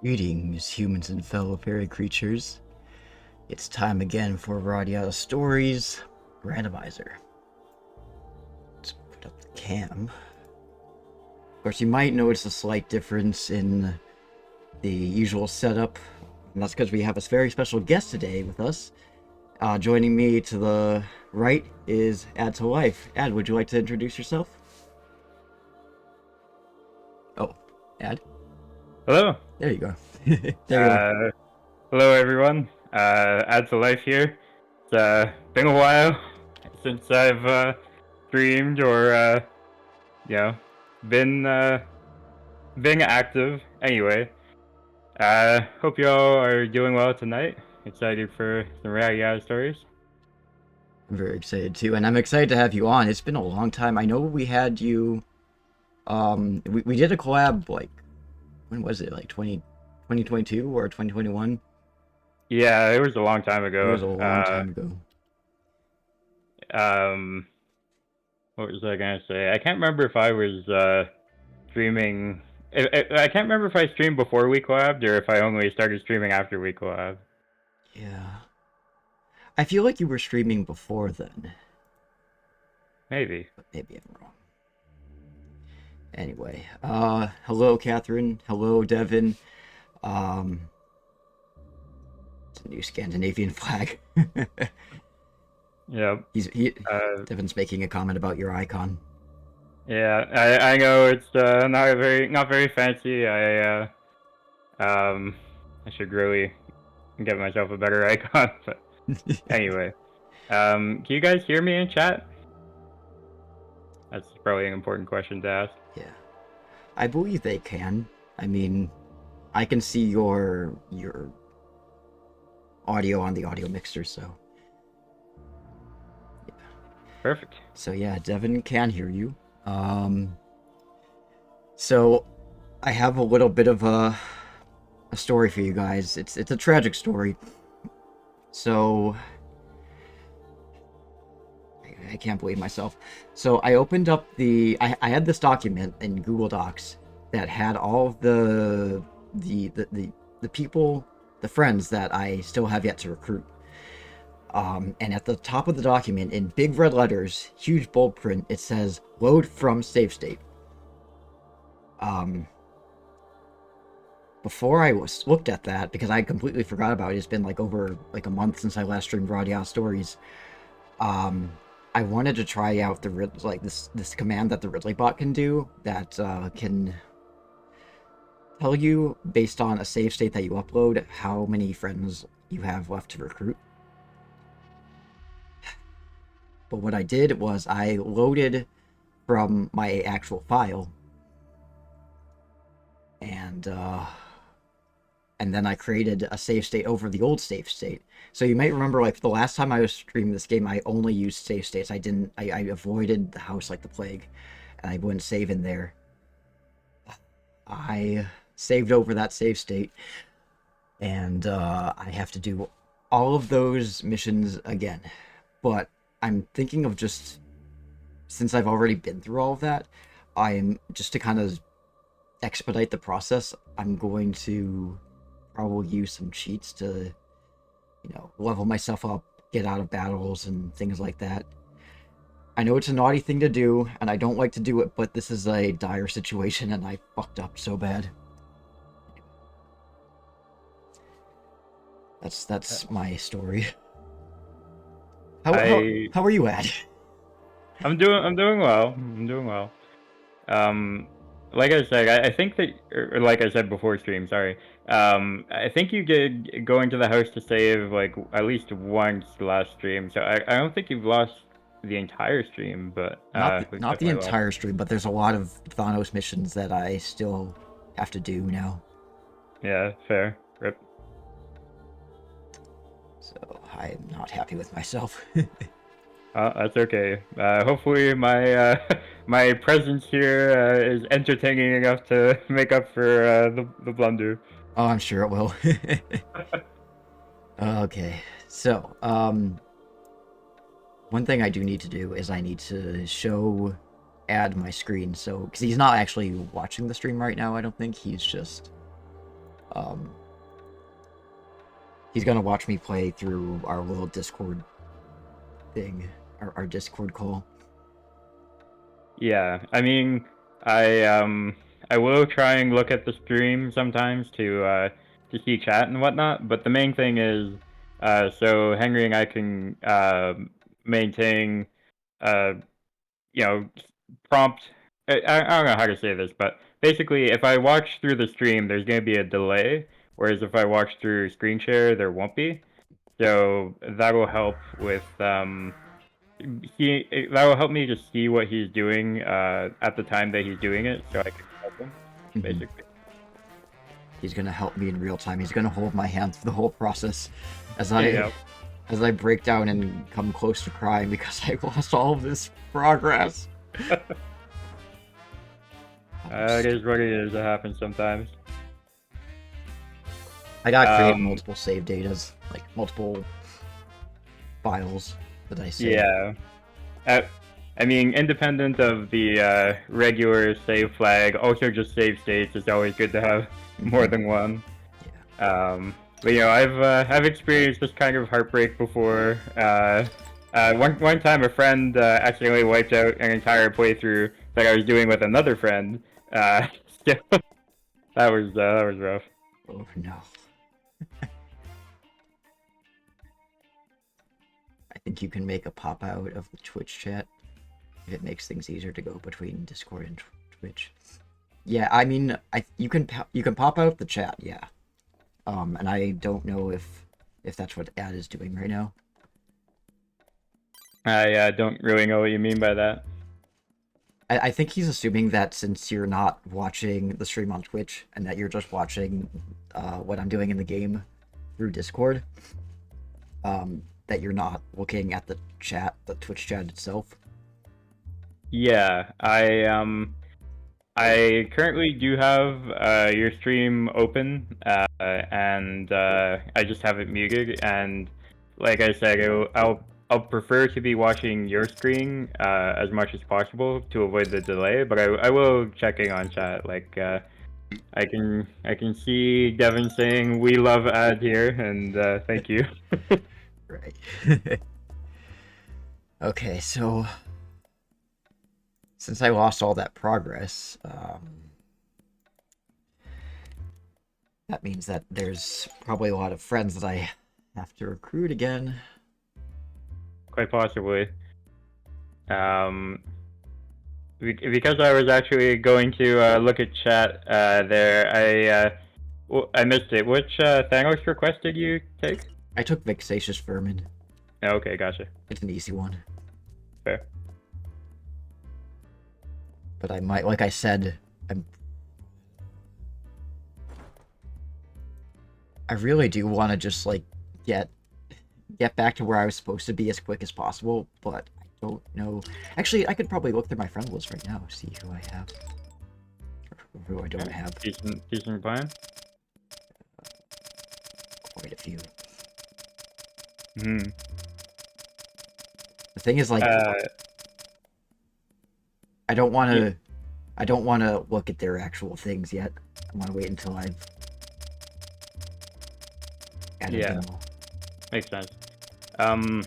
Greetings, humans and fellow fairy creatures. It's time again for RADIATA Stories Randomizer. Let's put up the cam. Of course, you might notice a slight difference in the usual setup, and that's because we have a very special guest today with us. Joining me to the right is Ad to Life. Ad, would you like to introduce yourself? Oh, Ad? Hello. There you go. There you are. Hello everyone. Add to life here. It's been a while since I've streamed or you know been being active. Anyway, hope y'all are doing well tonight. Excited for some RADIATA stories. I'm very excited too, and I'm excited to have you on. It's been a long time. I know we had you. We did a collab like when was it? Like 2022 or 2021? Yeah, it was a long time It ago. was a long time ago. Um, what was I gonna say? I can't remember if I was streaming. I can't remember if I streamed before we collabed or if I only started streaming after we collabed. Yeah. I feel like you were streaming before then, Maybe. but maybe I'm wrong. Anyway, hello Catherine. Hello Devin. Um, it's a new Scandinavian flag. Yeah. Devin's making a comment about your icon. Yeah. I know it's not very fancy. I should really get myself a better icon. But anyway, can you guys hear me in chat? That's probably an important question to ask. Yeah, I believe they can. I mean, I can see your audio on the audio mixer, so yeah. Perfect. So yeah, Devin can hear you. So I have a little bit of a story for you guys. It's a tragic story. So I can't believe myself. So I opened up I had this document in Google Docs that had all of the people, the friends that I still have yet to recruit. And at the top of the document, in big red letters, huge bold print, it says "Load from save state." Before I looked at that, because I completely forgot about it, it's been like over like a month since I last streamed RADIATA Stories. I wanted to try out this command that the Ridley bot can do that can tell you based on a save state that you upload how many friends you have left to recruit. But what I did was I loaded from my actual file, and then I created a save state over the old save state. So you might remember, like, the last time I was streaming this game, I only used save states. I avoided the house like the plague, and I wouldn't save in there. I saved over that save state, and I have to do all of those missions again. But I'm thinking of just, since I've already been through all of that, I'm just to kind of expedite the process, I'm going to probably use some cheats to, level myself up, get out of battles, and things like that. I know it's a naughty thing to do, and I don't like to do it, but this is a dire situation, and I fucked up so bad. That's my story. How are you at? I'm doing well. I'm doing well. Like I said, I think that, or like I said before stream, sorry. I think you did go into the house to save like at least once last stream. So I don't think you've lost the entire stream, but we've Not the definitely lost. entire stream, but there's a lot of Thanos missions that I still have to do now. Yeah, fair. Rip. So I'm not happy with myself. That's okay. Hopefully my my presence here is entertaining enough to make up for the blunder. Oh, I'm sure it will. Okay, so one thing I do need to do is I need to add my screen, so because he's not actually watching the stream right now. I don't think he's just Um, he's gonna watch me play through our little Discord thing, our Discord call. Yeah, I mean, I will try and look at the stream sometimes to see chat and whatnot, but the main thing is so Henry and I can maintain uh you know prompt. I don't know how to say this, but basically, if I watch through the stream, there's gonna be a delay, whereas if I watch through screen share, there won't be. So that will help with that will help me to see what he's doing at the time that he's doing it, so I can help him. Mhm. Basically, He's gonna help me in real time. He's gonna hold my hand through the whole process as yeah. I break down and come close to crying because I lost all of this progress. It is what it is. It happens sometimes. I gotta create Um, multiple save datas, like multiple files that I save. yeah. Uh, I mean, independent of the regular save flag, also just save states is always good to have more than one. But I've experienced this kind of heartbreak before. One time, a friend accidentally wiped out an entire playthrough that I was doing with another friend. So that was rough. Oh no. I think you can make a pop out of the Twitch chat if it makes things easier to go between Discord and Twitch. Yeah, I mean, you can pop out the chat, yeah. And I don't know if that's what Ad is doing right now. I don't really know what you mean by that. I think he's assuming that since you're not watching the stream on Twitch and that you're just watching what I'm doing in the game through Discord, that you're not looking at the chat, the Twitch chat itself. Yeah, I currently do have your stream open, and I just have it muted. And like I said, I'll prefer to be watching your screen as much as possible to avoid the delay. But I will check in on chat. Like I can see Devin saying we love ad here, and thank you. Right. Okay, so since I lost all that progress, that means that there's probably a lot of friends that I have to recruit again. Quite possibly. Because I was actually going to look at chat there, I missed it. Which Thanos request did you take? I took Vexatious Vermin. Oh, okay, gotcha. It's an easy one. Fair. But I might, like I said, I really do want to just like get back to where I was supposed to be as quick as possible, but I don't know. Actually, I could probably look through my friend list right now, see who I have, or who I don't have. Decent plan. Quite a few. Hmm. The thing is, like, I don't want to. I don't want to look at their actual things yet. I want to wait until I've added them all. Makes sense. Do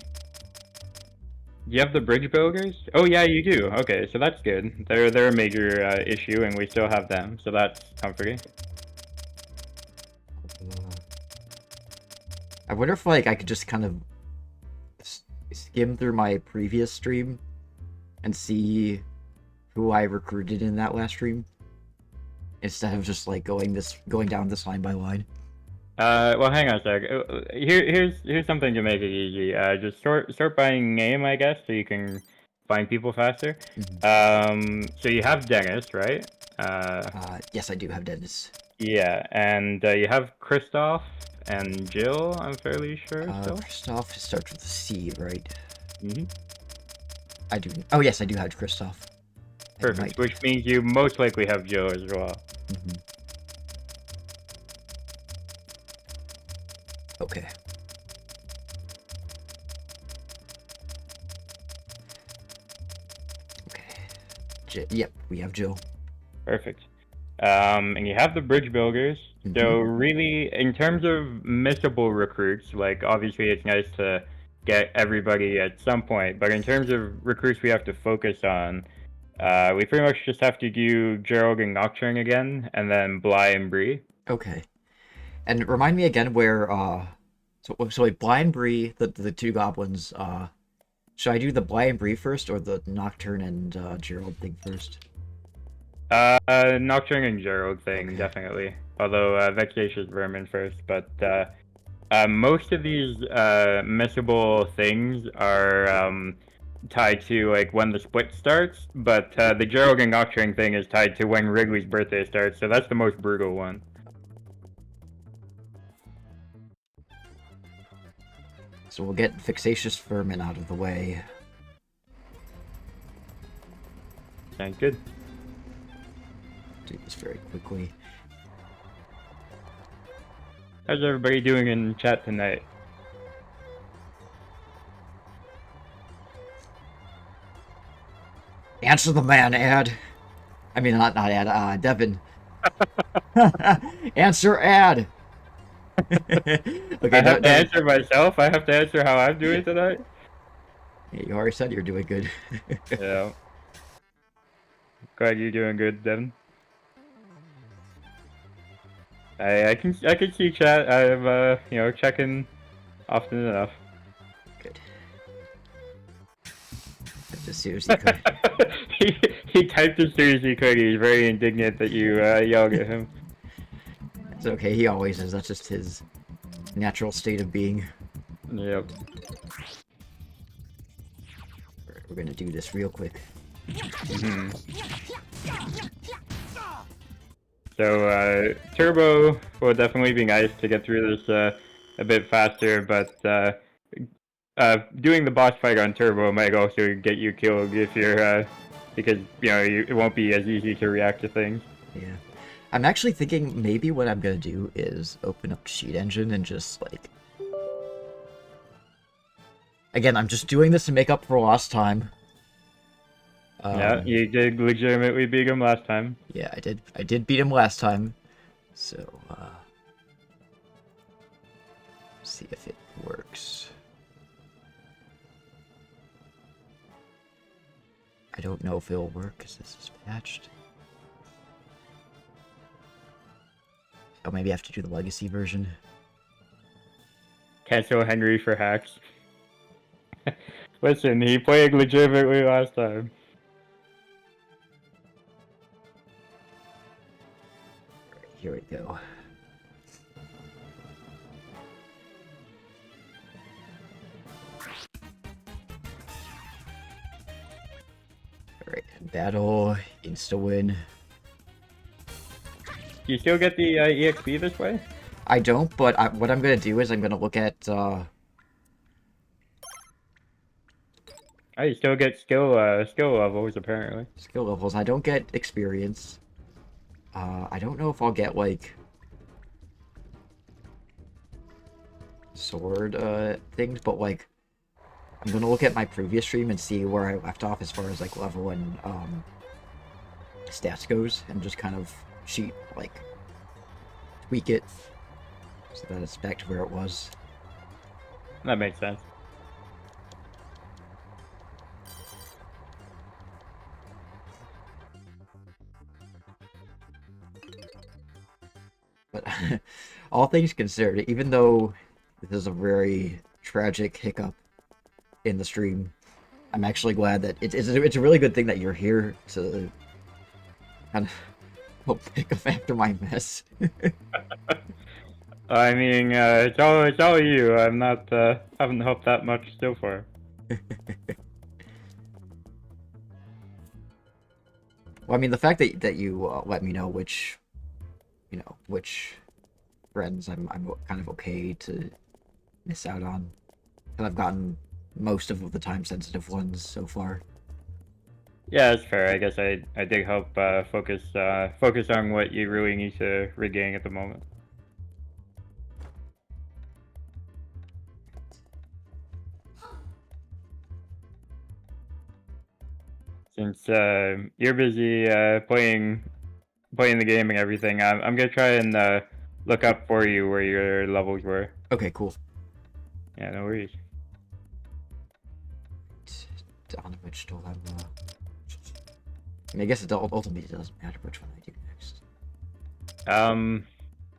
you have the bridge builders? Oh yeah, you do. Okay, so that's good. They're a major issue, and we still have them, so that's comforting. I wonder if like I could just kind of skim through my previous stream and see who I recruited in that last stream instead of just like going down this line by line. Well, hang on a sec. Here's something to make it easy. Just sort by name, I guess, so you can find people faster. So you have Dennis, right? Yes, I do have Dennis. Yeah, and you have Christoph and Jill, I'm fairly sure. Christoph starts with a C, right? Mm-hmm. I do. Oh yes, I do have Christoph. Perfect, which means you most likely have Jill as well. Okay. Okay. Yep, we have Jill. Perfect. And you have the bridge builders. So really, in terms of missable recruits, like obviously it's nice to get everybody at some point, but in terms of recruits we have to focus on, we pretty much just have to do Gerald and Nocturne again, and then Bly and Bree. Okay. And remind me again where so like Blind Bree, the two goblins, should I do the Blind Bree first or the Nocturne and Gerald thing first? Nocturne and Gerald thing, Okay. definitely. Although Vexatious Vermin first, but most of these missable things are tied to like when the split starts, but the Gerald and Nocturne thing is tied to when Wrigley's birthday starts, so that's the most brutal one. So we'll get Vexatious Vermin out of the way. Sounds good. Do this very quickly. How's everybody doing in chat tonight? Answer the man, Ad. I mean, not Ad, Devin. Answer Ad. Okay, I have to Devin. answer myself. I have to answer how I'm doing tonight. Yeah, you already said you're doing good. Yeah. Glad you're doing good, Devin. I can see chat. I'm checking often enough. Good. As soon as he could. he typed as soon as he could. He's very indignant that you yelled at him. It's okay, he always is. That's just his natural state of being. Yep. Alright, we're gonna do this real quick. So Turbo will definitely be nice to get through this a bit faster, but doing the boss fight on Turbo might also get you killed if you're because it won't be as easy to react to things. Yeah. I'm actually thinking maybe what I'm gonna do is open up Cheat Engine and just like... Again, I'm just doing this to make up for lost time. Yeah, you did legitimately beat him last time. Yeah, I did beat him last time. So, see if it works. I don't know if it'll work because this is patched. Oh, maybe I have to do the legacy version. Cancel Henry for hacks. Listen, he played legitimately last time. Here we go. Alright, battle, insta-win. Do you still get the EXP this way? I don't, but what I'm gonna do is I'm gonna look at, Oh, you still get skill levels, apparently. skill levels. I don't get experience. I don't know if I'll get, like, sword, things, but, like, I'm gonna look at my previous stream and see where I left off as far as, like, level and, stats goes, and just kind of tweak it so that it's back to where it was. That makes sense. But all things considered, even though this is a very tragic hiccup in the stream, I'm actually glad that it's a really good thing that you're here to kind of help pick up after my mess. I mean, it's all you. I'm not haven't helped that much so far. Well, I mean, the fact that you let me know which friends I'm kind of okay to miss out on, because I've gotten most of the time sensitive ones so far. Yeah, that's fair. I guess I did help focus on what you really need to regain at the moment. Since you're busy playing the game and everything, I'm gonna try and look up for you where your levels were. Okay, cool. Yeah, no worries. Donovan still have. I mean, I guess it ultimately doesn't matter which one I do next.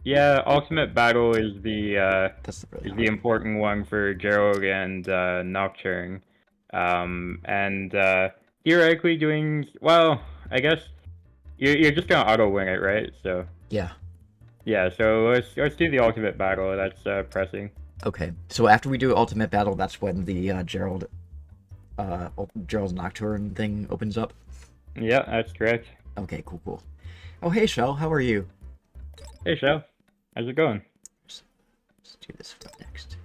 Yeah, Ultimate Battle is the That's the really is hard the one. important one for Gerald and Nocturne. And theoretically doing well, I guess you're just gonna auto win it, right? So Yeah. yeah, so let's do the Ultimate Battle. That's pressing. Okay. So after we do Ultimate Battle, that's when the Gerald's Nocturne thing opens up. Yeah, that's correct. Okay, cool, cool. Oh, hey, Shell, how are you? Hey, Shell, how's it going? Let's do this stuff next.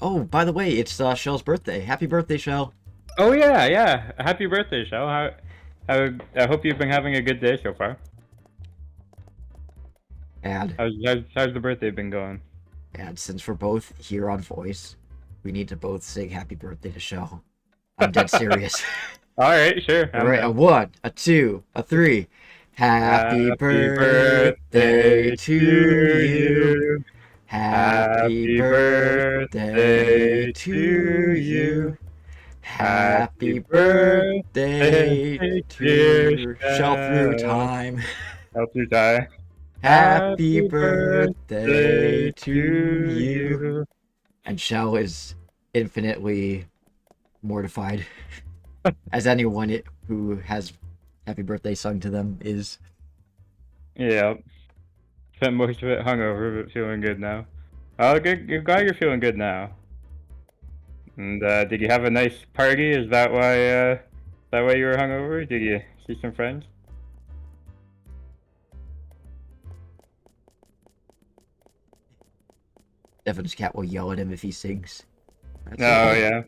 Oh, by the way, it's Shell's birthday. Happy birthday, Shell. Oh yeah, yeah. Happy birthday, Shell. I hope you've been having a good day so far. And How's the birthday been going? since we're both here on voice, we need to both sing happy birthday to Shell. I'm dead serious. All right, sure. All I'm right, a down. 1, a 2, a 3. Happy Happy birthday birthday to to you. you. Happy Happy birthday birthday to to you. you. Happy Happy birthday, birthday dear to Shell Through Shell. Time. Help you die. Happy Happy birthday birthday to to you. you. And Shell is infinitely mortified, as anyone who has happy birthday sung to them is. Yeah, spent most of it hungover, but feeling good now. Oh, good. Glad you're feeling good now. And did you have a nice party? Is that why you were hungover? Did you see some friends? Devin's cat will yell at him if he sings. That's Oh okay. yeah.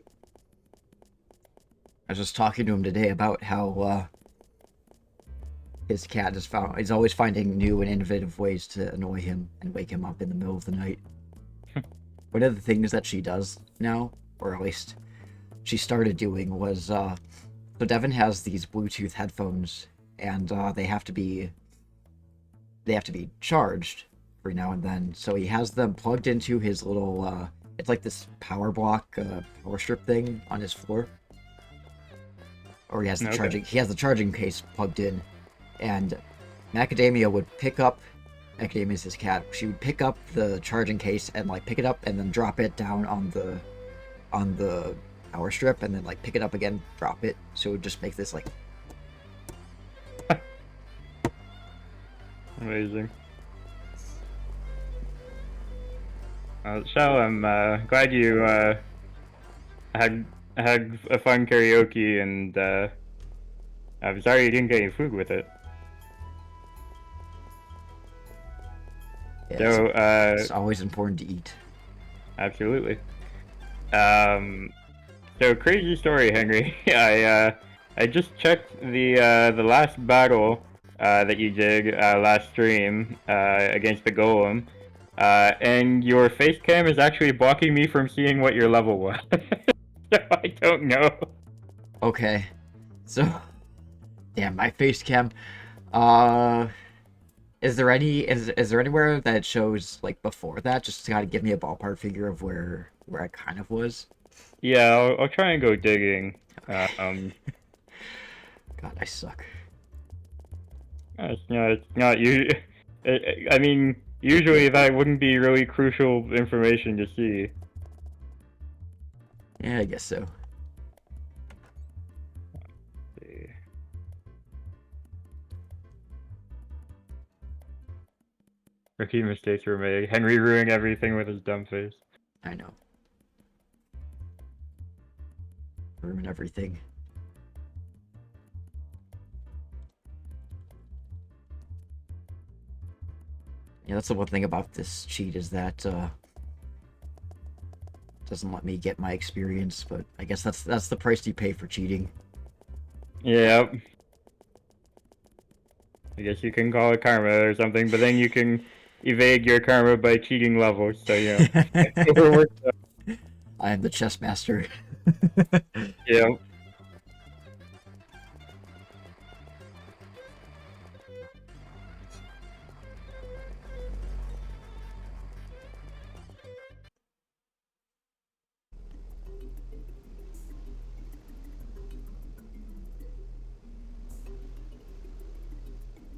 I was just talking to him today about how his cat is always finding new and innovative ways to annoy him and wake him up in the middle of the night. One of the things that she does now, or at least she started doing, was so Devin has these Bluetooth headphones, and they have to be charged every now and then. So he has them plugged into his little it's like this power block power strip thing on his floor, or Okay. he has the charging case plugged in, and Macadamia would pick up. Macadamia is his cat. She would pick up the charging case and like pick it up and then drop it down on the power strip and then like pick it up again, drop it. So it would just make this like. Amazing. Shell, I'm glad you had had a fun karaoke, and I'm sorry you didn't get any food with it. Yeah, So it's always important to eat. absolutely. Um, so crazy story, Henry. I just checked the last battle that you did last stream against the golem, and your face cam is actually blocking me from seeing what your level was. So I don't know. Okay, so damn my face cam. Uh, is there anywhere that it shows like before that, just to kind of give me a ballpark figure of where I kind of was? Yeah, I'll try and go digging. Okay. Um, God, I suck. it's not you. I mean, usually that wouldn't be really crucial information to see. Yeah, I guess so. Rookie mistakes were made. Henry ruining everything with his dumb face. I know. Ruin everything. Yeah, that's the one thing about this cheat is that doesn't let me get my experience, but I guess that's the price you pay for cheating. Yep. I guess you can call it karma or something, but then you can evade your karma by cheating levels. So overwork. I am the chess master. Yeah.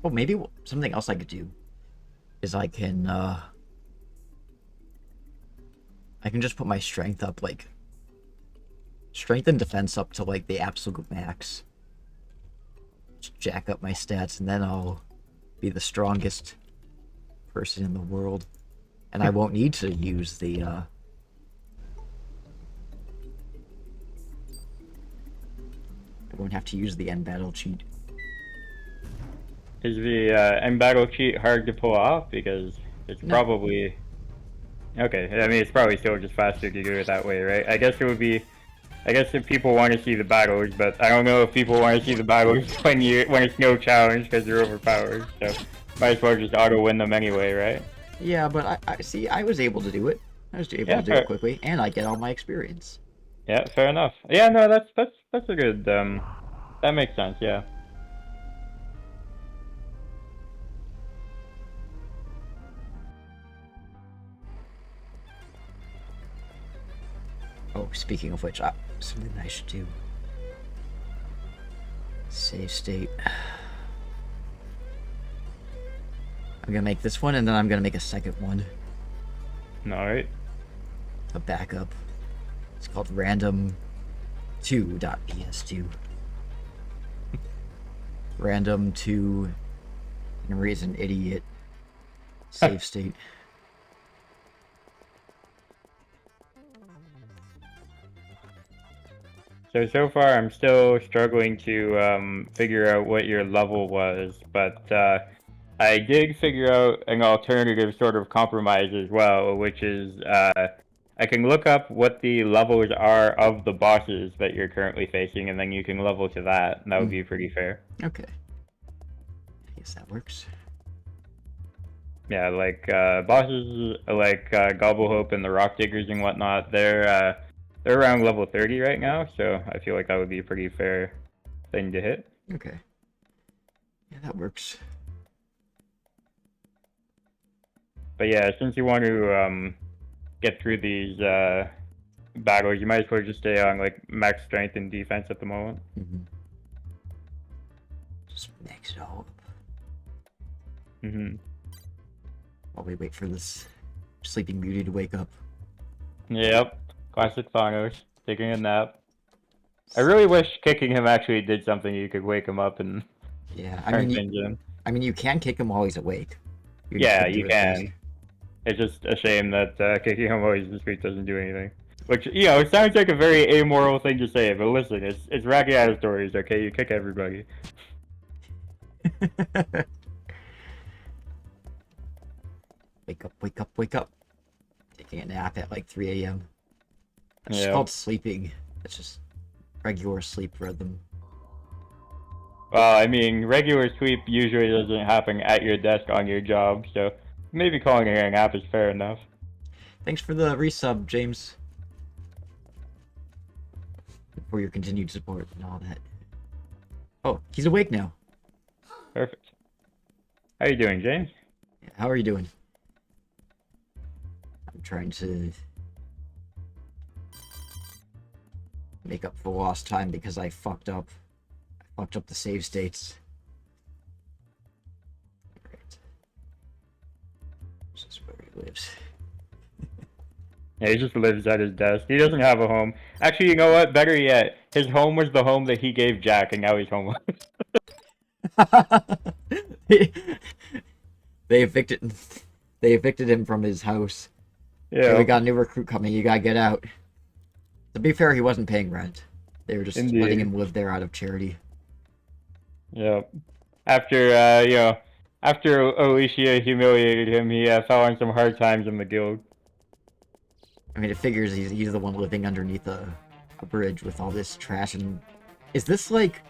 Well, maybe something else I could do is I can just put my strength up, like strength and defense up to like the absolute max. Just jack up my stats, and then I'll be the strongest person in the world, and I won't need to use the I won't have to use the end battle cheat. Is the end battle cheat hard to pull off? Because it's probably... Okay, I mean, it's probably still just faster to do it that way, right? I guess it would be... I guess if people want to see the battles, but I don't know if people want to see the battles when it's no challenge because you're overpowered, so might as well just auto-win them anyway, right? Yeah, but I see, I was able to do it. I was able to do it quickly, and I get all my experience. Yeah, fair enough. Yeah, no, that's a good, that makes sense, yeah. Oh, speaking of which, something I should do. Save state. I'm gonna make this one, and then I'm gonna make a second one. Alright. A backup. It's called random2.ps2. Random2, and raise an idiot. Save state. So far I'm still struggling to figure out what your level was, but I did figure out an alternative sort of compromise as well, which is I can look up what the levels are of the bosses that you're currently facing, and then you can level to that, and that would be pretty fair. Okay. I guess that works. Yeah, like bosses like Gobblehope and the Rock Diggers and whatnot, they're around level 30 right now, so I feel like that would be a pretty fair thing to hit. Okay. Yeah, that works. But yeah, since you want to get through these battles, you might as well just stay on like max strength and defense at the moment. Just max it all up. Mm-hmm. While we wait for this Sleeping Beauty to wake up. Yep. Classic Thanos, taking a nap. I really wish kicking him actually did something you could wake him up and turn things in. I mean, you can kick him while he's awake. Yeah, you can. It's just a shame that kicking him while he's asleep doesn't do anything. Which, you know, it sounds like a very amoral thing to say, but listen, it's RADIATA stories, okay? You kick everybody. Wake up, wake up, wake up. Taking a nap at like 3 a.m. It's Yeah. called sleeping. It's just regular sleep rhythm. Well, I mean, regular sleep usually doesn't happen at your desk on your job, so maybe calling it a nap is fair enough. Thanks for the resub, James. For your continued support and all that. Oh, he's awake now. Perfect. How you doing, James? How are you doing? I'm trying to make up for lost time because I fucked up. I fucked up the save states. Right. This is where he lives. Yeah, he just lives at his desk. He doesn't have a home. Actually, you know what? Better yet, his home was the home that he gave Jack, and now he's homeless. They evicted him from his house. Yeah. So we got a new recruit coming. You gotta get out. To be fair, he wasn't paying rent. They were just letting him live there out of charity. Yep. After after Alicia humiliated him, he fell on some hard times in the guild. I mean, it figures he's the one living underneath a bridge with all this trash. And is this like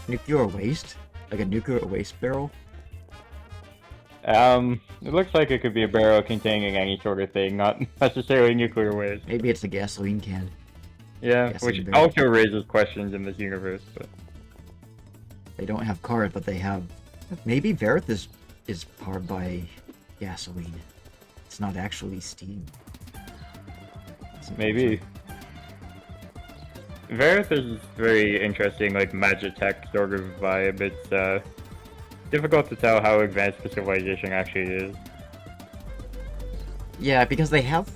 nuclear waste? Like a nuclear waste barrel? It looks like it could be a barrel containing any sort of thing, not necessarily nuclear waste. Maybe it's a gasoline can. Yeah, Gasoline which barrel. also raises questions in this universe. But They don't have cars, but they have. Maybe Verith is powered by gasoline. It's not actually steam. maybe. Verith is very interesting, like Magitech sort of vibe. difficult to tell how advanced the civilization actually is. Yeah, because they have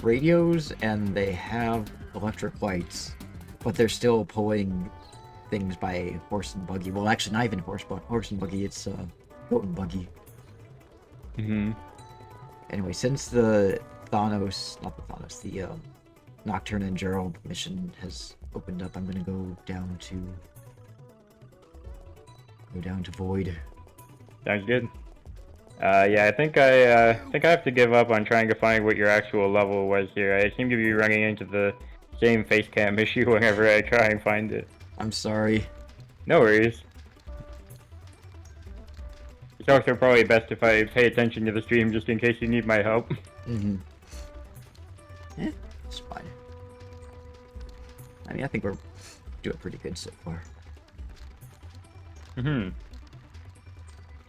radios and they have electric lights, but they're still pulling things by horse and buggy. Well, actually, not even horse and buggy. It's goat and buggy. Mm-hmm. Anyway, since the Nocturne and Gerald mission has opened up, I'm gonna go down to Void. Sounds good. Yeah, I think I have to give up on trying to find what your actual level was here. I seem to be running into the same face cam issue whenever I try and find it. I'm sorry. No worries. It's also probably best if I pay attention to the stream just in case you need my help. Mm-hmm. Eh, it's fine. I mean, I think we're doing pretty good so far. Mm-hmm.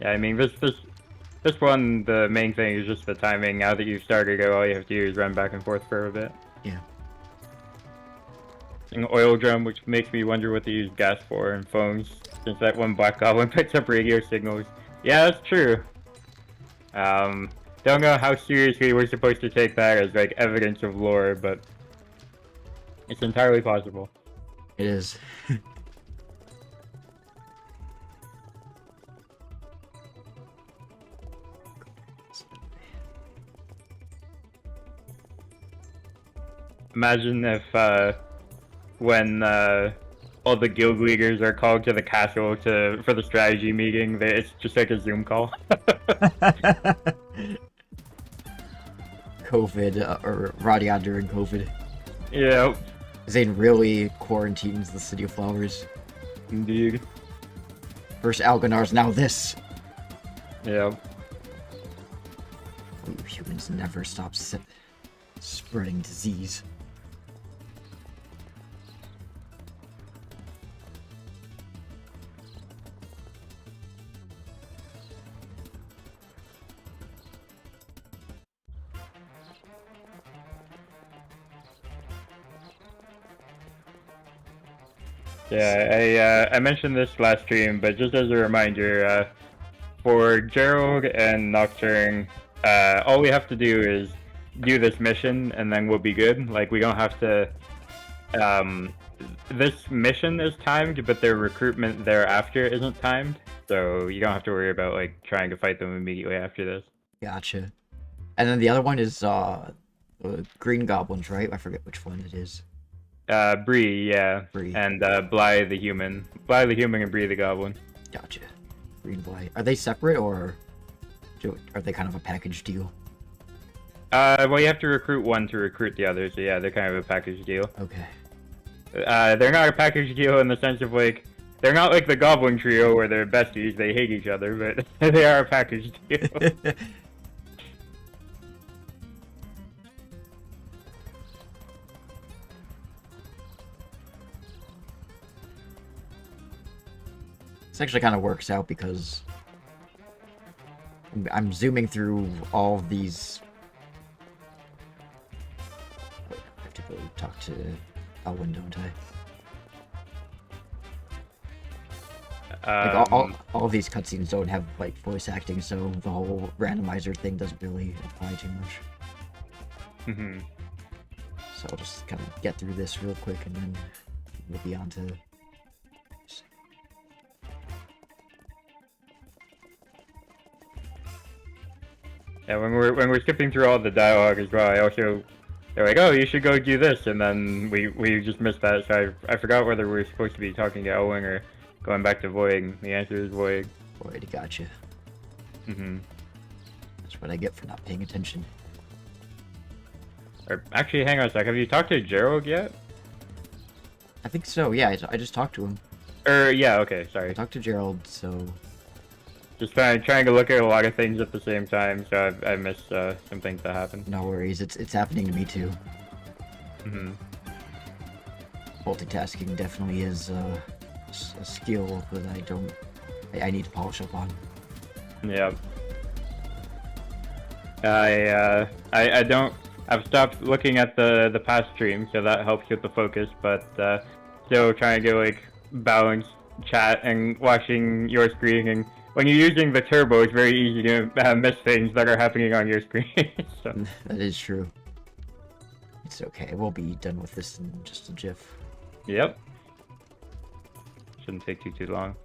Yeah, I mean, this one, the main thing is just the timing. Now that you've started it, all you have to do is run back and forth for a bit. Yeah. An oil drum, which makes me wonder what they use gas for in phones, since that one Black Goblin picks up radio signals. Yeah, that's true. Don't know how seriously we're supposed to take that as, like, evidence of lore, but it's entirely possible. It is. Imagine if, when, all the guild leaders are called to the castle for the strategy meeting, it's just like a Zoom call. COVID, or RADIATA during COVID. Yeah. Zane really quarantines the City of Flowers. Indeed. First Alganars, now this! Yeah. You humans never stop spreading disease. Yeah, I mentioned this last stream, but just as a reminder, for Gerald and Nocturne, all we have to do is do this mission, and then we'll be good. Like, we don't have to... this mission is timed, but their recruitment thereafter isn't timed, so you don't have to worry about, like, trying to fight them immediately after this. Gotcha. And then the other one is, Green Goblins, right? I forget which one it is. Bree, yeah. Bree. And, Bly the Human. Bly the Human and Bree the Goblin. Gotcha. Green Bly. Are they separate, or are they kind of a package deal? Well, you have to recruit one to recruit the other, so yeah, they're kind of a package deal. Okay. They're not a package deal in the sense of, like, they're not like the Goblin Trio where they're besties, they hate each other, but they are a package deal. This actually kind of works out because I'm zooming through all of these. I have to go talk to Elwyn, don't I? Like all of these cutscenes don't have like voice acting, so the whole randomizer thing doesn't really apply too much. Mm-hmm. So I'll just kind of get through this real quick, and then we'll be on to. Yeah, when we're skipping through all the dialogue as well, they're like, oh, you should go do this, and then we just missed that, so I forgot whether we were supposed to be talking to Elwing or going back to Voig. The answer is Voig. Voig, gotcha. Mm-hmm. That's what I get for not paying attention. Or, actually, hang on a sec, have you talked to Gerald yet? I think so, yeah, I just talked to him. Yeah, okay, sorry. I talked to Gerald, so... Just trying to look at a lot of things at the same time, so I missed some things that happened. No worries, it's happening to me too. Mm-hmm. Multitasking definitely is a skill that I need to polish up on. Yeah. I've stopped looking at the past stream, so that helps with the focus, but still trying to like balance chat and watching your screen and when you're using the turbo, it's very easy to miss things that are happening on your screen. So. That is true. It's okay. We'll be done with this in just a jiff. Yep. Shouldn't take too long.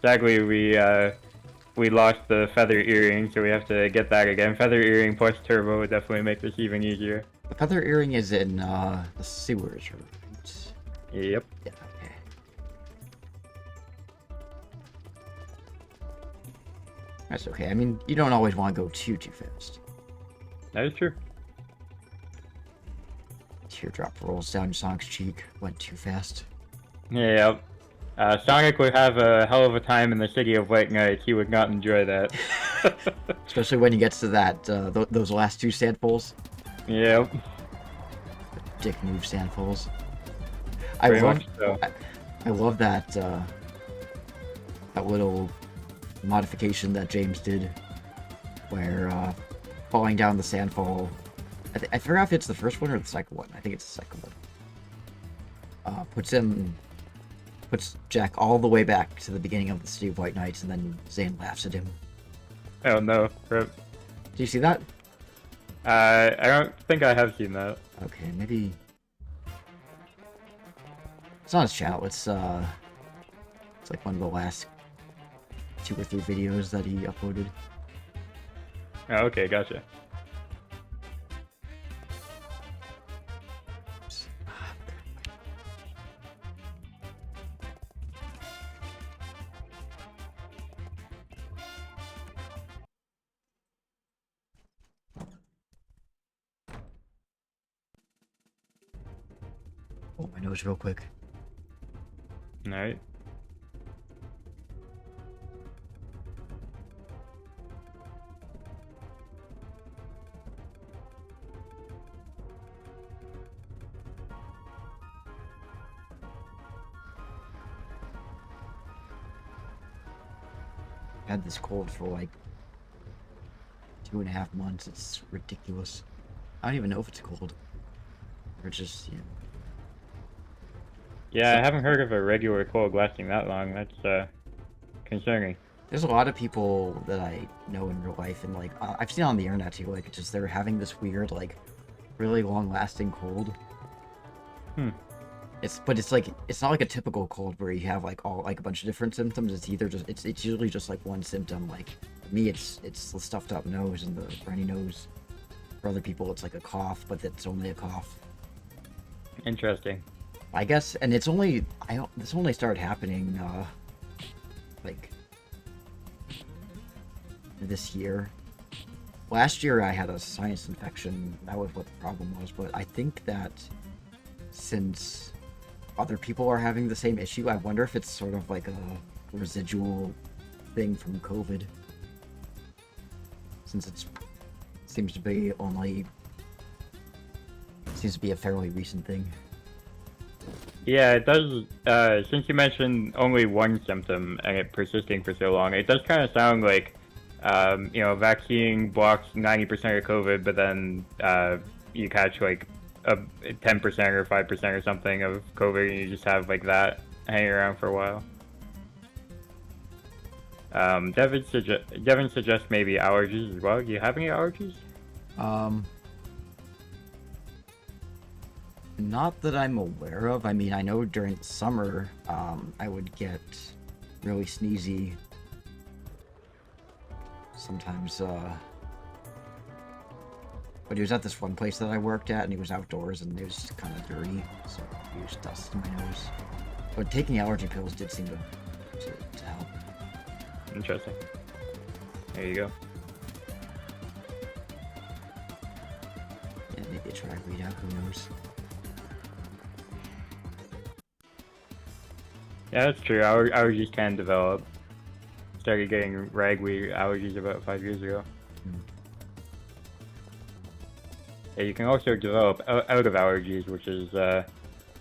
Sadly, we lost the feather earring, so we have to get that again. Feather earring plus turbo would definitely make this even easier. The feather earring is in the sewers, right? Yep. Yeah, okay. That's okay. I mean, you don't always want to go too fast. That is true. Teardrop rolls down Sonic's cheek. Went too fast. Yep. Sonic would have a hell of a time in the city of White Knights. He would not enjoy that. Especially when he gets to that those last two sandpoles. Yep. Dick move sandpoles. Very much so. I love that that little modification that James did, where falling down the sandfall. I forgot if it's the first one or the second one. I think it's the second one. Puts Jack all the way back to the beginning of the City of White Knights, and then Zane laughs at him. Oh no. Rip. Do you see that? I don't think I have seen that. Okay, maybe it's on his channel. It's like one of the last 2 or 3 videos that he uploaded. Oh, okay, gotcha. Oh, my nose real quick. Alright. I've had this cold for like 2.5 months. It's ridiculous. I don't even know if it's cold. Or just, you know. Yeah, I haven't heard of a regular cold lasting that long. That's concerning. There's a lot of people that I know in real life, and like I've seen on the internet too. Like just they're having this weird, like, really long-lasting cold. It's like it's not like a typical cold where you have like a bunch of different symptoms. It's either just it's usually just like one symptom. Like for me, it's the stuffed up nose and the runny nose. For other people, it's like a cough, but it's only a cough. Interesting. I guess, and this only started happening like this year. Last year I had a sinus infection. That was what the problem was, but I think that since other people are having the same issue, I wonder if it's sort of like a residual thing from COVID, since it seems to be a fairly recent thing. Yeah, it does. Since you mentioned only one symptom and it persisting for so long, it does kind of sound like, vaccine blocks 90% of COVID, but then you catch like a 10% or 5% or something of COVID, and you just have like that hanging around for a while. Devin suggests maybe allergies as well. Do you have any allergies? Not that I'm aware of. I mean, I know during the summer, I would get really sneezy. Sometimes, but he was at this one place that I worked at, and he was outdoors, and it was kind of dirty, so he used dust in my nose. But taking allergy pills did seem to help. Interesting. There you go. Yeah, maybe a try readout, who knows? Yeah, that's true. Allergies can develop. Started getting ragweed allergies about 5 years ago. Yeah, you can also develop out of allergies, which is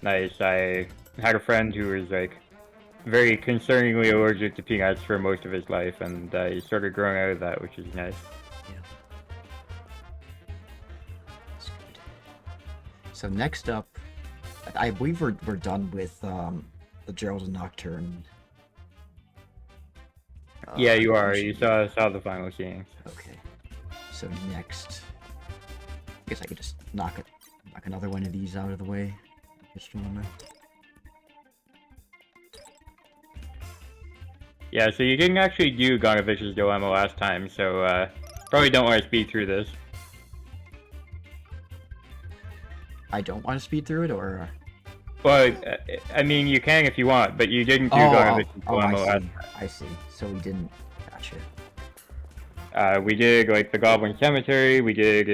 nice. I had a friend who was like very concerningly allergic to peanuts for most of his life, and he started growing out of that, which is nice. Yeah. That's good. So next up, I believe we're done with the Gerald and Nocturne Yeah, you are. we You should be- saw the final scene. Okay. So next, I guess I could just knock another one of these out of the way. Just remember. Yeah, so you didn't actually do Gonovich's Dilemma last time, so probably don't want to speed through this. I don't want to speed through it, or. Well, I mean, you can if you want, but you didn't do Oh, Gonovich's oh, Dilemma I last see. I see. So we didn't. Gotcha. We did like the Goblin Cemetery, we did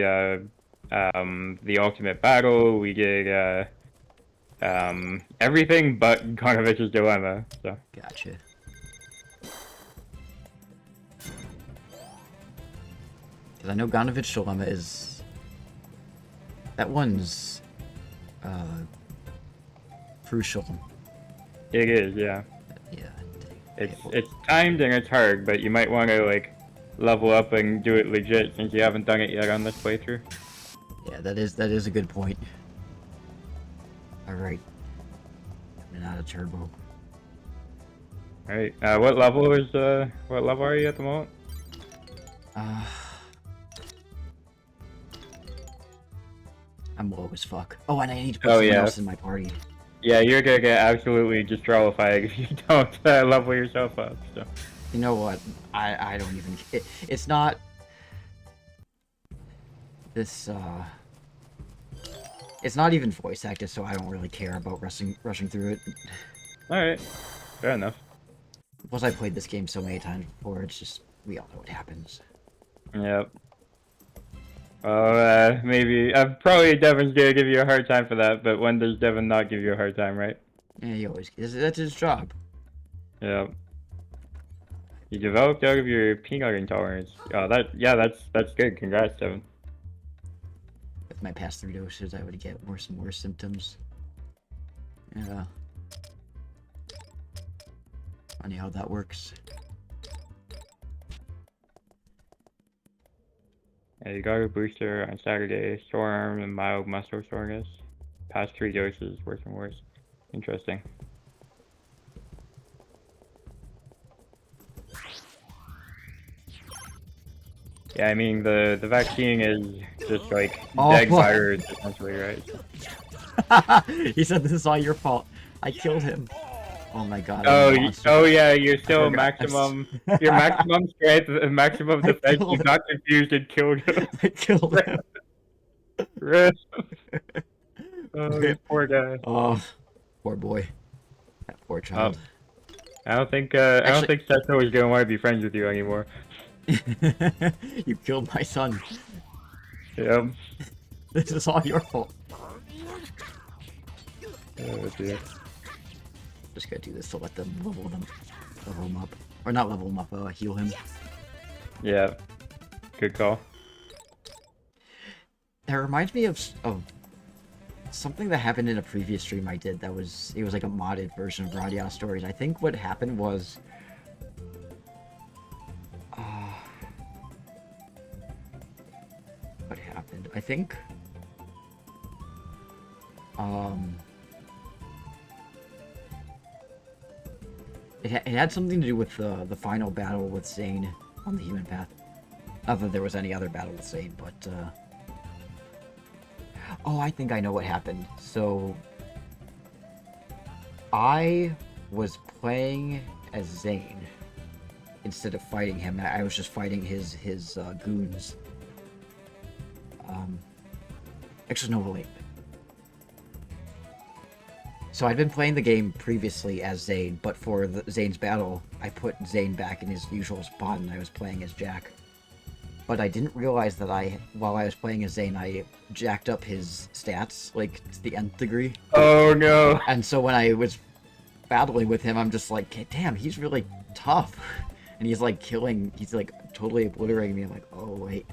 the Ultimate Battle, we did everything but Gonovich's Dilemma. So Gotcha. Because I know Ganovich Dilemma is. That one's. Crucial. it is, yeah. Yeah. It's timed and it's hard, but you might want to like level up and do it legit since you haven't done it yet on this playthrough. Yeah, that is a good point. All right. Coming out of turbo. All right. What level are you at the moment? I'm low as fuck. Oh, and I need to put Oh, someone yeah. else in my party. Yeah, you're gonna get absolutely disqualified if you don't level yourself up. So. You know what? I don't even. It's not. This It's not even voice acted, so I don't really care about rushing through it. All right. Fair enough. Plus, I played this game so many times before. It's just we all know what happens. Yep. Well, maybe probably Devin's gonna give you a hard time for that, but when does Devin not give you a hard time, right? Yeah, he always. That's his job. Yep. You developed out of your peanut intolerance. Oh, that's good. Congrats, Devin. With my past 3 doses, I would get worse and worse symptoms. Yeah. Funny how that works. Yeah, you got a booster on Saturday. Storm and mild muscle soreness. Past 3 doses, worse and worse. Interesting. Yeah, I mean the vaccine is just like dead virus essentially, right? He said this is all your fault. I killed him. Oh my god. Oh yeah, you're still maximum. Your maximum strength, maximum defense. You got confused and killed him. I killed him. Rip. Oh, you poor guy. Oh, poor boy. That poor child. I don't think Seto is gonna want to be friends with you anymore. You killed my son. Yep. This is all your fault. Oh dear. Just gonna do this to let them level him up, or not level him up, heal him. Yeah. Good call. That reminds me of something that happened in a previous stream I did. It was like a modded version of RADIATA stories. I think what happened was. What happened? I think. It had something to do with the final battle with Zane on the human path. Not that there was any other battle with Zane, but oh, I think I know what happened. So I was playing as Zane instead of fighting him. I was just fighting his goons. Actually, no, wait. So I'd been playing the game previously as Zane, but for Zane's battle, I put Zane back in his usual spot and I was playing as Jack. But I didn't realize that while I was playing as Zane, I jacked up his stats, like, to the nth degree. Oh no! And so when I was battling with him, I'm just like, damn, he's really tough. And he's like totally obliterating me. I'm like, oh wait.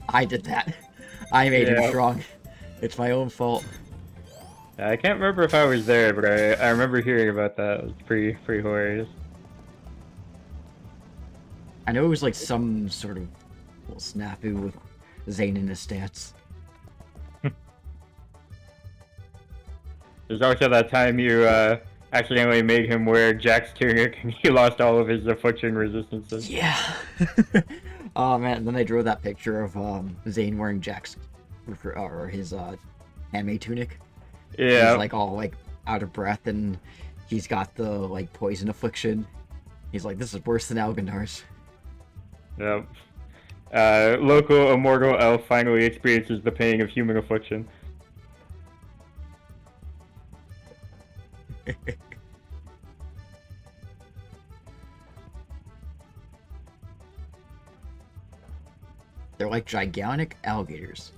I did that. I made him strong. It's my own fault. I can't remember if I was there, but I remember hearing about that. It was pretty hilarious. I know it was like some sort of little snafu with Zane in his stats. There's also that time you accidentally made him wear Jack's tunic, and he lost all of his affliction resistances. Yeah. Oh man, and then they drew that picture of Zane wearing Jack's or his handmade tunic. Yeah. He's like all like out of breath, and he's got the like poison affliction. He's like, this is worse than Algandar's. Yep. Local immortal elf finally experiences the pain of human affliction. They're like gigantic alligators.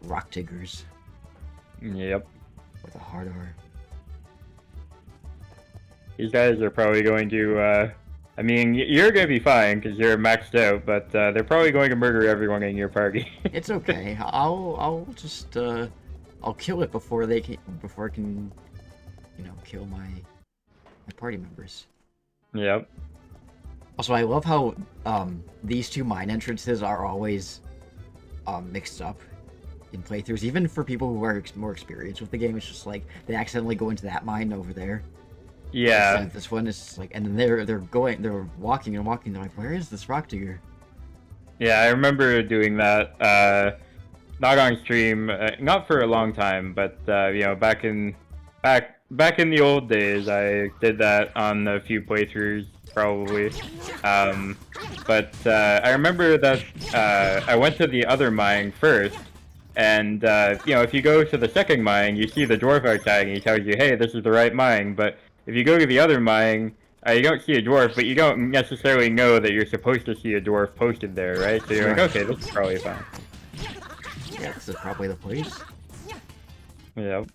Rock diggers. Yep. With a hard R. These guys are probably going to, I mean, you're going to be fine because you're maxed out, but they're probably going to murder everyone in your party. It's okay. I'll just I'll kill it before it can, you know, kill my party members. Yep. Also, I love how these two mine entrances are always mixed up in playthroughs. Even for people who are more experienced with the game, it's just like they accidentally go into that mine over there. Yeah. So this one is like, and then they're walking and walking. They're like, where is this rock digger? Yeah, I remember doing that. Not on stream, not for a long time, but you know, back in the old days, I did that on a few playthroughs, probably. But I remember that I went to the other mine first, and you know, if you go to the second mine, you see the dwarf outside, and he tells you, "Hey, this is the right mine." But if you go to the other mine, you don't see a dwarf, but you don't necessarily know that you're supposed to see a dwarf posted there, right? So you're like, okay, this is probably fine. Yeah, this is probably the place. Yep.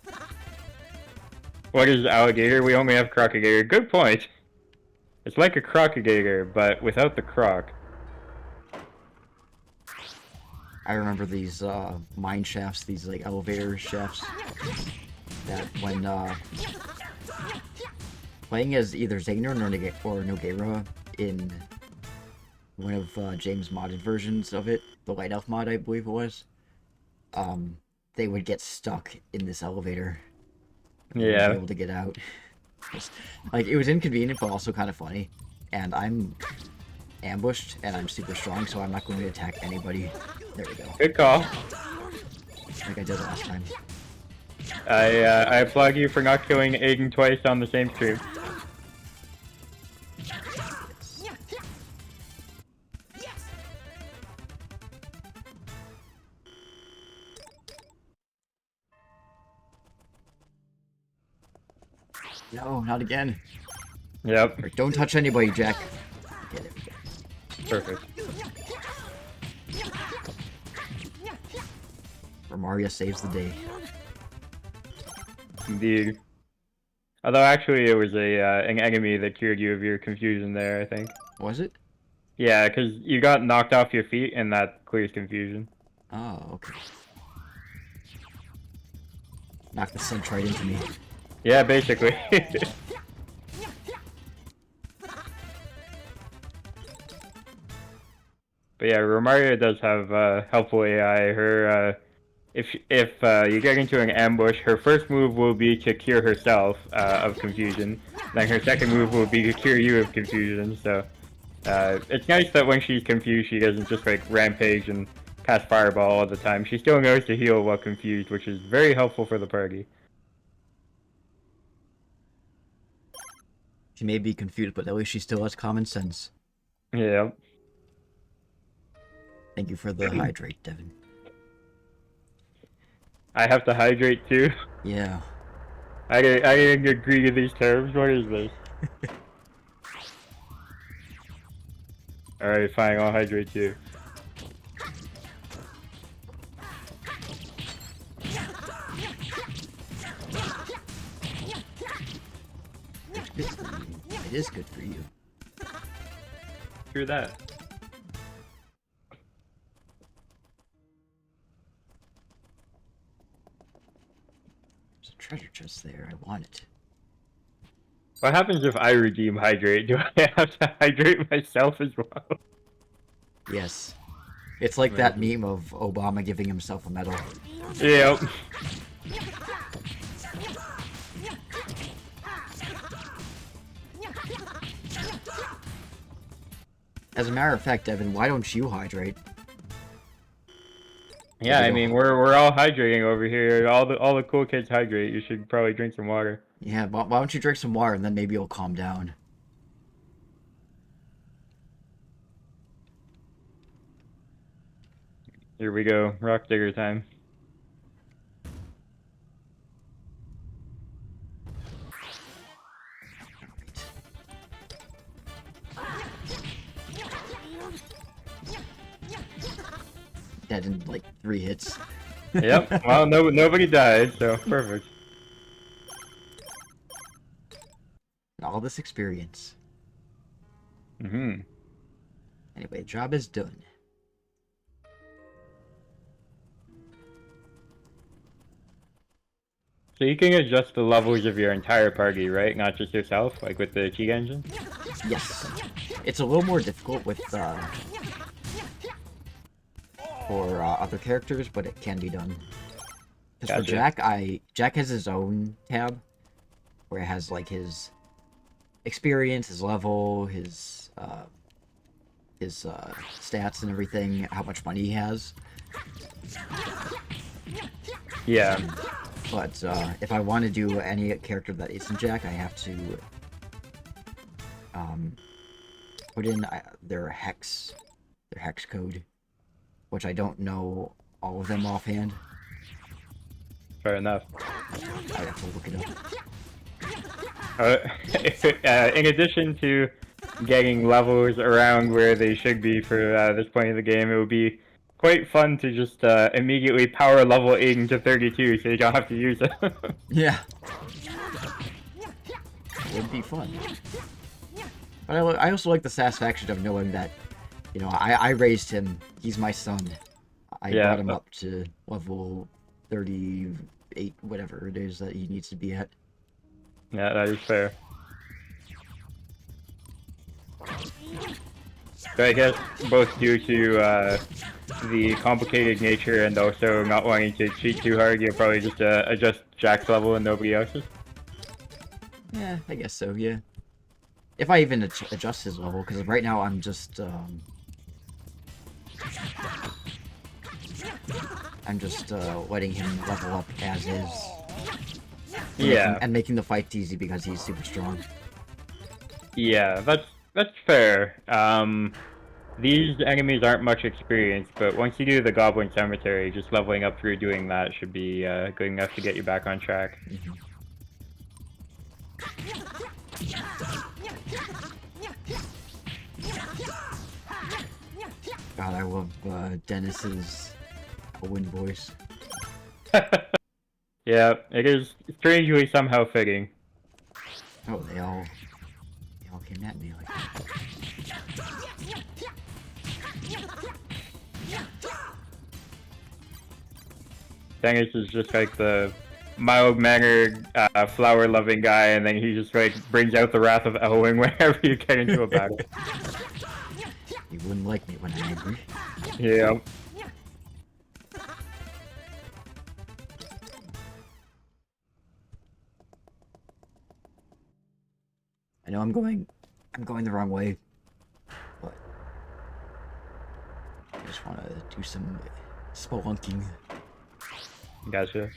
What is alligator? We only have crocodile. Good point. It's like a crocodile, but without the croc. I remember these mine shafts, these like elevator shafts, that when playing as either Zayner or Nogueira in one of James' modded versions of it, the Light Elf mod, I believe it was, they would get stuck in this elevator. Yeah. Be able to get out. Like, it was inconvenient, but also kind of funny. And I'm ambushed, and I'm super strong, so I'm not going to attack anybody. There we go. Good call. Like I did last time. I applaud you for not killing Aiden twice on the same stream. No, not again. Yep. Or don't touch anybody, Jack. Okay, there we go. Perfect. Romaria saves the day. Indeed. Although actually it was an enemy that cured you of your confusion there, I think. Was it? Yeah, because you got knocked off your feet and that clears confusion. Oh, okay. Knocked the sense right into me. Yeah, basically. But yeah, Romaria does have helpful AI. Her, if you get into an ambush, her first move will be to cure herself of confusion. Then her second move will be to cure you of confusion. So it's nice that when she's confused, she doesn't just like rampage and cast fireball all the time. She still knows to heal while confused, which is very helpful for the party. She may be confused, but at least she still has common sense. Yeah. Thank you for the hydrate, Devin. I have to hydrate too. Yeah. I didn't agree to these terms. What is this? Alright, fine. I'll hydrate too. It's good for you. It is good for you. True that. There's a treasure chest there. I want it. What happens if I redeem hydrate? Do I have to hydrate myself as well? Yes. It's like that meme of Obama giving himself a medal. Yep. As a matter of fact, Evan, why don't you hydrate? Yeah, I mean we're all hydrating over here. All the cool kids hydrate. You should probably drink some water. Yeah, why don't you drink some water and then maybe you'll calm down. Here we go, rock digger time. Dead in like 3 hits. Yep. Well, nobody died, so perfect. All this experience. Mm-hmm. Anyway, job is done. So you can adjust the levels of your entire party, right? Not just yourself, like with the cheat engine? Yes. It's a little more difficult with for other characters, but it can be done. Because for Jack has his own tab where it has like his experience, his level, his stats and everything, how much money he has. Yeah. But if I want to do any character that isn't Jack, I have to put in their hex code, which I don't know all of them offhand. Fair enough. I have to look it up. In addition to getting levels around where they should be for this point of the game, it would be quite fun to just immediately power level 8 into 32 so you don't have to use it. Yeah. It would be fun. But I also like the satisfaction of knowing that, you know, I raised him. He's my son. I brought him up to level 38, whatever it is that he needs to be at. Yeah, that is fair. So I guess both due to the complicated nature and also not wanting to cheat too hard, you'll probably just adjust Jack's level and nobody else's? Yeah, I guess so, yeah. If I even adjust his level, because right now I'm just, letting him level up as is. Yeah. And making the fight easy because he's super strong. Yeah, that's fair. These enemies aren't much experienced, but once you do the Goblin Cemetery, just leveling up through doing that should be good enough to get you back on track. Mm-hmm. God, I love Dennis's Owen voice. Yeah, it is strangely somehow fitting. Oh, they all came at me like that. Dennis is just like the mild-mannered, flower-loving guy, and then he just like brings out the wrath of Elwing whenever you get into a battle. You wouldn't like me when I'm angry. Yeah. I know I'm going the wrong way, but I just want to do some spelunking. Gotcha.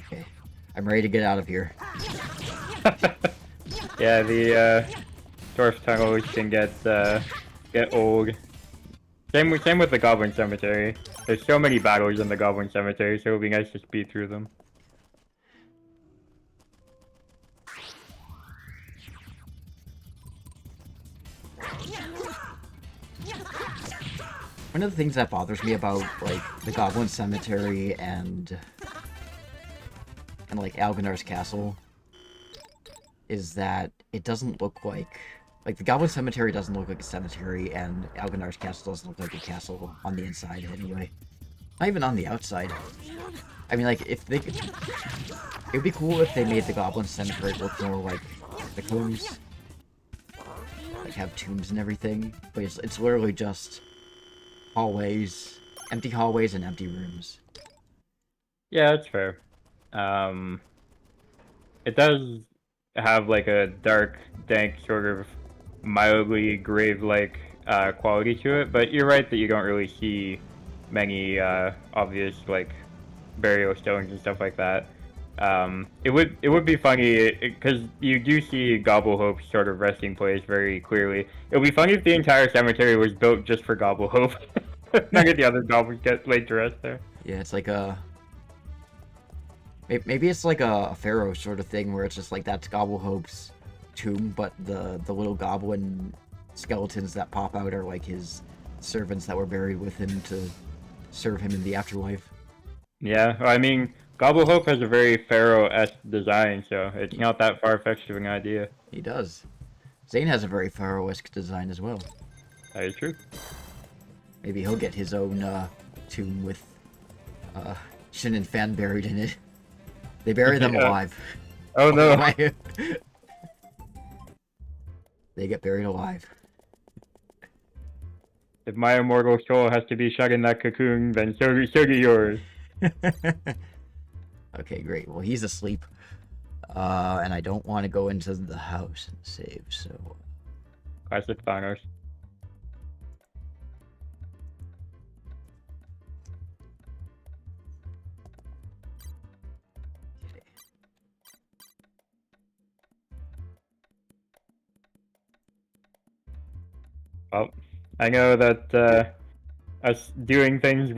Okay, I'm ready to get out of here. Yeah, the dwarf tunnels can get old. Same with the Goblin Cemetery. There's so many battles in the Goblin Cemetery, so it would be nice to speed through them. One of the things that bothers me about like the Goblin Cemetery and like Alganar's castle is that it doesn't look like Like, the Goblin Cemetery doesn't look like a cemetery, and Alganar's castle doesn't look like a castle on the inside anyway. Not even on the outside. I mean, like, if they could... It would be cool if they made the Goblin Cemetery look more like catacombs. Like, have tombs and everything. But it's literally just hallways, empty hallways and empty rooms. Yeah, that's fair. Um, it does have like a dark, dank, sort of mildly grave-like quality to it, but you're right that you don't really see many obvious like burial stones and stuff like that. It would be funny because you do see Gobblehope's sort of resting place very clearly. It would be funny if the entire cemetery was built just for Gobblehope. None of the other goblins get laid to rest there. Yeah, it's like a... Maybe it's like a pharaoh sort of thing where it's just like that's Gobblehope's tomb, but the little goblin skeletons that pop out are like his servants that were buried with him to serve him in the afterlife. Yeah, I mean, Gobblehope has a very pharaoh-esque design, so it's not that far-fetched of an idea. He does. Zane has a very pharaoh-esque design as well. That is true. Maybe he'll get his own tomb with Shin and Fan buried in it. They bury them alive. Oh no! They get buried alive. If my immortal soul has to be shut in that cocoon, then so do yours. Okay, great. Well, he's asleep. And I don't want to go into the house and save, so... Classic Thanos. Well, I know that us doing things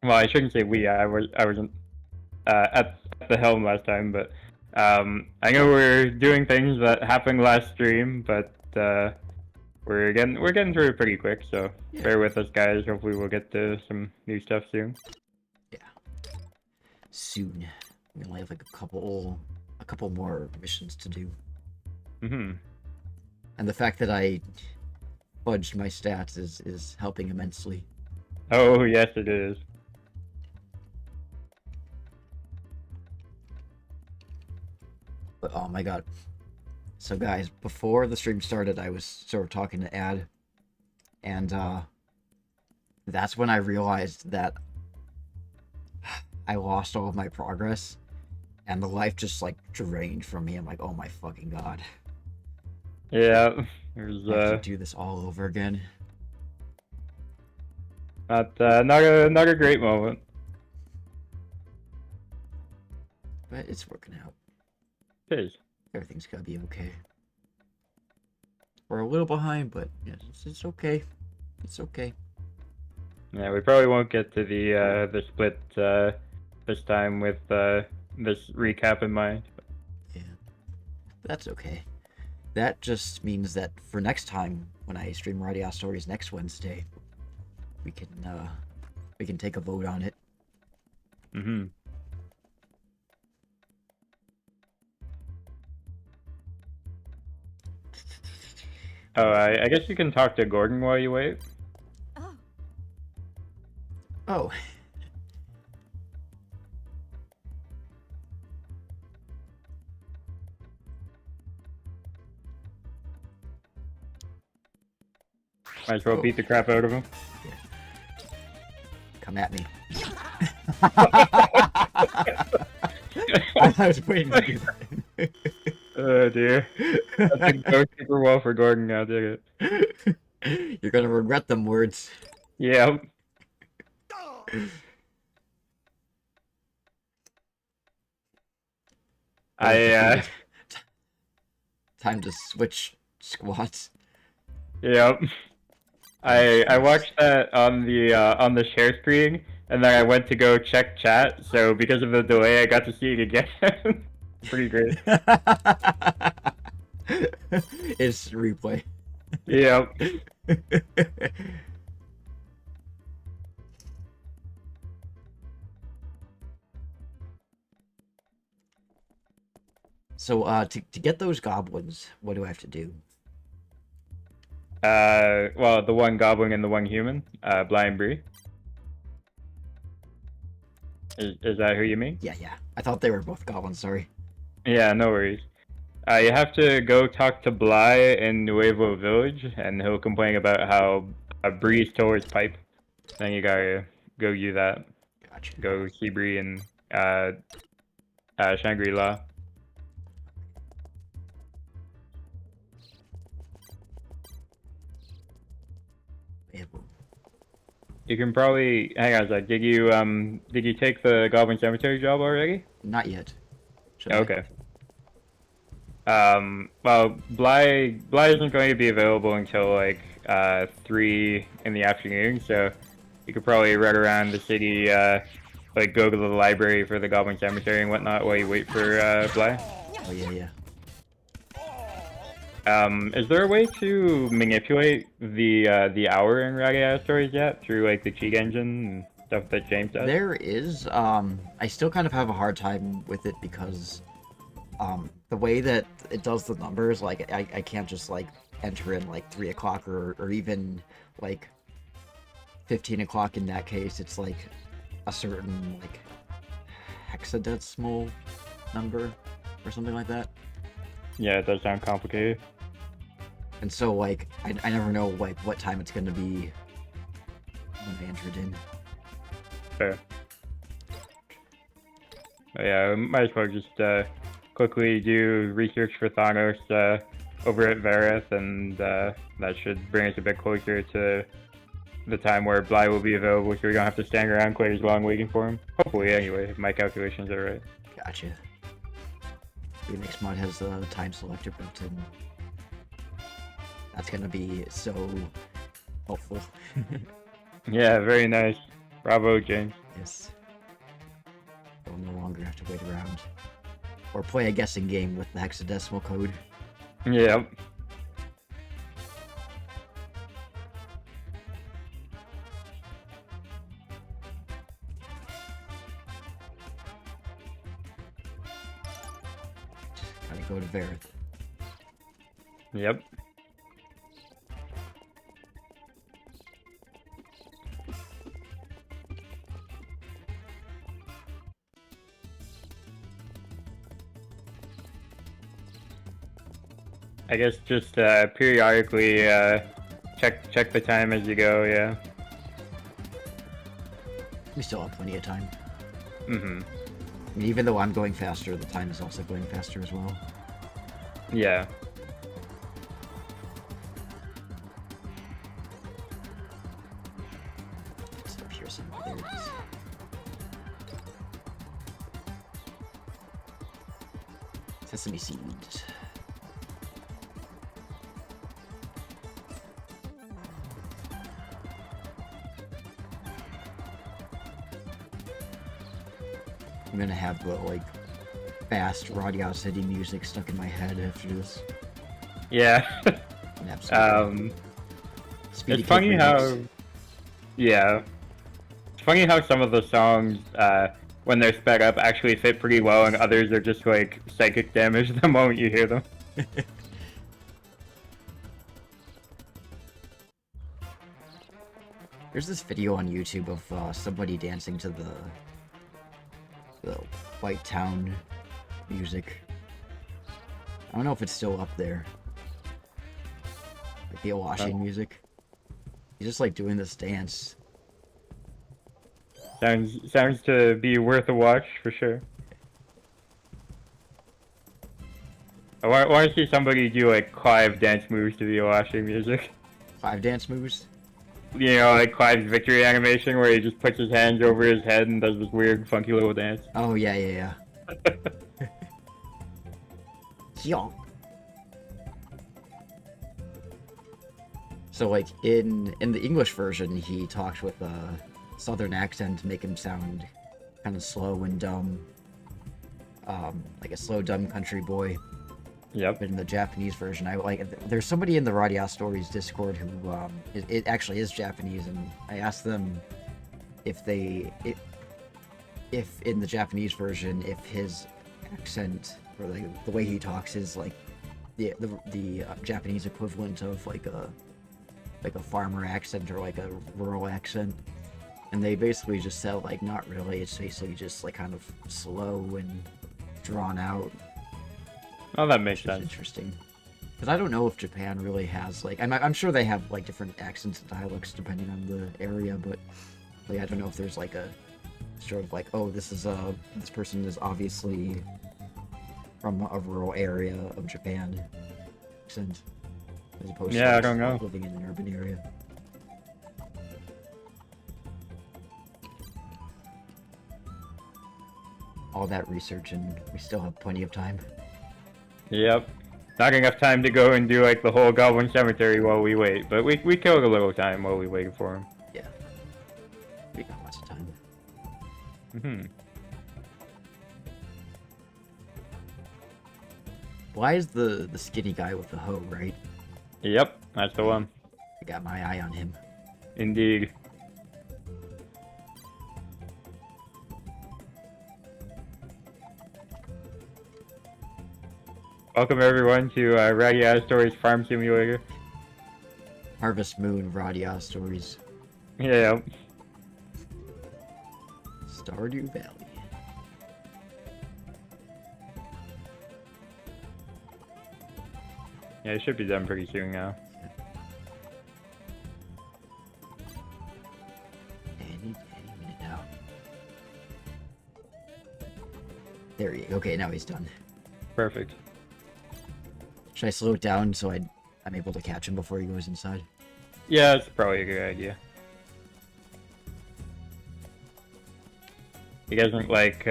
well, I shouldn't say we. I wasn't at the helm last time, but I know we're doing things that happened last stream, but we're getting through it pretty quick. So Yeah. bear with us, guys. Hopefully, we'll get to some new stuff soon. Yeah. Soon. We only have like a couple more missions to do. Mm-hmm. And the fact that I fudged my stats is helping immensely. Oh yes, it is. But oh my god. So guys, before the stream started, I was sort of talking to Ad, and that's when I realized that I lost all of my progress, and the life just like drained from me. I'm like, oh my fucking god. Yeah, there's I have to do this all over again. not a great moment. But it's working out. It is. Everything's gonna be okay. We're a little behind, but yeah, it's okay. It's okay. Yeah, we probably won't get to the split this time with this recap in mind. Yeah, that's okay. That just means that for next time, when I stream RADIATA Stories next Wednesday, we can take a vote on it. Mm-hmm. Oh, I guess you can talk to Gordon while you wait. Oh. Might as well beat the crap out of him. Yeah. Come at me. I was waiting to do that. Oh dear. That didn't go super well for Gordon now, did it? You're gonna regret them words. Yeah. Time to switch squats. Yep. I watched that on the share screen, and then I went to go check chat. So because of the delay, I got to see it again. Pretty great. It's replay. Yep. So to get those goblins, what do I have to do? Well, the one goblin and the one human, Bly and Bree. Is that who you mean? Yeah, yeah. I thought they were both goblins, sorry. Yeah, no worries. You have to go talk to Bly in Nuevo Village, and he'll complain about how Bree stole his pipe. Then you gotta go do that. Gotcha. Go see Bree and Shangri-La. Yeah, well, You can probably hang on a sec. Did you take the Goblin Cemetery job already? not yet. Should I? Okay. Well, Bly isn't going to be available until like 3 in the afternoon, so you could probably run around the city, like go to the library for the Goblin Cemetery and whatnot while you wait for Bly. Oh, yeah, yeah. Is there a way to manipulate the hour in RADIATA stories yet through like the cheat engine and stuff that James does? There is, I still kind of have a hard time with it because, the way that it does the numbers, like, I can't just, like, enter in, like, 3 o'clock or even, like, 15 o'clock in that case. It's, like, a certain, like, hexadecimal number or something like that. Yeah, it does sound complicated. And so, like, I never know, like, what time it's gonna be when I enter it in. Fair. But yeah, might as well just quickly do research for Thanos over at Vareth, and that should bring us a bit closer to the time where Bly will be available, so we don't have to stand around quite as long waiting for him. Hopefully, anyway, if my calculations are right. Gotcha. Remix mod has the time selector built in. That's gonna be so helpful. Yeah, very nice. Bravo, James. Yes. I'll no longer have to wait around. Or play a guessing game with the hexadecimal code. Yep. Gotta go to Vareth. Yep. I guess just periodically check the time as you go, yeah. We still have plenty of time. Mm-hmm. I mean, even though I'm going faster, the time is also going faster as well. Yeah. It's up here somewhere. There it is. Sesame seeds. I'm gonna have the, like, fast Radiosity music stuck in my head after this. Yeah. Absolutely. Speedy It's funny Cake how... remix. Yeah. It's funny how some of the songs, when they're sped up, actually fit pretty well, and others are just like psychic damage the moment you hear them. There's this video on YouTube of somebody dancing to the White Town music. I don't know if it's still up there. Like the Awashi music. He's just like doing this dance. Sounds to be worth a watch for sure. I want to see somebody do like Clive dance moves to the Awashi music. 5 dance moves. You know, like Clive's victory animation where he just puts his hands over his head and does this weird, funky little dance. Oh yeah, yeah, yeah. Yeah. So like in the English version, he talks with a southern accent to make him sound kind of slow and dumb, like a slow, dumb country boy. Yep. But in the Japanese version, I like. There's somebody in the Radia Stories Discord who it actually is Japanese, and I asked them if if in the Japanese version, if his accent or like the way he talks is like the Japanese equivalent of like a like a farmer accent or like a rural accent. And they basically just sound like not really. It's basically just like kind of slow and drawn out. Oh, that makes Which is sense. interesting. Because I don't know if Japan really has like I'm sure they have like different accents and dialects depending on the area, but like I don't know if there's like a sort of like, oh, this person is obviously from a rural area of Japan accent, as opposed Yeah, to I don't know. living in an urban area. All that research and we still have plenty of time. Yep. Not enough time to go and do like the whole Goblin Cemetery while we wait, but we killed a little time while we waited for him. Yeah. We got lots of time. Mm-hmm. Why is the skinny guy with the hoe, right? Yep, that's the one. I got my eye on him. Indeed. Welcome everyone to RADIATA Stories Farm Simulator. Harvest Moon, RADIATA Stories. Yeah. Stardew Valley. Yeah, it should be done pretty soon now. Any minute now. There you go. Okay, now he's done. Perfect. Should I slow it down so I'm able to catch him before he goes inside? Yeah, that's probably a good idea. He doesn't like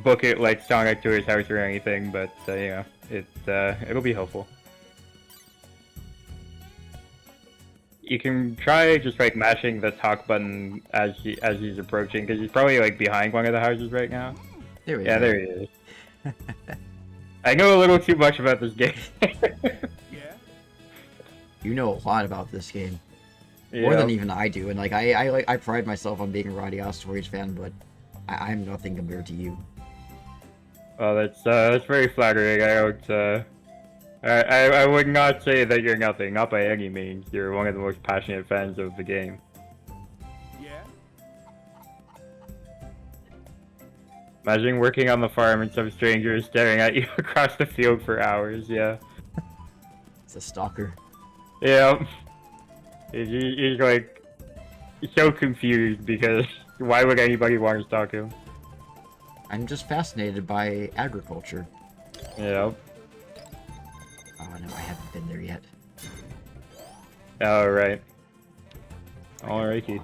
book it like Sonic to his house or anything, but you know, it'll be helpful. You can try just like mashing the talk button as he's approaching, because he's probably like behind one of the houses right now. There we go. Yeah, there he is. I know a little too much about this game. Yeah. You know a lot about this game. More than even I do, and like I pride myself on being a RADIATA Stories fan, but I'm nothing compared to you. Well, that's very flattering. I would not say that you're nothing, not by any means. You're one of the most passionate fans of the game. Yeah. Imagine working on the farm and some stranger is staring at you across the field for hours. Yeah. It's a stalker. Yeah. He's like so confused because why would anybody want to stalk him? I'm just fascinated by agriculture. Yeah. Oh no, I haven't been there yet. Alright. Alrighty.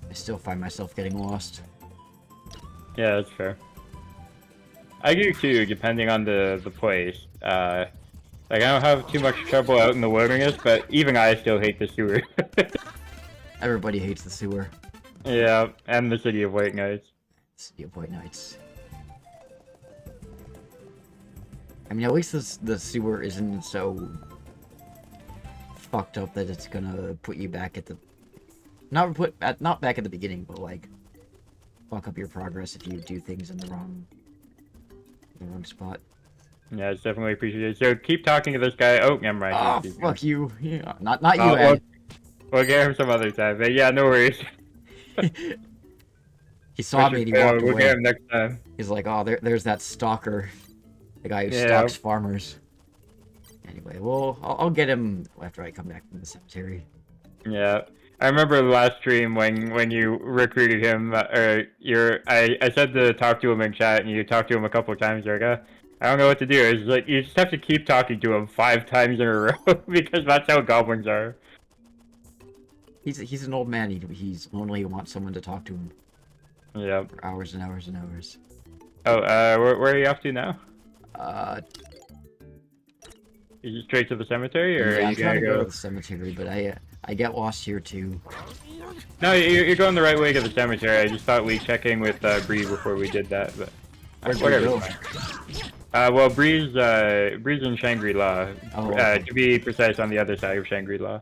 I still find myself getting lost. Yeah, that's fair. I do too, depending on the place. Like, I don't have too much trouble out in the wilderness, but even I still hate the sewer. Everybody hates the sewer. Yeah, and the City of White Knights. City of White Knights. I mean, at least the sewer isn't so fucked up that it's gonna put you back at the not back at the beginning, but like fuck up your progress if you do things in the wrong spot. Yeah, it's definitely appreciated. So keep talking to this guy. Oh, never mind. Oh, He's fuck gone. you. Yeah, not you, We'll, Ed. we'll get him some other time. But yeah, no worries. He saw me and he walked We'll away. get him next time. He's like, oh, there's that stalker. The guy who Yeah. stalks farmers. Anyway, well, I'll get him after I come back from the cemetery. Yeah. I remember the last stream when you recruited him, I said to talk to him in chat, and you talked to him a couple of times. You're like, I don't know what to do. It's like, you just have to keep talking to him 5 times in a row, because that's how goblins are. He's an old man. He's lonely. He wants someone to talk to him Yeah. for hours and hours and hours. Oh, where are you off to now? Is you straight to the cemetery, or Yeah, are I'm you trying gonna to go go? to the cemetery, but I get lost here too. No, you're going the right way to the cemetery. I just thought we'd check in with Bree before we did that, but Where'd you whatever. go? Well, Bree's in Shangri-La. Oh, okay. To be precise, on the other side of Shangri-La.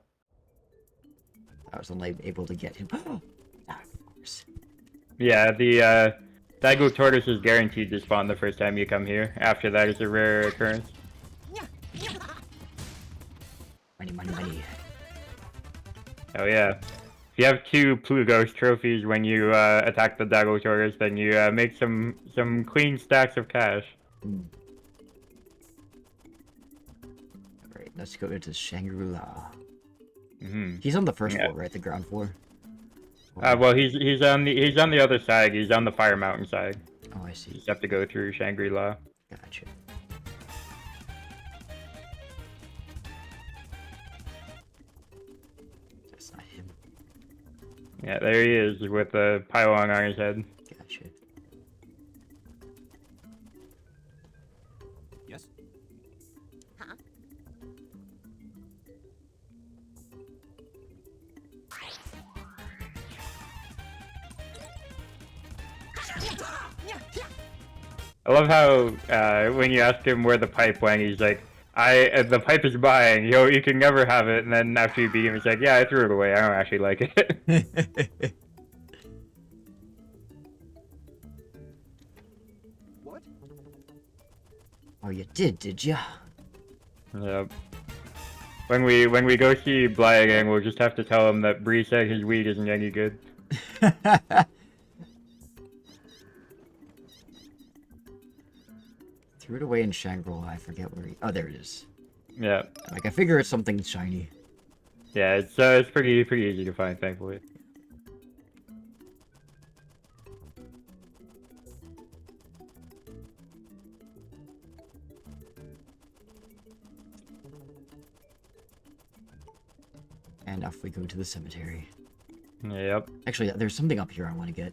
I was only able to get him. Ah, of course. Yeah, the Dago tortoise is guaranteed to spawn the first time you come here. After that, it's a rare occurrence. Money, money, money. Oh yeah. If you have 2 Plugos trophies when you attack the Dago tortoise, then you make some clean stacks of cash. Alright, let's go to Shangri-La. Mm-hmm. He's on the first floor, right? The ground floor? Well, he's on the other side. He's on the Fire Mountain side. Oh, I You see. just have to go through Shangri-La. Gotcha. That's not him. Yeah, there he is with the pylon on his head. Gotcha. Yes. I love how when you ask him where the pipe went, he's like, the pipe is mine. You can never have it." And then after you beat him, he's like, "Yeah, I threw it away. I don't actually like it." What? Oh, you did ya? Yep. When we go see Bly again, we'll just have to tell him that Bree said his weed isn't any good. Threw it away in Shangri-La. I forget where he... Oh, there it is. Yeah. Like, I figure it's something shiny. Yeah, it's pretty easy to find, thankfully. And off we go to the cemetery. Yep. Actually, there's something up here I want to get.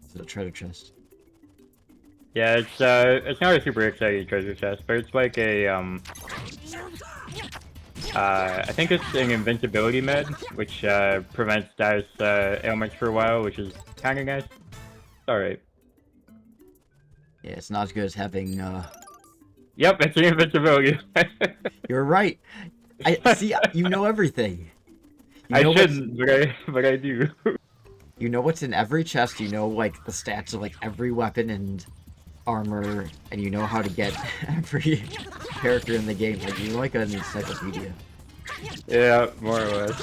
Is it a treasure chest? Yeah, it's not a super exciting treasure chest, but it's like a I think it's an invincibility med, which prevents status ailments for a while, which is kind of nice. Alright. Yeah, it's not as good as having, Yep, it's an invincibility. You're right! I see, you know everything! You know I shouldn't, but I do. You know what's in every chest, you know, like, the stats of, like, every weapon and armor, and you know how to get every character in the game. Like, you're like an encyclopedia. Yeah, more or less.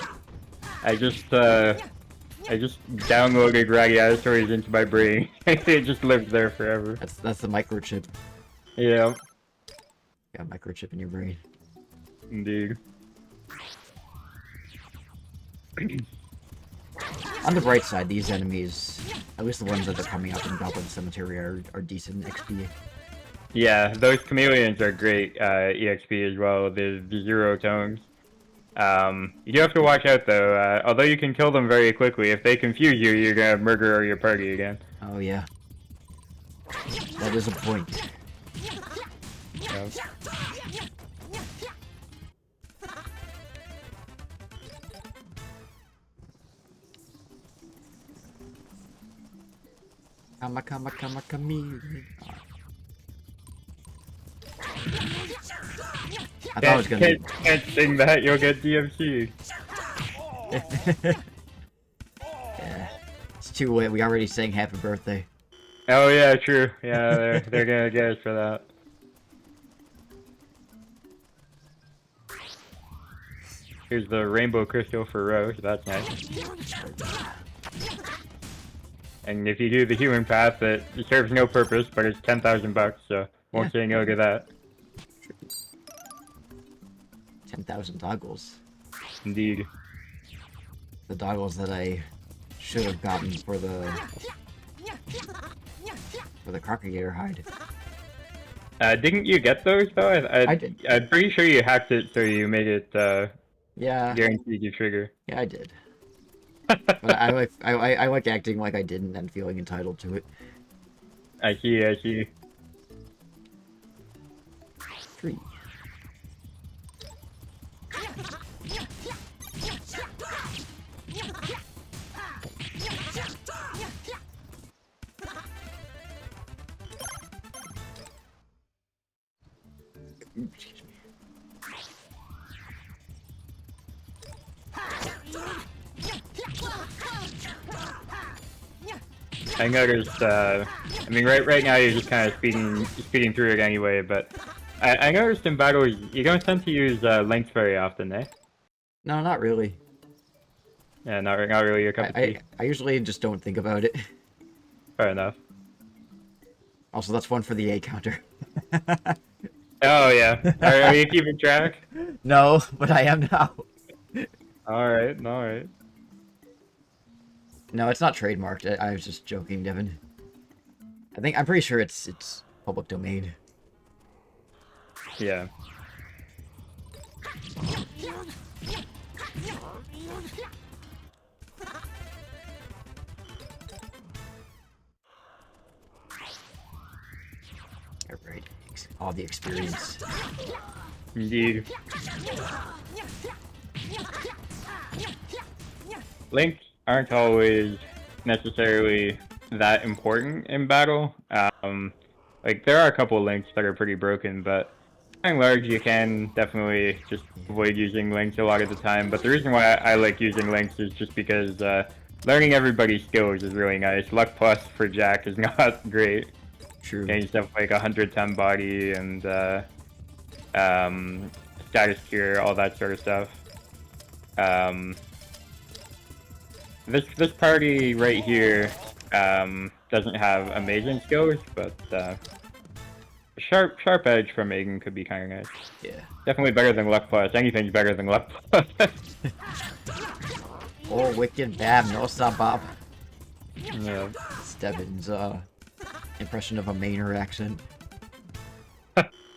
I just downloaded RADIATA stories into my brain. It just lives there forever. That's the microchip. Yeah, Got a microchip in your brain. indeed. On the bright side, these enemies, at least the ones that are coming up in Goblin Cemetery, are decent XP. Yeah, those chameleons are great EXP as well, the zero tones. You do have to watch out though, although you can kill them very quickly, if they confuse you, you're gonna murder your party again. Oh, yeah. That is a point. Yeah. Chameleon. I thought I was gonna... Can't sing that, you'll get DMC. Yeah. It's too late, we already sang happy birthday. Oh yeah, true. Yeah, they're gonna get us for that. Here's the rainbow crystal for Rose, that's nice. And if you do the human path, it serves no purpose, but it's 10,000 bucks, so won't say no to that. 10,000 doggles. Indeed. The doggles that I should have gotten for the crocodile hide. Didn't you get those though? I did. I'm pretty sure you hacked it so you made it Yeah. guaranteed you trigger. Yeah, I did. But I like acting like I didn't and feeling entitled to it. I see. 3. Excuse me. I noticed. I mean, right now you're just kind of speeding through it anyway. But I noticed in battles you don't tend to use links very often, eh? No, not really. Yeah, not really your cup of tea. I usually just don't think about it. Fair enough. Also, that's one for the A counter. Oh yeah. Are you keeping track? No, but I am now. All right, all right. No, it's not trademarked. I was just joking, Devin. I'm pretty sure it's public domain. Yeah. Right. All the experience. Indeed. Links aren't always necessarily that important in battle. Like there are a couple links that are pretty broken, but by and large you can definitely just avoid using links a lot of the time. But the reason why I like using links is just because learning everybody's skills is really nice. Luck plus for Jack is not great. True. Getting stuff like 110 body and status cure, all that sort of stuff. This party right here doesn't have amazing skills, but sharp edge from Aiden could be kind of nice. Yeah. Definitely better than luck plus. Anything's better than luck plus. Oh, wicked bad, no sabab. Yeah. It's Devin's impression of a Mainer accent.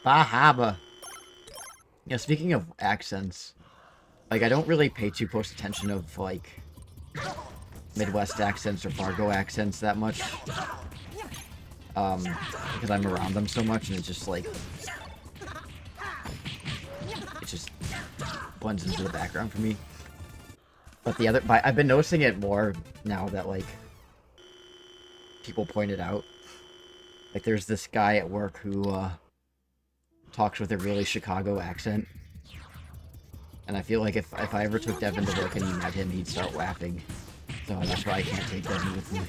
Bahaba. Yeah, speaking of accents, like I don't really pay too close attention of like Midwest accents or Fargo accents that much. Because I'm around them so much and it's just like it just blends into the background for me. But I've been noticing it more now that like people point it out. Like there's this guy at work who talks with a really Chicago accent. And I feel like if I ever took Devin to work and he met him, he'd start laughing. So that's why I can't take Devin with me.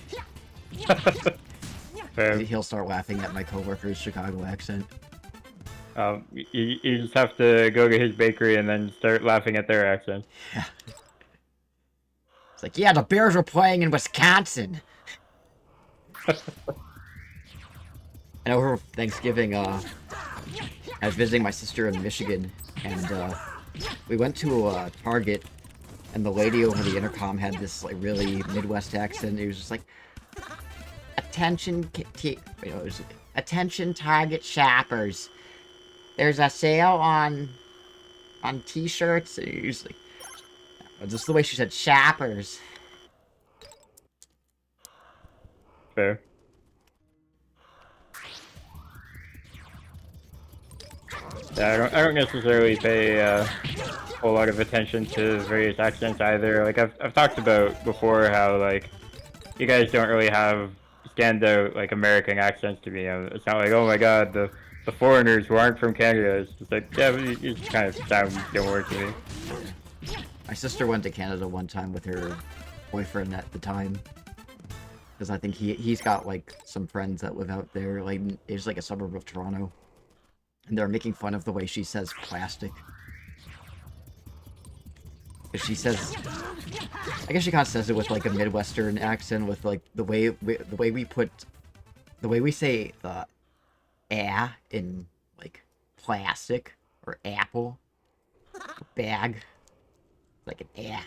Fair. He'll start laughing at my coworker's Chicago accent. You just have to go to his bakery and then start laughing at their accent. Yeah. It's like, yeah, the Bears were playing in Wisconsin. And over Thanksgiving, I was visiting my sister in Michigan, and we went to a Target, and the lady over the intercom had this like really Midwest accent. It was just like, attention Target shoppers. There's a sale on t-shirts. It was like, just the way she said shoppers. Fair. Yeah, I don't necessarily pay a whole lot of attention to various accents either. Like I've talked about before how like you guys don't really have standout like American accents to me. It's not like, oh my god, the foreigners who aren't from Canada. It's just like, yeah, but you just kind of sound similar to me. My sister went to Canada one time with her boyfriend at the time. Because I think he's got like some friends that live out there. Like it's like a suburb of Toronto. And they're making fun of the way she says plastic. Because she says, I guess she kind of says it with like a Midwestern accent, with like the way we say the "a" in like plastic or apple or bag, like an "a."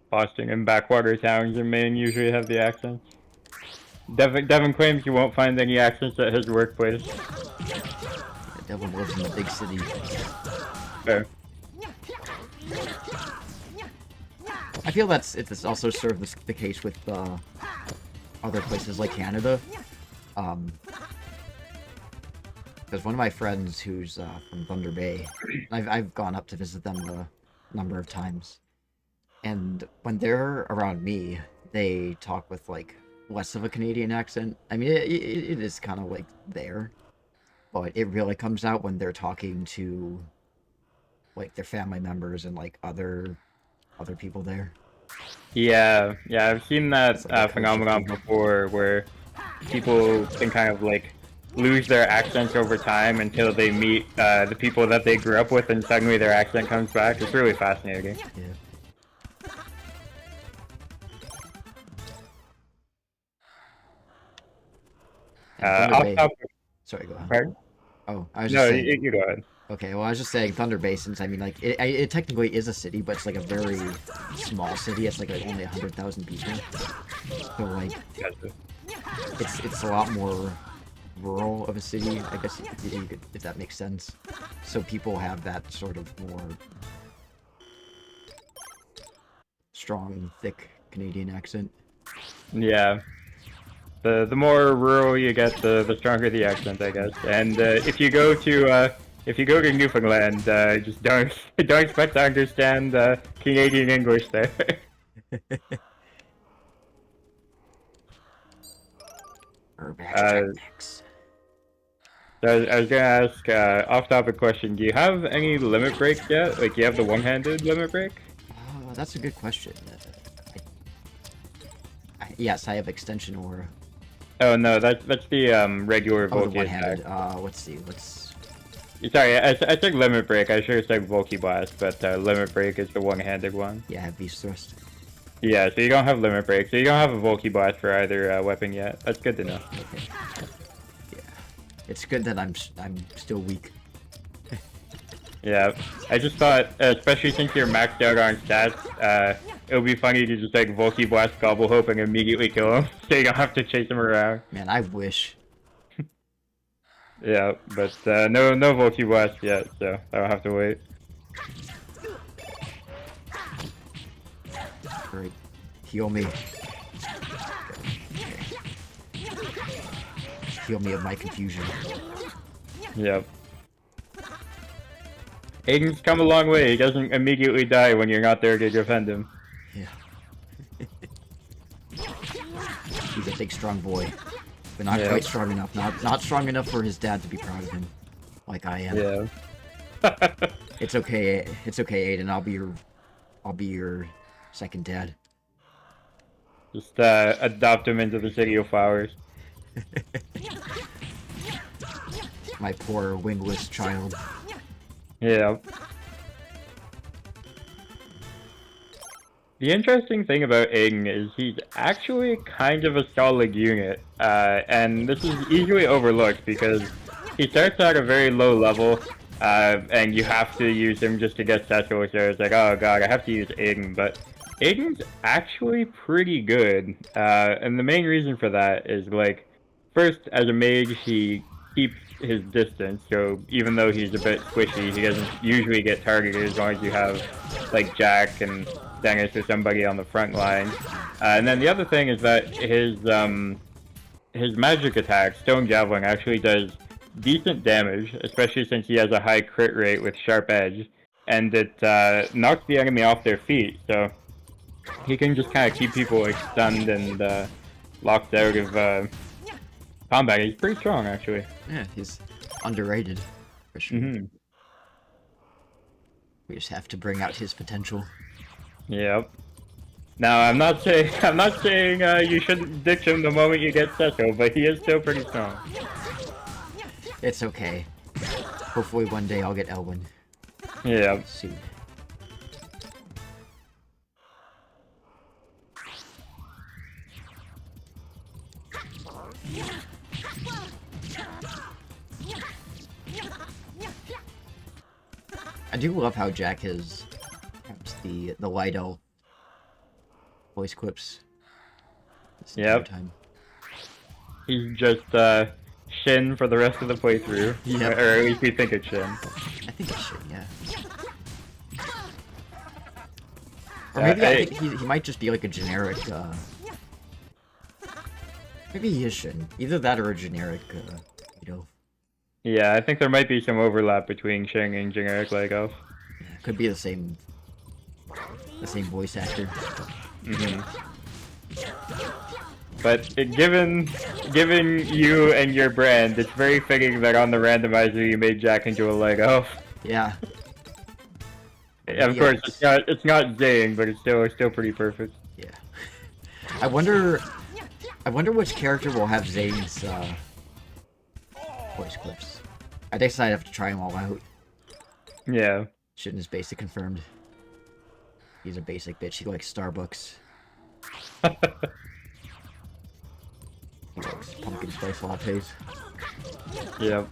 Boston and backwater towns in Maine usually have the accents. Devin claims you won't find any accents at his workplace. The devil lives in the big city. Fair. I feel it's also sort of the case with other places like Canada. Because one of my friends who's from Thunder Bay, I've gone up to visit them a number of times. And when they're around me, they talk with like less of a Canadian accent. I mean, it is kind of like there, but it really comes out when they're talking to like their family members and like other people there. Yeah, yeah, I've seen that It's like a code phenomenon shifting. before, where people can kind of like lose their accents over time until they meet the people that they grew up with, and suddenly their accent comes back. It's really fascinating. Yeah. And Thunder Off Bay. topic, Sorry, go ahead. pardon? Oh, I was No, just saying. you go ahead. Okay, well, I was just saying Thunder Bay, since I mean, like, it technically is a city, but it's like a very small city. It's like only 100,000 people. So like, Gotcha. it's a lot more rural of a city, I guess, if that makes sense. So people have that sort of more strong, thick Canadian accent. Yeah. The more rural you get, the stronger the accent, I guess. And if you go to Newfoundland, just don't expect to understand Canadian English there. Urbex uh, Technics. so I was gonna ask off-topic question. Do you have any limit breaks yet? Like, you have the one-handed limit break? That's a good question. Yes, I have extension aura. Oh no, that's the regular Oh, the Volky attack. one-handed. Let's see. Sorry, I said limit break. I should have said Volky blast, but limit break is the one-handed one. Yeah, I have beast thrust. Yeah, so you don't have limit break, so you don't have a Volky blast for either weapon yet. That's good to know. Okay. Yeah, it's good that I'm still weak. Yeah, I just thought, especially since you're maxed out on stats, it would be funny to just like Volky blast Gobble Hope and immediately kill him, so you don't have to chase him around. Man, I wish. Yeah, but no Volky blast yet, so I'll have to wait. Great. Heal me. Okay. Heal me of my confusion. Yep. Aiden's come a long way. He doesn't immediately die when you're not there to defend him. Yeah. He's a big, strong boy, but not quite strong enough. Not strong enough for his dad to be proud of him, like I am. Yeah. It's okay. It's okay, Aiden. I'll be your second dad. Just adopt him into the City of Flowers. My poor wingless child. Yeah. The interesting thing about Aiden is he's actually kind of a solid unit, and this is easily overlooked because he starts at a very low level, and you have to use him just to get Cecil, so it's like, oh god, I have to use Aiden, but Aiden's actually pretty good, and the main reason for that is, like, first, as a mage, he keeps his distance, so even though he's a bit squishy, he doesn't usually get targeted as long as you have, like, Jack and Dennis or somebody on the front line. And then the other thing is that his magic attack, Stone Javelin, actually does decent damage, especially since he has a high crit rate with Sharp Edge, and it knocks the enemy off their feet, so he can just kind of keep people like stunned and locked out of combat. He's pretty strong, actually. Yeah, he's underrated for sure. Mm-hmm. We just have to bring out his potential. Yep. Now, I'm not saying you shouldn't ditch him the moment you get Seto, but he is still pretty strong. It's okay. Hopefully one day I'll get Elwyn. Yeah. Soon. I do love how Jack has the Lido voice clips. This entire time. He's just Shin for the rest of the playthrough. Yep. Or at least we think it's Shin. I think it's Shin, yeah. Or maybe I think he might just be like a generic, maybe he is Shin. Either that or a generic, Yeah, I think there might be some overlap between Shin and generic Lego. Yeah, could be the same voice actor. Mm-hmm. But given you and your brand, it's very fitting that on the randomizer you made Jack into a Lego. Yeah. Of course, it's not Zaying, but it's still pretty perfect. Yeah. I wonder which character will have Zane's voice clips. I guess I'd have to try them all out. Yeah. Shouldn't his basic confirmed. He's a basic bitch. He likes Starbucks. He likes pumpkin spice lattes. Yep.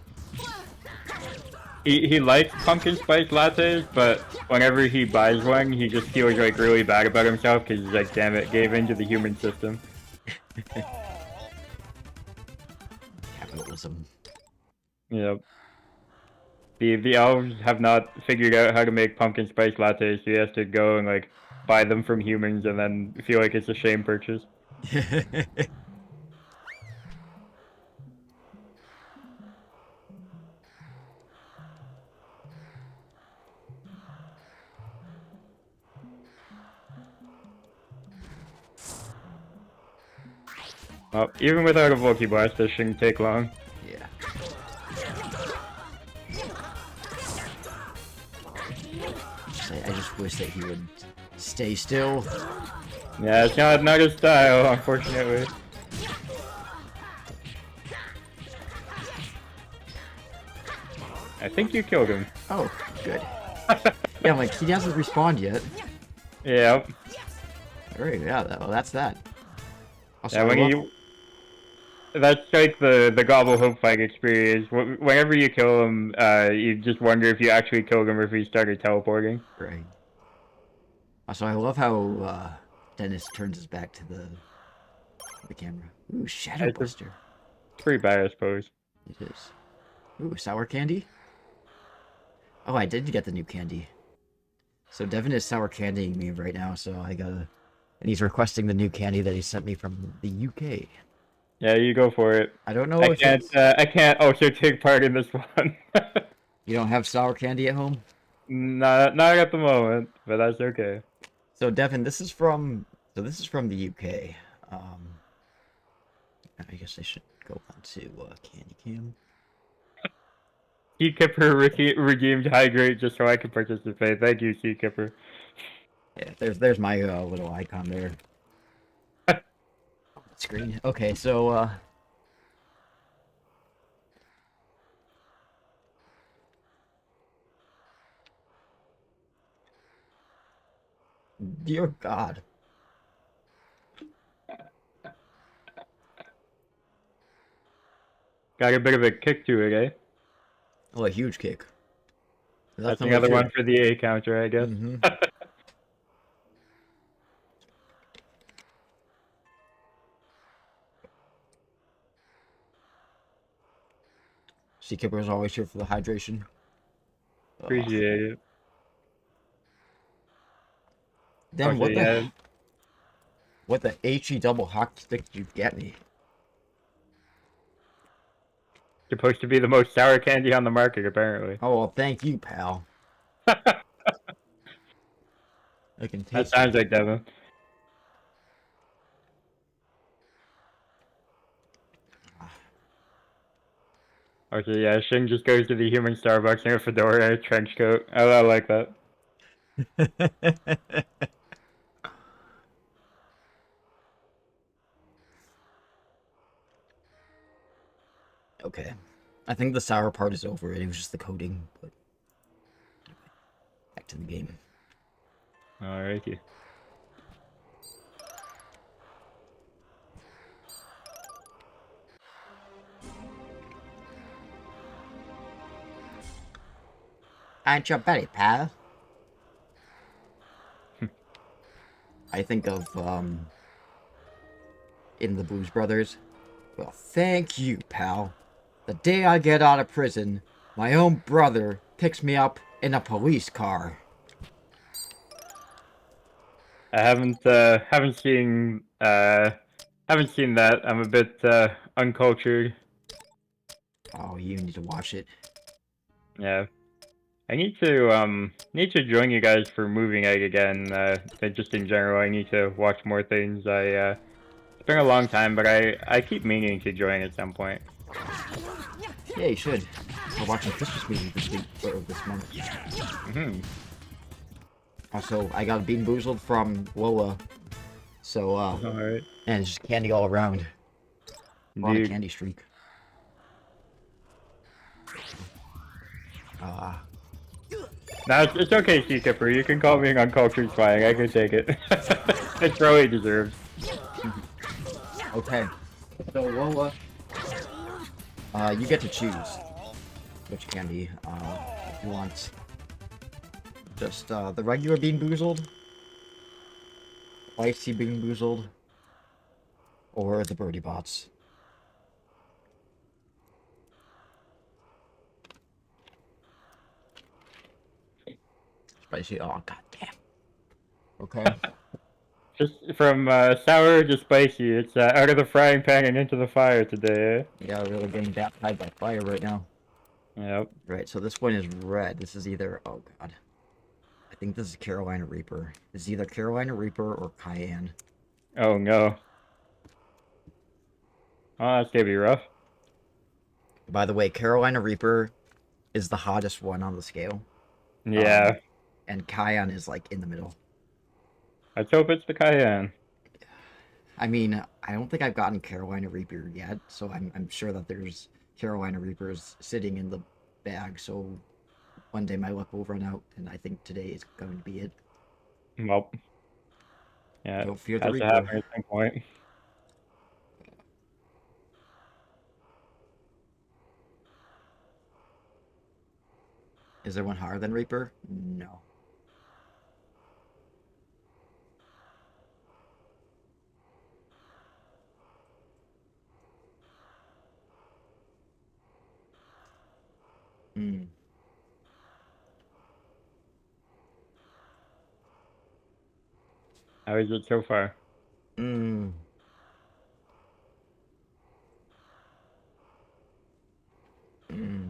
He likes pumpkin spice lattes, but whenever he buys one, he just feels like really bad about himself because he's like, damn it, gave into the human system. Capitalism. Yep. The elves have not figured out how to make pumpkin spice lattes, so he has to go and like buy them from humans and then feel like it's a shame purchase. Well, even without a Volky Blast, this shouldn't take long. Yeah. I just wish that he would stay still. Yeah, it's not his style, unfortunately. I think you killed him. Oh, good. Yeah, I'm like, he hasn't respawned yet. Yep. Alright, yeah, well, that's that. Also, Yeah, when that's like the Gobble Hope fight experience. Whenever you kill him, you just wonder if you actually killed him or if he started teleporting. Right. Also, I love how Dennis turns his back to the camera. Ooh, Shadow Buster. It's pretty bad, I suppose. It is. Ooh, sour candy? Oh, I did get the new candy. So Devin is sour candying me right now, so I gotta... And he's requesting the new candy that he sent me from the UK. Yeah, you go for it. I don't know I can't also take part in this one. You don't have sour candy at home? Not at the moment, but that's okay. So Devin, this is from the UK. I guess I should go on to Candy Cam. Sea Kipper redeemed high grade just so I can participate. Thank you, Sea Kipper. Yeah, there's my little icon there. Screen. Okay, so dear God. Got a bit of a kick to it, eh? Oh, a huge kick. That's another one for the A counter, I guess. Mm-hmm. Seakeeper is always here for the hydration. Appreciate it. Then Okay, what the HE double hockey stick did you get me? Supposed to be the most sour candy on the market, apparently. Oh, well, thank you, pal. I can That taste sounds like Devin. Okay, yeah, Shing just goes to the human Starbucks in a fedora and a trench coat. I like that. Okay. I think the sour part is over. It was just the coating, but back to the game. Alrighty. Aren't you Betty, pal? I think of, in the Blues Brothers. Well, thank you, pal. The day I get out of prison, my own brother picks me up in a police car. I haven't seen that. I'm a bit uncultured. Oh, you need to watch it. Yeah. I need to join you guys for Moving Egg again. Just in general, I need to watch more things. It's been a long time, but I keep meaning to join at some point. Yeah, you should. We're watching Christmas movie this week, or this month. Mm-hmm. Also, I got Bean Boozled from Lola. So, Alright. and it's just candy all around. We're on a Indeed. candy streak. Now it's okay, Seakipper. You can call me an uncultured swine. I can take it. It's probably deserved. Okay. So, Lola, you get to choose which candy, if you want. Just, the regular Bean Boozled, spicy Bean Boozled, or the Birdie Bots. Spicy, oh, god damn. Okay. Just from sour to spicy. It's out of the frying pan and into the fire today, eh? Yeah, really getting baptized by fire right now. Yep. Right, so this one is red. This is either, oh god. I think this is Carolina Reaper. This is either Carolina Reaper or Cayenne. Oh no. Oh, that's gonna be rough. By the way, Carolina Reaper is the hottest one on the scale. Yeah. And Cayenne is like in the middle. Let's hope it's the cayenne. I mean, I don't think I've gotten Carolina Reaper yet, so I'm sure that there's Carolina Reapers sitting in the bag, so one day my luck will run out, and I think today is going to be it. Well. Yeah. Don't fear the Has to Reaper. happen at some point. Is there one higher than Reaper? No. Hmm. How is it so far? Hmm. Hmm.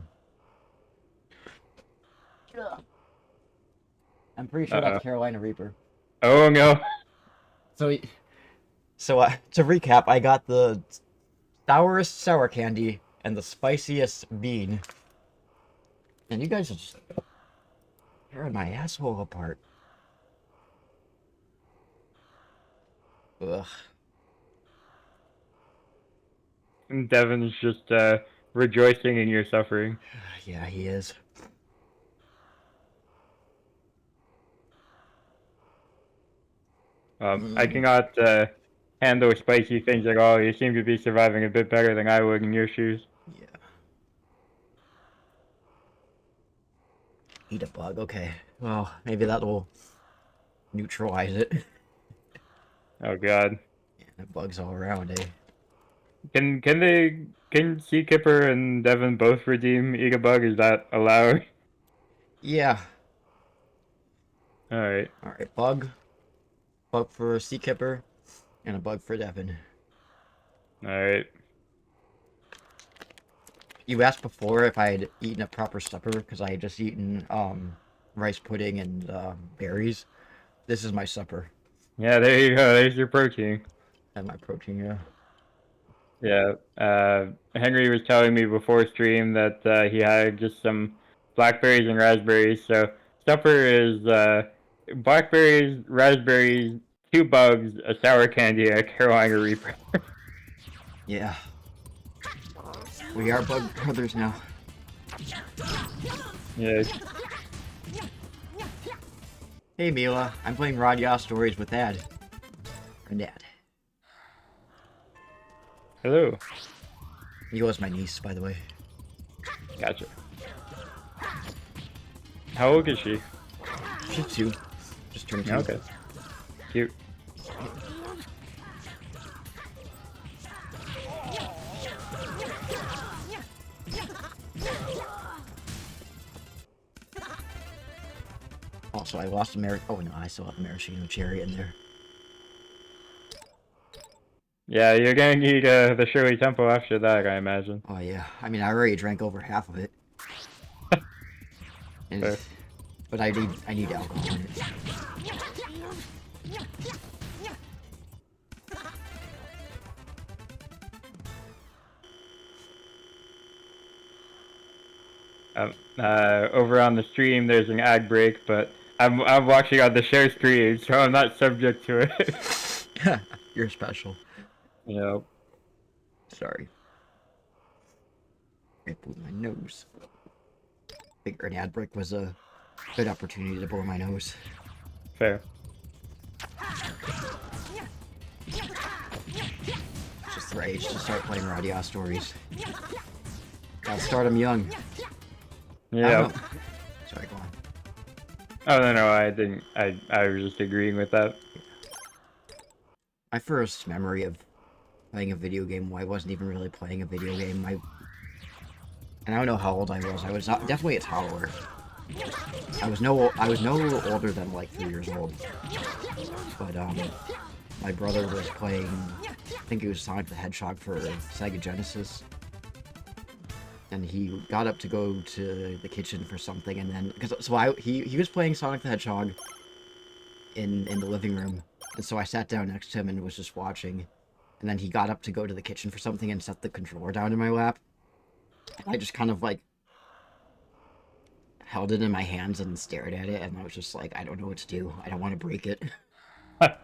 I'm pretty sure Uh-oh. that's Carolina Reaper. Oh no. So, to recap, I got the sourest sour candy and the spiciest bean. And you guys are just tearing my asshole apart. Ugh. Devin's just rejoicing in your suffering. Yeah, he is. I cannot handle spicy things at all. You seem to be surviving a bit better than I would in your shoes. Yeah. Eat a bug, okay. Well, maybe that'll neutralize it. Oh god. Yeah, the bugs all around, eh? Can Seakipper and Devin both redeem Eat a Bug? Is that allowed? Yeah. Alright. Alright, bug. Bug for Seakipper, and a bug for Devin. Alright. You asked before if I had eaten a proper supper, because I had just eaten rice pudding and berries. This is my supper. Yeah, there you go. There's your protein. And my protein, yeah. Yeah. Henry was telling me before stream that he had just some blackberries and raspberries. So supper is blackberries, raspberries, 2 bugs, a sour candy, and a Carolina Reaper. Yeah. We are bug brothers now. Yeah. Hey Mila, I'm playing RADIATA Stories with Dad. And Dad. Hello. Mila's my niece, by the way. Gotcha. How old is she? She's 2. Just turned 2. Okay. Cute. Also, I lost a oh no, I still have a maraschino cherry in there. Yeah, you're gonna need the Shirley Temple after that, I imagine. Oh yeah, I mean I already drank over half of it. Fair. But I need alcohol in it. Over on the stream, there's an ad break, but I'm watching on the share screen, so I'm not subject to it. You're special. Yep. Sorry. I blew my nose. Figure an ad break was a good opportunity to blow my nose. Fair. Just rage to start playing RADIATA stories. Gotta start them young. I Yeah. don't know. Sorry, go on. Oh no, I didn't. I was just agreeing with that. My first memory of playing a video game, well, I wasn't even really playing a video game. And I don't know how old I was. I was definitely a toddler. I was no older than like 3 years old. But my brother was playing, I think it was Sonic the Hedgehog for Sega Genesis. And he got up to go to the kitchen for something, and then he was playing Sonic the Hedgehog in the living room, and so I sat down next to him and was just watching. And then he got up to go to the kitchen for something and set the controller down in my lap. And I just kind of like held it in my hands and stared at it, and I was just like, I don't know what to do. I don't want to break it. I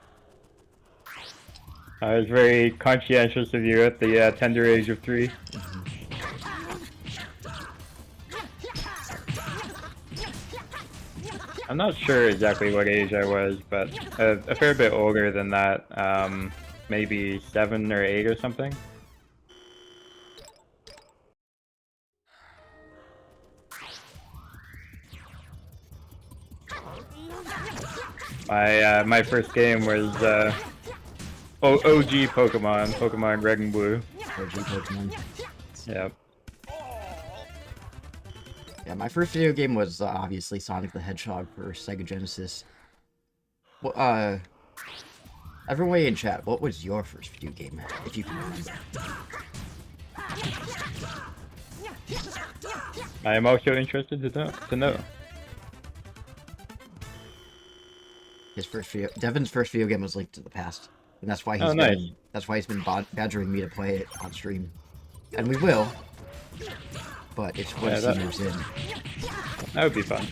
was very conscientious of you at the tender age of 3. I'm not sure exactly what age I was, but a fair bit older than that. Maybe 7 or 8 or something. My first game was OG Pokemon Red and Blue. OG Pokemon. Yep. Yeah, my first video game was obviously Sonic the Hedgehog for Sega Genesis. Well, everyone in chat, what was your first video game, if you can remember? I am also interested to know. Devin's first video game was Link to the Past, and that's why he's been badgering me to play it on stream, and we will. But it's once he moves in. That would be fun.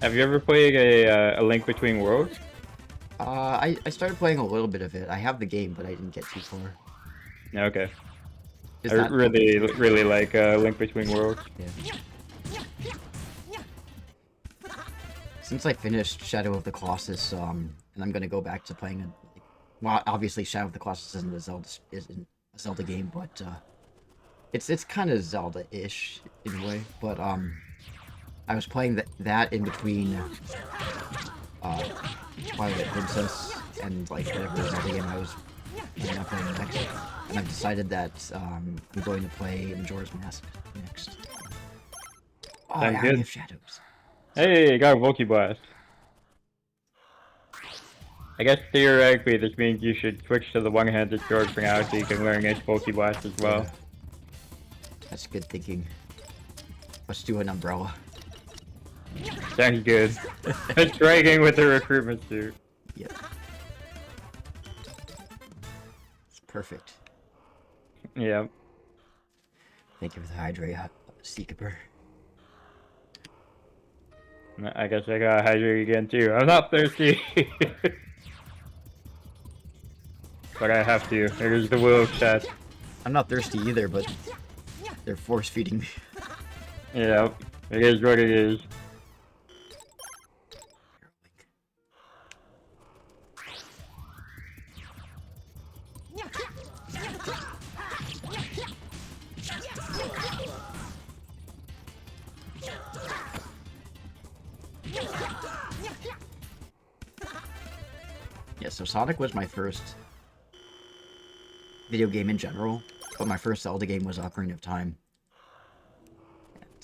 Have you ever played a Link Between Worlds? I started playing a little bit of it. I have the game, but I didn't get too far. Okay. I really like Link Between Worlds. Yeah. Since I finished Shadow of the Colossus, and I'm gonna go back to playing it. Well, obviously Shadow of the Colossus isn't a Zelda game, but it's kind of Zelda-ish in a way. But I was playing that in between Twilight Princess and like whatever Zelda game I was playing next, and I've decided that I'm going to play Majora's Mask next. Oh, Sounds Army good. of Shadows. Hey, got a Volky Blast. I guess theoretically this means you should switch to the one-handed sword for now so you can learn its Volky Blast as well. Yeah. That's good thinking. Let's do an umbrella. Sounds good. Striking with the recruitment suit. Yep. It's perfect. Yeah. Thank you for the hydrate, Seekeeper. I guess I gotta hydrate again too. I'm not thirsty. But I have to. There's the will of chat. I'm not thirsty either, but they're force feeding me. Yeah, it is what it is. Yeah, so Sonic was my first video game in general, but my first Zelda game was Ocarina of Time.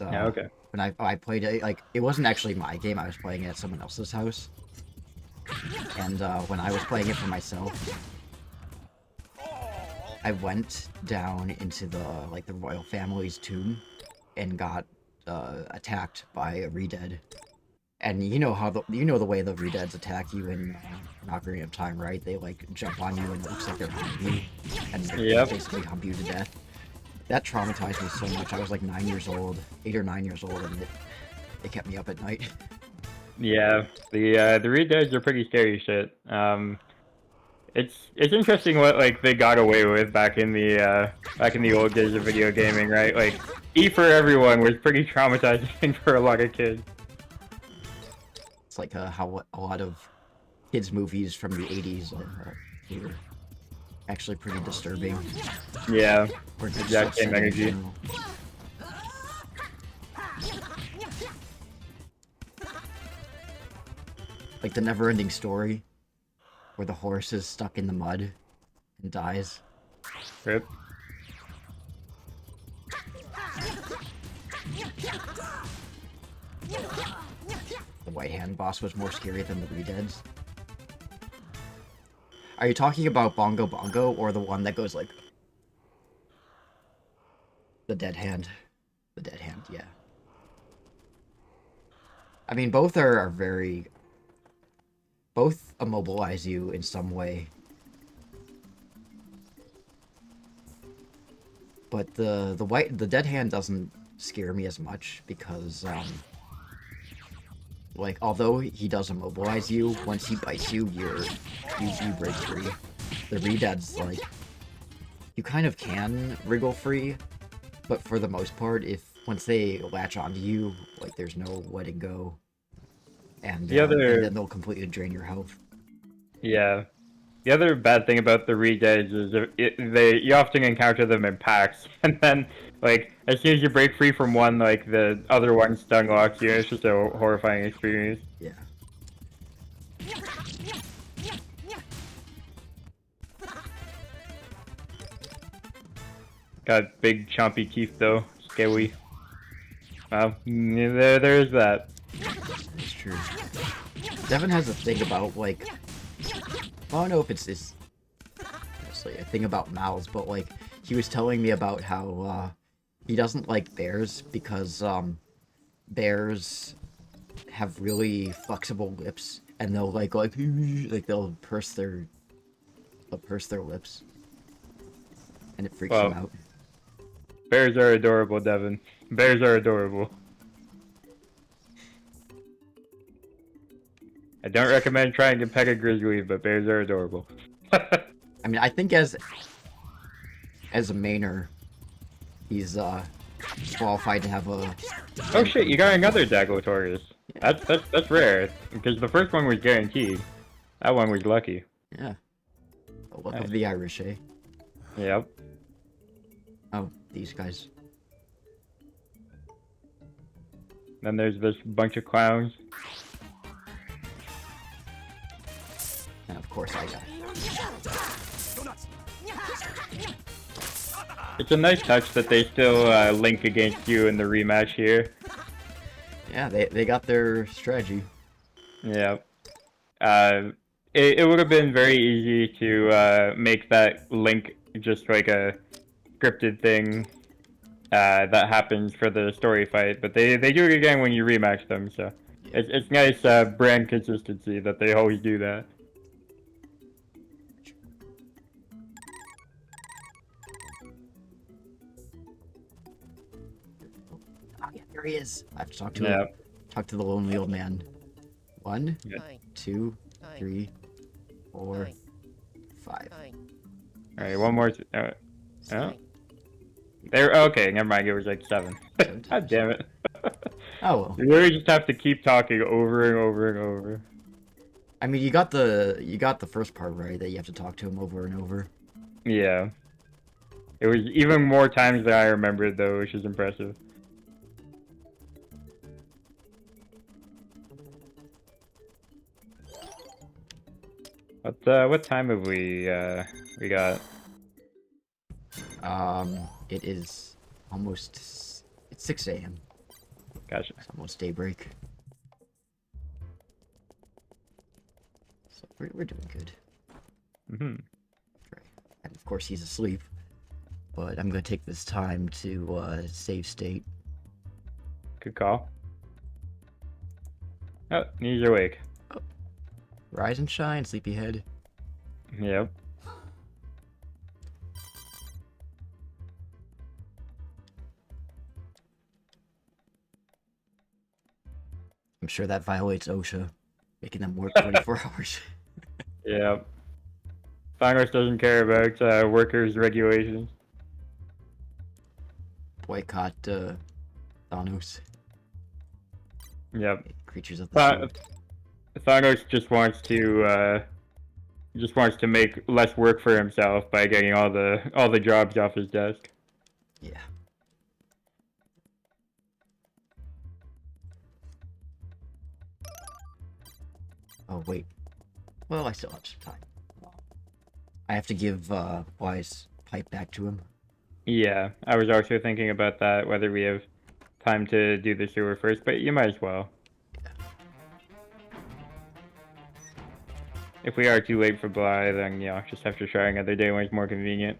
And, Yeah, okay. When I played it, like, it wasn't actually my game, I was playing it at someone else's house. And when I was playing it for myself, I went down into the royal family's tomb and got attacked by a Redead. And you know the way the Redeads attack you in Ocarina of Time, right? They like jump on you and it looks like they're humping you, and they basically hump you to death. That traumatized me so much. I was like 8 or 9 years old, and They kept me up at night. Yeah, the redeads are pretty scary shit. It's interesting what like they got away with back in the old days of video gaming, right? Like E for Everyone was pretty traumatizing for a lot of kids. It's like how a lot of kids' movies from the 80s were actually pretty disturbing. Yeah, Or just exact same upsetting in energy. general. Like the never-ending story, where the horse is stuck in the mud and dies. Rip. The White Hand boss was more scary than the Redeads. Are you talking about Bongo Bongo or the one that goes like... The Dead Hand? The Dead Hand, yeah. I mean, both are very... Both immobilize you in some way. But the Dead Hand doesn't scare me as much because, like, although he does immobilize you, once he bites you, you break free. The Redead's, like, you kind of can wriggle free, but for the most part, once they latch onto you, like, there's no letting go. And, and then they'll completely drain your health. Yeah. The other bad thing about the redeads is you often encounter them in packs, and then like as soon as you break free from one, like the other one stun locks you. It's just a horrifying experience. Yeah. Got big chompy teeth though, scary. Well, there is that. That's true. Devin has a thing about, like... I don't know if it's honestly a thing about mouths, but, like, he was telling me about how, he doesn't like bears because, bears have really flexible lips, and they'll, like, they'll purse their lips. And it freaks him out. Bears are adorable, Devin. Bears are adorable. I don't recommend trying to pet a grizzly, but bears are adorable. I mean, I think as a mainer, he's qualified to have a... Oh shit, you got another Dagotaurus. Yeah. That's rare, because the first one was guaranteed. That one was lucky. Yeah. The luck of the Irish, eh? Yep. Oh, these guys. Then there's this bunch of clowns. And of course I got it. It's a nice touch that they still link against you in the rematch here. Yeah, they got their strategy. Yeah. It would have been very easy to make that link just like a scripted thing that happens for the story fight, but they do it again when you rematch them, so yeah. It's nice brand consistency that they always do that. Oh yeah, there he is. I have to talk to him. Talk to the lonely old man. 1, 2, 3, 4, 5. Alright, one more. Oh. There. Okay, never mind. It was like 7. God damn it. Oh well. You really just have to keep talking over and over and over. I mean, you got the first part right, that you have to talk to him over and over. Yeah. It was even more times than I remembered, though, which is impressive. What time have we got? It is almost... It's 6 a.m. Gotcha. It's almost daybreak. So we're doing good. Mm-hmm. Right. And of course he's asleep. But I'm gonna take this time to save state. Good call. Oh, he's awake. Oh. Rise and shine, sleepyhead. Yep. sure that violates OSHA, making them work 24 hours. Yeah. Congress doesn't care about workers' regulations. Boycott Thanos. Yep. Creatures of the sea. Thanos just wants to make less work for himself by getting all the jobs off his desk. Yeah. Oh wait. Well, I still have some time. I have to give Wise pipe back to him. Yeah, I was also thinking about that, whether we have time to do the sewer first, but you might as well. If we are too late for Bly, then, you know, just have to try another day when it's more convenient.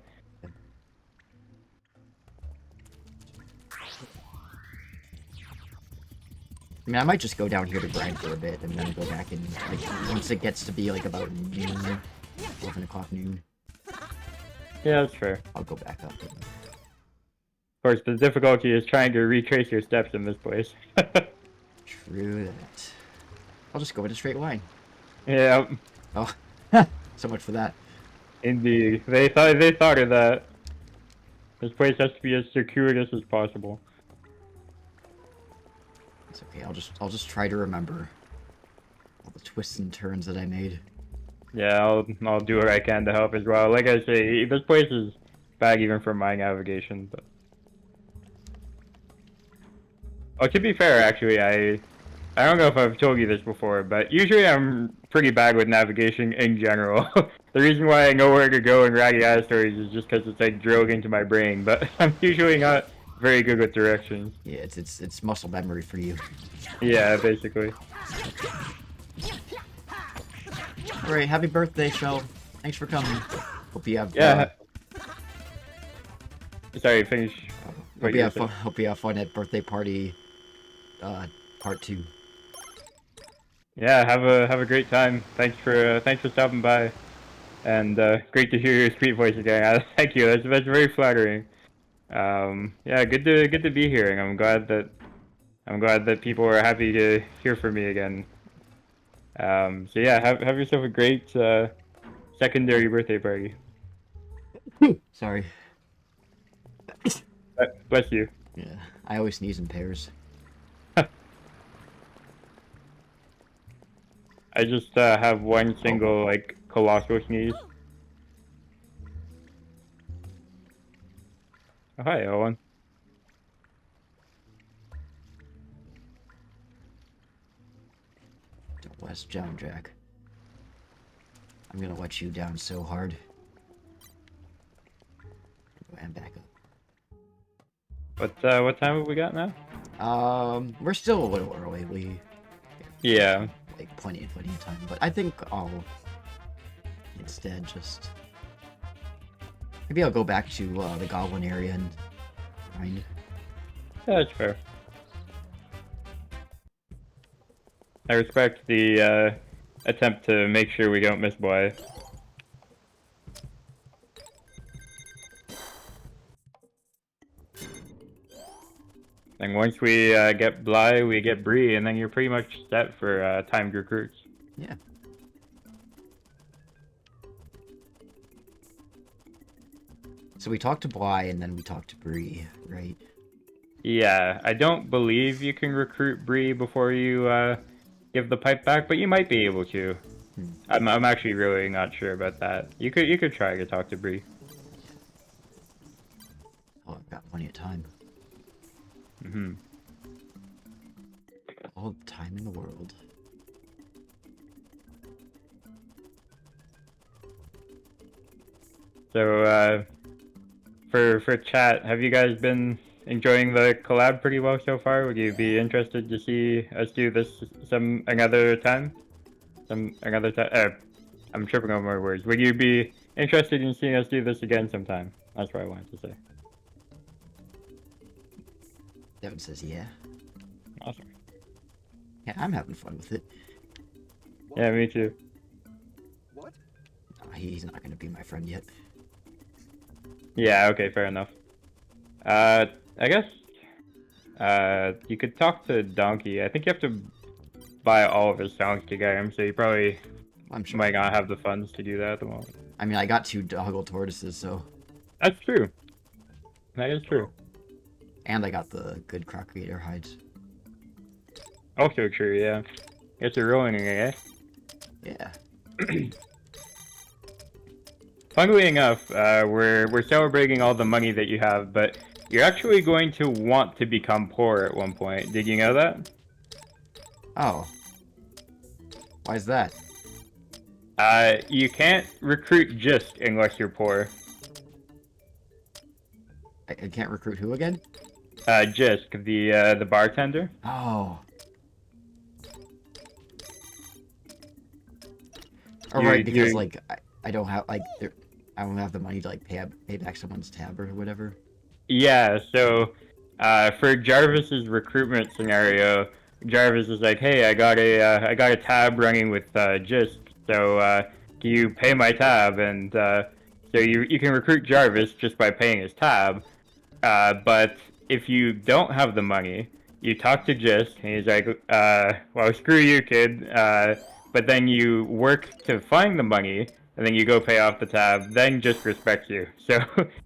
I mean, I might just go down here to grind for a bit and then go back and, like, once it gets to be, like, about noon, 11 o'clock noon, Yeah, that's fair. I'll go back up. And... Of course, the difficulty is trying to retrace your steps in this place. True that. I'll just go in a straight line. Yeah, Oh, so much for that. indeed. They thought of that. This place has to be as circuitous as possible. It's okay. I'll just try to remember all the twists and turns that I made. Yeah, I'll do what I can to help as well. Like I say, this place is bad even for my navigation, but... Oh, to be fair, actually, I don't know if I've told you this before, but usually I'm pretty bad with navigation in general. The reason why I know where to go in RADIATA stories is just because it's like drilled into my brain, but I'm usually not very good with directions. Yeah, it's muscle memory for you. Yeah, basically. Alright, happy birthday, Shell. Thanks for coming. Hope you have Yeah. Sorry, finish. what hope you you have were fun. Hope you have fun at birthday party, part 2. Yeah, have a great time. Thanks for stopping by, and great to hear your sweet voice again. Thank you. That's very flattering. Yeah, good to be here, and I'm glad that people are happy to hear from me again. So yeah, have yourself a great secondary birthday party. Sorry. Bless you. Yeah, I always sneeze in pairs. I just have one single like colossal sneeze. Oh, hi, Owen. West John Jack. I'm gonna let you down so hard. And back up. What time have we got now? We're still a little early. We Yeah. like plenty of time, but I think I'll instead just maybe I'll go back to the Goblin area and grind. Yeah, that's fair. I respect the attempt to make sure we don't miss Bly. And once we get Bly, we get Bree, and then you're pretty much set for timed recruits. Yeah. So we talked to Bly and then we talked to Bree, right? Yeah, I don't believe you can recruit Bree before you give the pipe back, but you might be able to. I'm actually really not sure about that. You could try to talk to Bree. Oh, I've got plenty of time. Mhm. All the time in the world. So for chat, have you guys been enjoying the collab pretty well so far? Would you be interested to see us do this another time? Another time? I'm tripping over my words. Would you be interested in seeing us do this again sometime? That's what I wanted to say. Devin says yeah. Awesome. Yeah, I'm having fun with it. Yeah, me too. What? He's not gonna be my friend yet. Yeah, okay, fair enough. I guess you could talk to Donkey. I think you have to buy all of his songs to get him, so you probably I'm sure. might not have the funds to do that at the moment. I mean, I got 2 doggle tortoises, so. That's true. That is true. And I got the good croc creator hides. Also true, yeah. Guess you're rolling it, Yeah. eh? Funnily enough, we're celebrating all the money that you have, but you're actually going to want to become poor at one point. Did you know that? Oh. Why is that? You can't recruit just unless you're poor. I can't recruit who again? Just the bartender. Oh. Alright, because like I don't have like I don't have the money to like pay back someone's tab or whatever. Yeah, so for Jarvis's recruitment scenario, Jarvis is like, "Hey, I got a tab running with Gist, so can you pay my tab?" And so you can recruit Jarvis just by paying his tab. But if you don't have the money, you talk to Gist, and he's like, "Well, screw you, kid." But then you work to find the money, and then you go pay off the tab, then Just respects you. So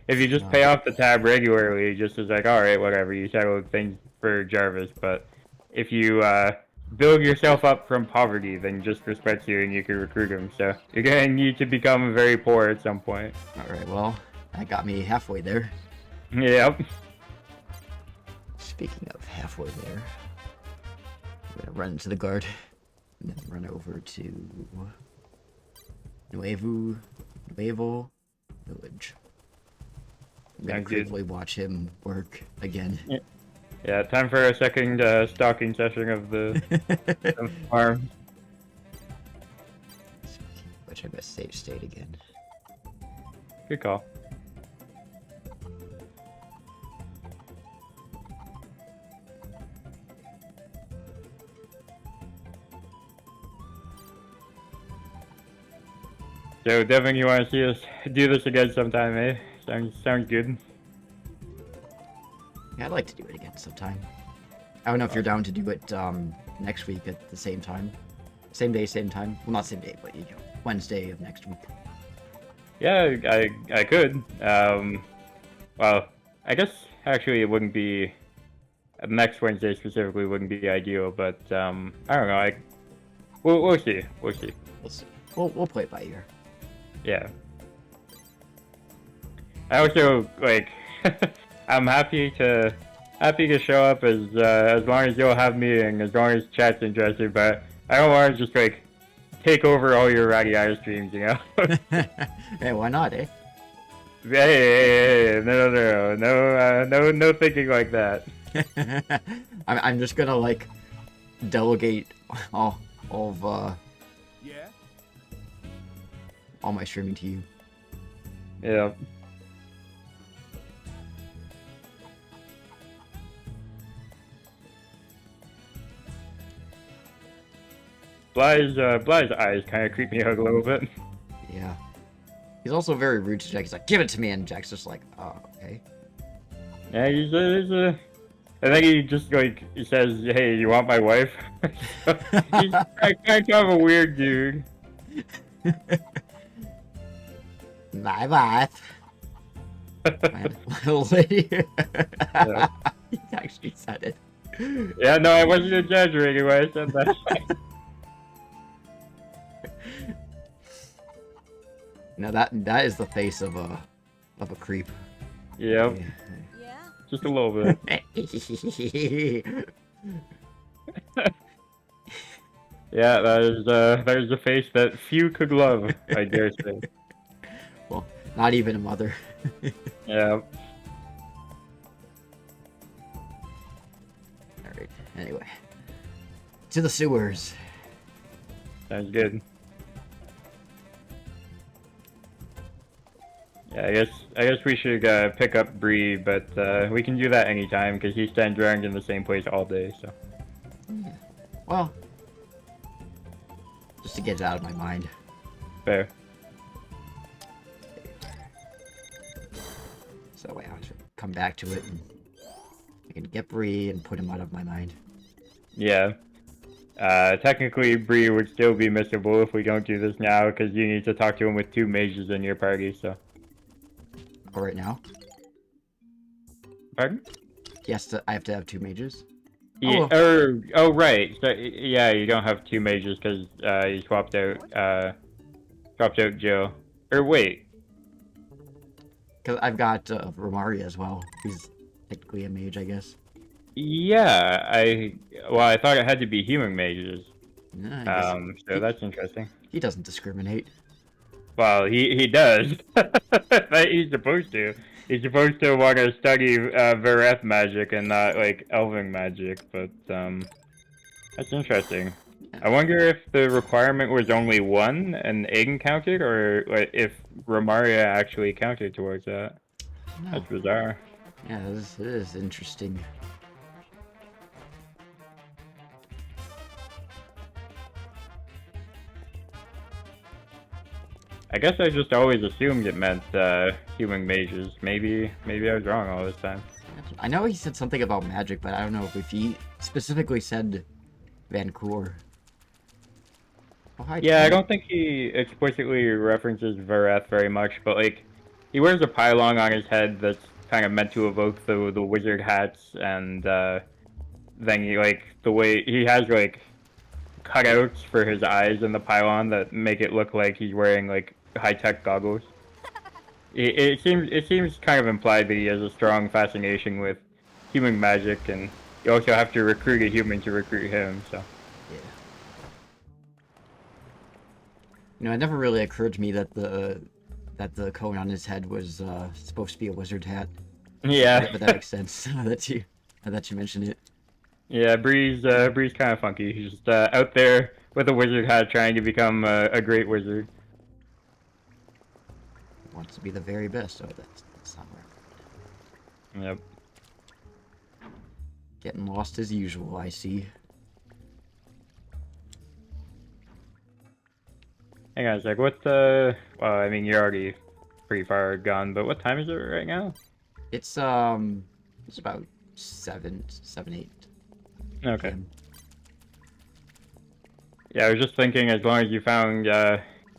if you just pay off the tab regularly, Just is like, alright, whatever, you settled things for Jarvis. But if you build yourself up from poverty, then Just respects you and you can recruit him. So you're gonna need to become very poor at some point. Alright, well, that got me halfway there. Yep. Speaking of halfway there, I'm gonna run into the guard and then run over to Nuevo Village. I'm gonna critically watch him work again. Yeah, time for a second stalking session of the farm. Which I must save state again. Good call. So, Devin, you want to see us do this again sometime, eh? Sounds good. Yeah, I'd like to do it again sometime. I don't know if you're down to do it next week at the same time. Same day, same time. Well, not same day, but you know, Wednesday of next week. Yeah, I could. Well, I guess actually it wouldn't be next Wednesday specifically wouldn't be ideal, but I don't know. We'll see. We'll see. We'll see. We'll play it by ear. Yeah. I also like. I'm happy to show up as long as you'll have me and as long as chat's interested. But I don't want to just like take over all your RADIATA streams, you know. Hey, why not, eh? Hey, no thinking like that. I'm just gonna like delegate all of Yeah? all my streaming to you. Yeah. Bly's eyes kind of creep me out a little bit. Yeah. He's also very rude to Jack. He's like, "Give it to me," and Jack's just like, "Oh, okay." Yeah, he's and then he just like he says, "Hey, you want my wife?" He's kind of a weird dude. My wife. My little lady. Yeah. He actually said it. Yeah, no, I wasn't exaggerating when I said that. Now that is the face of a creep. Yep, Yeah? just a little bit. Yeah, that is a face that few could love, I dare say. Well, not even a mother. Yeah. Alright, anyway. To the sewers. Sounds good. Yeah, I guess we should pick up Bree, but we can do that anytime because he stands around in the same place all day. So. Yeah. Well, just to get it out of my mind. Fair. So that way I have to come back to it and I can get Bree and put him out of my mind. Yeah. Technically, Bree would still be missable if we don't do this now, because you need to talk to him with 2 mages in your party, so. Oh, right now? Pardon? Yes, I have to have 2 mages. Yeah, well. oh, right. So, yeah, you don't have 2 mages, because you swapped out Jill. Or wait. Because I've got Romaria as well. He's technically a mage, I guess. Yeah, well, I thought it had to be human mages. I guess So that's interesting. he doesn't discriminate. Well, he does. But he's supposed to. He's supposed to want to study Vereth magic and not like elven magic, but that's interesting. I wonder if the requirement was only 1 and Aiden counted, or like, if Romaria actually counted towards that. No. That's bizarre. Yeah, this is interesting. I guess I just always assumed it meant human mages. Maybe I was wrong all this time. I know he said something about magic, but I don't know if he specifically said Vancour. Oh, hi, Yeah, I Tom. don't think he explicitly references Vereth very much, but like, he wears a pylon on his head that's kind of meant to evoke the wizard hats, and then he, like, the way he has like cutouts for his eyes in the pylon that make it look like he's wearing like high-tech goggles. It seems kind of implied that he has a strong fascination with human magic, and you also have to recruit a human to recruit him. So Yeah. You know, it never really occurred to me that the cone on his head was supposed to be a wizard hat. yeah, But that makes sense. now that you mentioned it. yeah. Bree's kind of funky. He's just out there with a wizard hat, trying to become a great wizard. Wants to be the very best. Oh, that's not right. Yep. Getting lost as usual, I see. Hang on a sec. What well, I mean, you're already pretty far gone, but what time is it right now? It's about 7, 8. Okay. Yeah, I was just thinking, as long as you found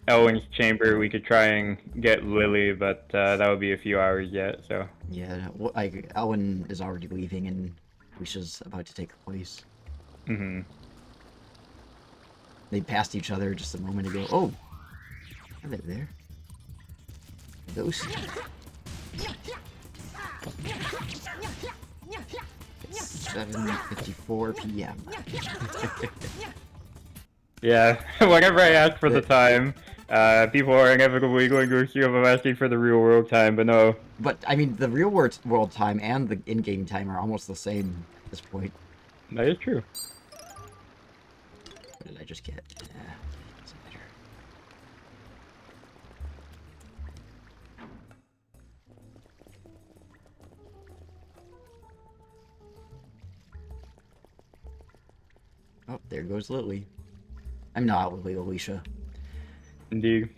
Elwyn's chamber, we could try and get Lily, but that would be a few hours yet, so. Yeah, well, Elwyn is already leaving, and Risha's about to take her place. Mm-hmm. They passed each other just a moment ago. Oh! Are they there? Those. It's 7:54 p.m. Yeah, whenever I ask for the time, people are inevitably going to assume I'm asking for the real world time, but no. But, I mean, the real world time and the in-game time are almost the same at this point. That is true. What did I just get? Doesn't matter. Oh, there goes Lily. I'm not Lily, Alicia. Indeed.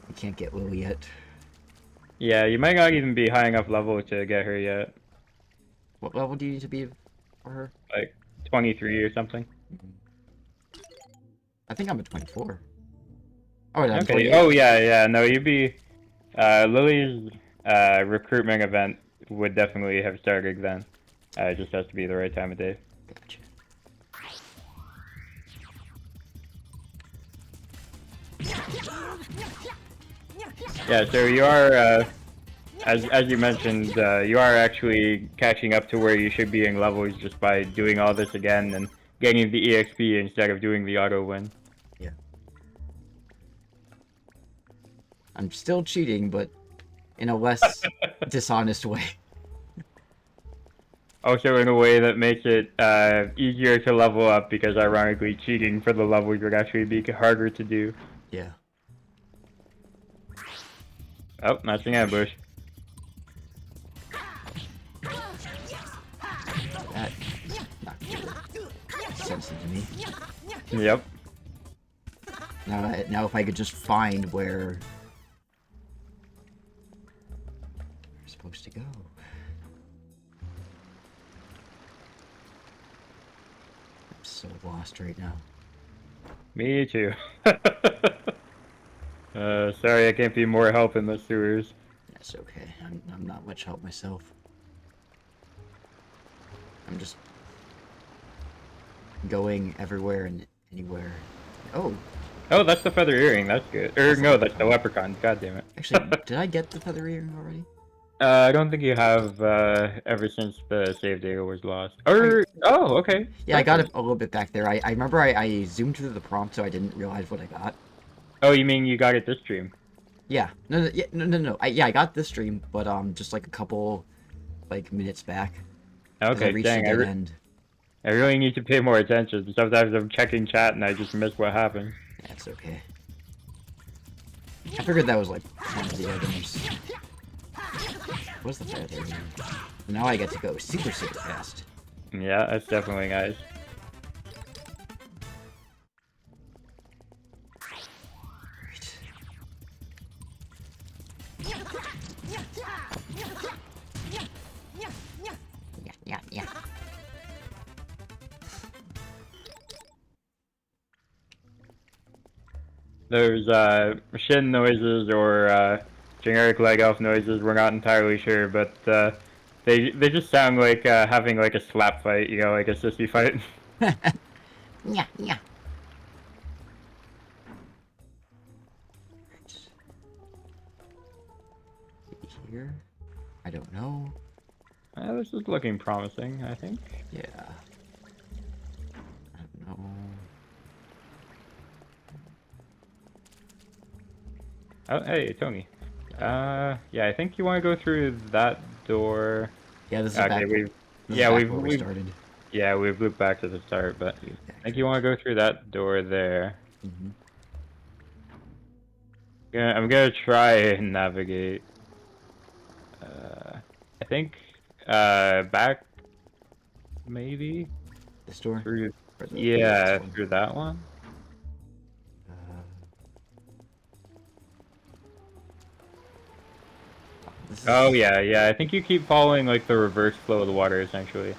I can't get Lily yet. Yeah, you might not even be high enough level to get her yet. What level do you need to be for her? Like 23 or something. I think I'm at 24. Oh, I'm Okay. 28. Oh yeah. No, you'd be. Lily's recruitment event would definitely have started then. It just has to be the right time of day. Gotcha. Yeah. So you are, as you mentioned, you are actually catching up to where you should be in levels just by doing all this again and getting the EXP instead of doing the auto win. Yeah. I'm still cheating, but in a less dishonest way. Also in a way that makes it easier to level up, because ironically cheating for the levels would actually be harder to do. Yeah. Oh, matching ambush. That not good. Sensitive to me. Yep. Now if I could just find where we're supposed to go. so lost right now. Me too. Sorry I can't be more help in the sewers. That's okay. I'm not much help myself. I'm just going everywhere and anywhere. Oh, Oh, that's the feather earring. That's good. Or That's the no, that's the leprechaun. God damn it. actually, did I get the feather earring already? I don't think you have ever since the save data was lost. Or oh, okay. Yeah, I got it Perfect. a little bit back there. I remember I zoomed through the prompt, so I didn't realize what I got. Oh, you mean you got it this stream? Yeah, no. I got this stream, but just like a couple like minutes back, because I Okay, reached a dang. dead end. I really need to pay more attention. Sometimes I'm checking chat and I just miss what happened. That's okay. I figured that was like one of the items. What's the feather earring? Now I get to go super fast. Yeah, that's definitely nice. Right. Yeah. Those shin noises or generic leg elf noises, we're not entirely sure, but they just sound like having like a slap fight, you know, like a sissy fight. Yeah. Here? I don't know. This is looking promising, I think. Yeah. I don't know. Oh, hey, Tony. Yeah, I think you want to go through that door. Yeah, this is Okay, back. we've This is yeah back where we we've started. yeah we've looped back to the start, but I think you want to go through that door there. Mm-hmm. I'm gonna try and navigate. I think back maybe This door? through Or yeah this one? through that one. This is... Oh yeah. I think you keep following like the reverse flow of the water essentially.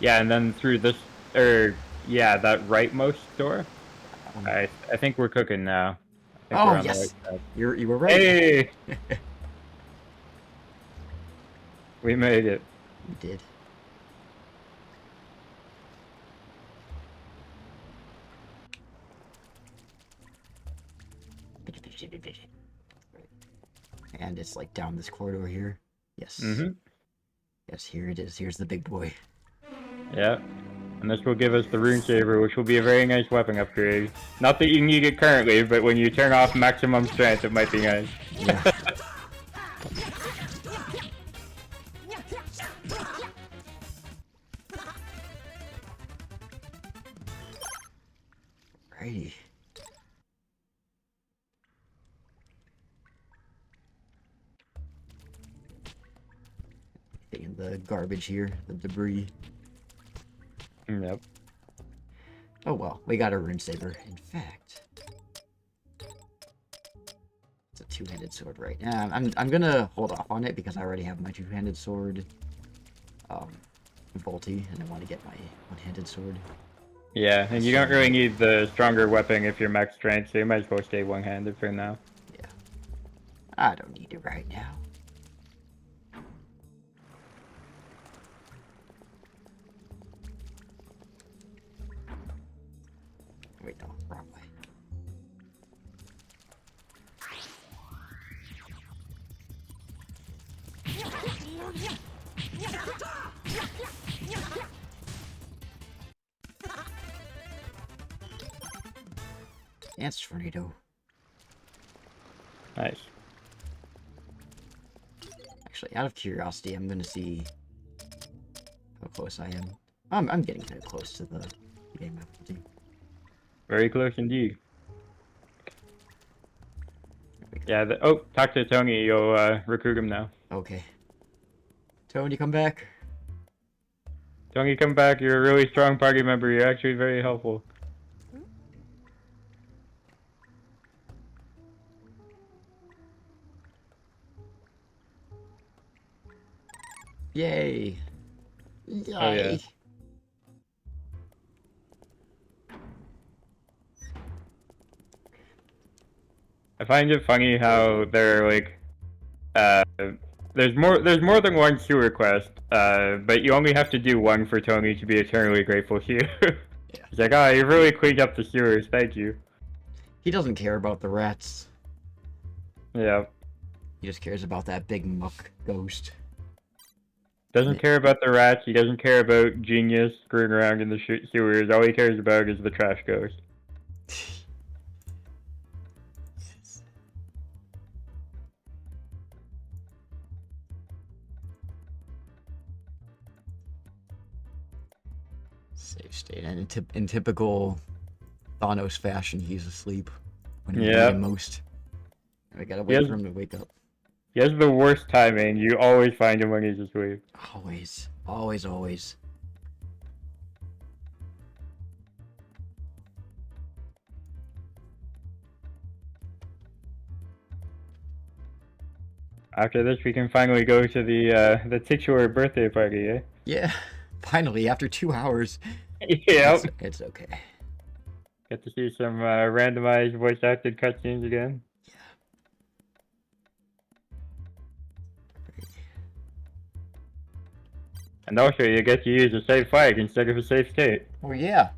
Yeah, and then through this or yeah that rightmost door. I think we're cooking now. I think Oh, we're on the yes! right side. You were right. Hey, we made it. You did. And it's like down this corridor here. Yes. Mm-hmm. Yes, here it is. Here's the big boy. Yeah. And this will give us the Rune Saber, which will be a very nice weapon upgrade. Not that you need it currently, but when you turn off maximum strength, it might be nice. Yeah. Righty. Taking the garbage here, the debris. Yep. Oh well, we got a rune saber. In fact, it's a two-handed sword, right? Yeah, I'm gonna hold off on it because I already have my two-handed sword, Volty, and I want to get my one-handed sword. Yeah, and you don't really need the stronger weapon if you're max strength, so you might as well stay one-handed for now. Yeah, I don't need it right now. Wait, no, wrong way. Dance tornado. Nice. Actually, out of curiosity, I'm gonna see how close I am. I'm getting kind of close to the game difficulty. Very close indeed. Yeah, oh, talk to Tony, you'll recruit him now. Okay. Tony, come back. Tony, come back, you're a really strong party member, you're actually very helpful. Yay. Yay. Oh, yeah. I find it funny how they're like, uh, there's more than one sewer quest, but you only have to do one for Tony to be eternally grateful to you. Yeah. He's like, oh, you really cleaned up the sewers, thank you. He doesn't care about the rats. Yeah. He just cares about that big muck ghost. Doesn't care about the rats, he doesn't care about Genius screwing around in the sewers, all he cares about is the trash ghost. Safe state. And in typical Thanos fashion, he's asleep when we need Yeah. him most. And we gotta wait for him to wake up. He has the worst timing, you always find him when he's asleep. Always. Always, always. After this, we can finally go to the titular birthday party, eh? Yeah. Finally, after 2 hours. Yep. It's okay. Get to see some randomized voice acted cutscenes again. And also, you get to use a safe flag instead of a safe state. Oh yeah.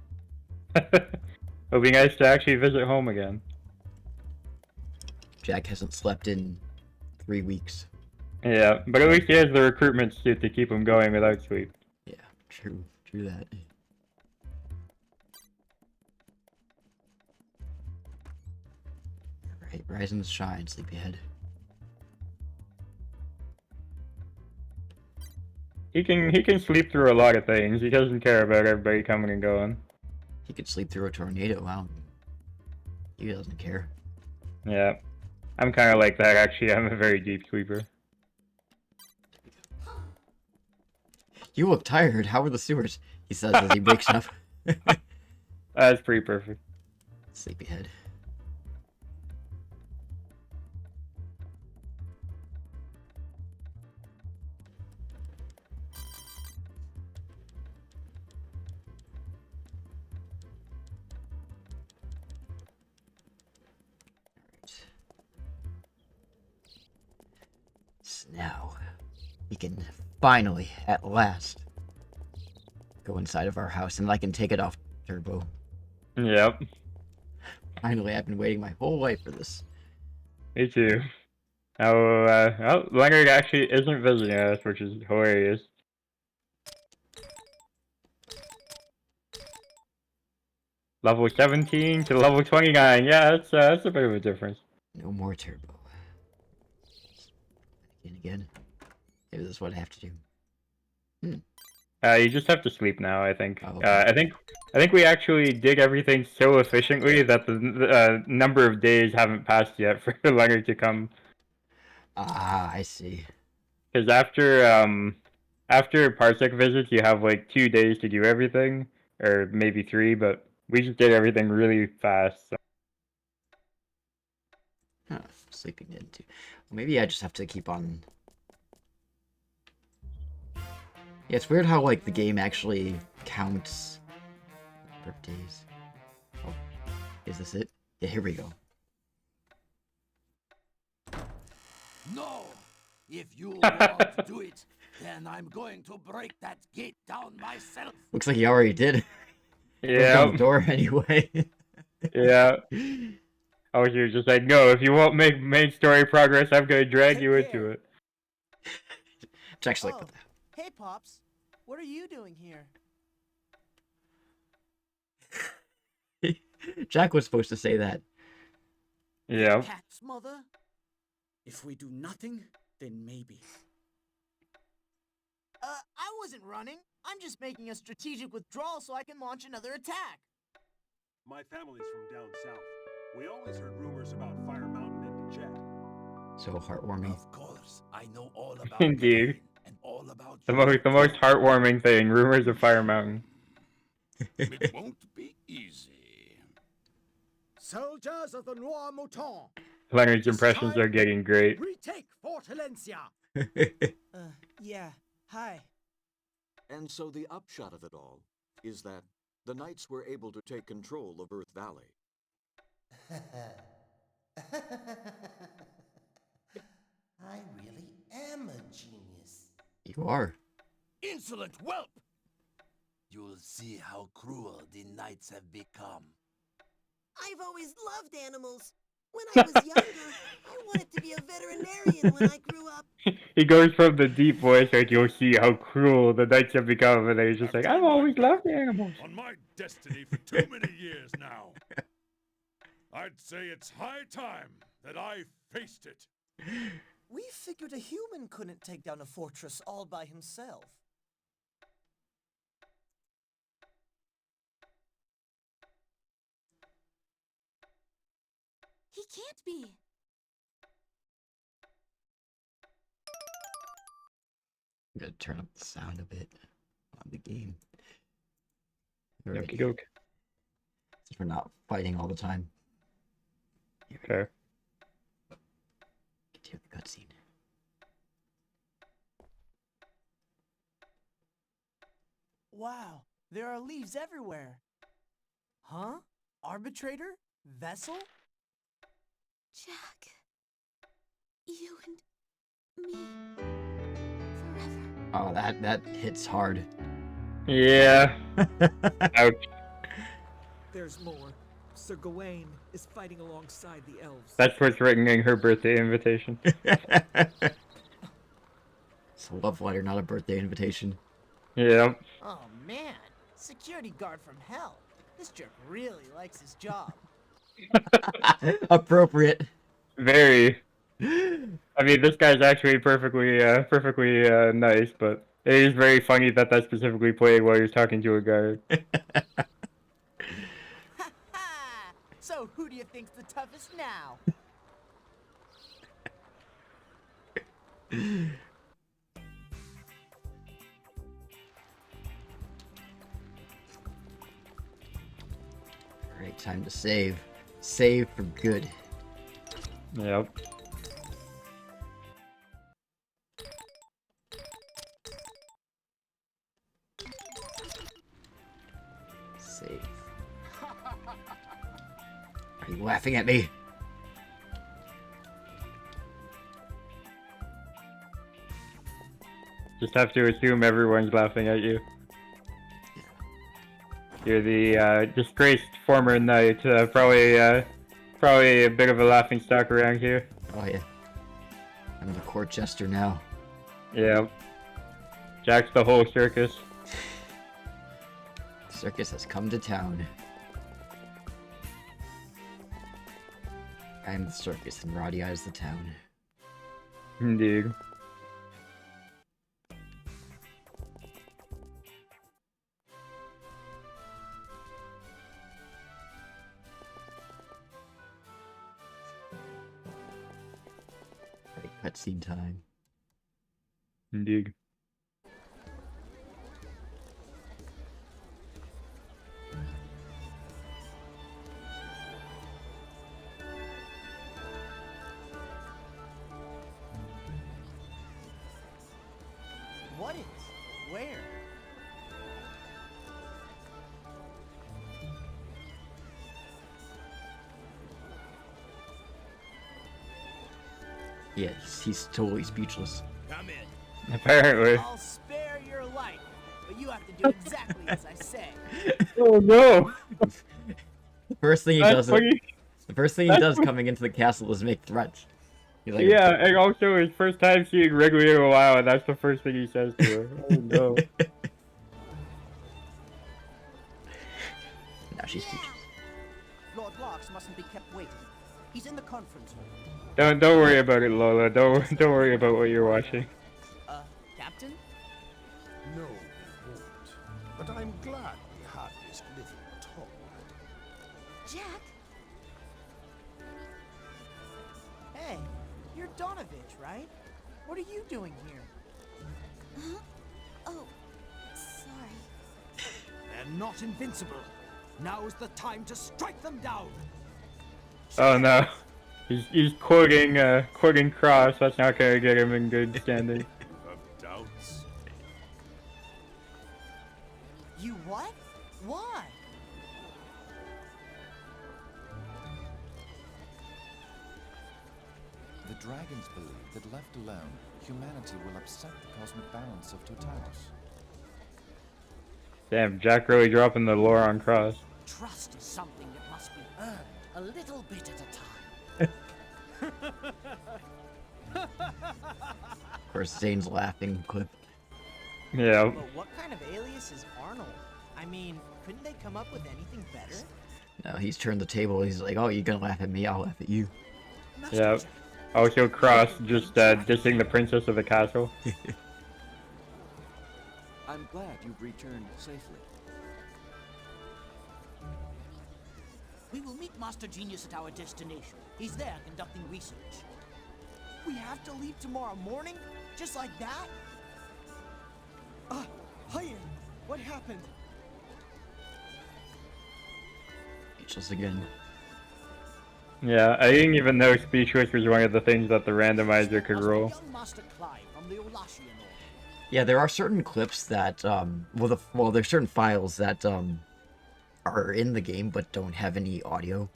It'll be nice to actually visit home again. Jack hasn't slept in 3 weeks. Yeah, but at least he has the recruitment suit to keep him going without sleep. Yeah, true that. Alright, rise and shine, sleepyhead. He can sleep through a lot of things. He doesn't care about everybody coming and going. He could sleep through a tornado, wow. He doesn't care. Yeah. I'm kind of like that, actually. I'm a very deep sleeper. You look tired. How are the sewers? He says as he wakes up. That's pretty perfect. Sleepyhead. So now we can finally, at last, go inside of our house and I can take it off turbo. Yep. Finally, I've been waiting my whole life for this. Me too. Now, Leonard actually isn't visiting us, which is hilarious. Level 17 to level 29. Yeah, that's a bit of a difference. No more turbo. Again. Maybe this is what I have to do. You just have to sleep now, I think. Oh, okay. I think we actually did everything so efficiently that the number of days haven't passed yet for Leonard to come. Ah, I see. Because after Parsec visits, you have like 2 days to do everything, or maybe 3, but we just did everything really fast. So. Huh, sleeping in too. Maybe I just have to keep on. Yeah, it's weird how like the game actually counts birthdays. Oh, is this it? Yeah, here we go. No! If you want to do it, then I'm going to break that gate down myself. Looks like he already did. Yeah. The door anyway. Yeah. Oh, you're just like, no, if you won't make main story progress, I'm gonna drag you into it. Jack's like, Oh, hey, Pops. What are you doing here? Jack was supposed to say that. Yeah. Cats, Mother? If we do nothing, then maybe. I wasn't running. I'm just making a strategic withdrawal so I can launch another attack. My family's from down south. We always heard rumors about Fire Mountain and the Jet. So heartwarming. Of course, I know all about Indeed. Megaman and all about The you. most heartwarming thing, rumors of Fire Mountain. It won't be easy. Soldiers of the Noir Mouton, Leonard's impressions are getting great. retake Fort Helencia. Yeah. Hi. And so the upshot of it all is that the Knights were able to take control of Earth Valley. I really am a genius. You are. Insolent whelp! You'll see how cruel the knights have become. I've always loved animals. When I was younger, I wanted to be a veterinarian when I grew up. He goes from the deep voice, like, you'll see how cruel the knights have become, and then he's just like, I've always loved animals. On my destiny for too many years now. I'd say it's high time that I faced it. We figured a human couldn't take down a fortress all by himself. He can't be. I'm gonna turn up the sound a bit on the game. Alright. Okie doke. Since we're not fighting all the time. Okay. Continue the cutscene. Wow, there are leaves everywhere. Huh? Arbitrator? Vessel? Jack. You and me. Forever. Oh, that hits hard. Yeah. Ouch. There's more. Sir Gawain is fighting alongside the elves. That's what's written in her birthday invitation. It's a love letter, not a birthday invitation. Yeah. Oh man, security guard from hell. This jerk really likes his job. Appropriate. Very. I mean, this guy's actually perfectly nice, but it is very funny that that's specifically played while he's talking to a guard. Ha ha! So who do you think's the toughest now? Alright, time to save. Save for good. Yep. Save. Are you laughing at me? Just have to assume everyone's laughing at you. You're the disgraced former knight, probably a bit of a laughing stock around here. Oh yeah. I'm the court jester now. Yeah. Jack's the whole circus. The circus has come to town. I'm the circus and RADIATA is the town. Indeed. Right, cutscene time. Indeed. What is? Where? Yeah, he's totally speechless. Come in. Apparently. I'll spare your life, but you have to do exactly as I say. Oh no! The first thing he That's does, funny. the first thing he does coming into the castle is make threats. He's like, Yeah, and also his first time seeing Wrigley in a while, and that's the first thing he says to her. Oh no. now she's speechless. Lord Larks mustn't be kept waiting. He's in the conference hall. Don't worry about it, Lola. Don't worry about what you're watching. Captain? No, we won't. But I'm glad we had this little talk. Jack, Hey, you're Donovich, right? What are you doing here? huh? Oh, sorry. They're not invincible. Now's the time to strike them down. Oh no. He's quoting Cross. That's not gonna get him in good standing. Of doubts. You what? Why? dragons believe that left alone, humanity will upset the cosmic balance of Totalis. Damn, Jack really dropping the lore on Cross. Trust is something that must be earned a little bit at a time. Of course, Zane's laughing clip. Yeah. But what kind of alias is Arnold? I mean, couldn't they come up with anything better? No, he's turned the table. He's like, oh, you're gonna laugh at me, I'll laugh at you. Yeah. Also, Cross just dissing the princess of the castle. I'm glad you've returned safely. We will meet Master Genius at our destination. He's there conducting research. We have to leave tomorrow morning? Just like that? Hiya! What happened? Just again. Yeah, I didn't even know Speechless was one of the things that the randomizer could roll. Young Master Clive from the Olashian Order. Yeah, there are certain clips that, well, there's certain files that, are in the game but don't have any audio.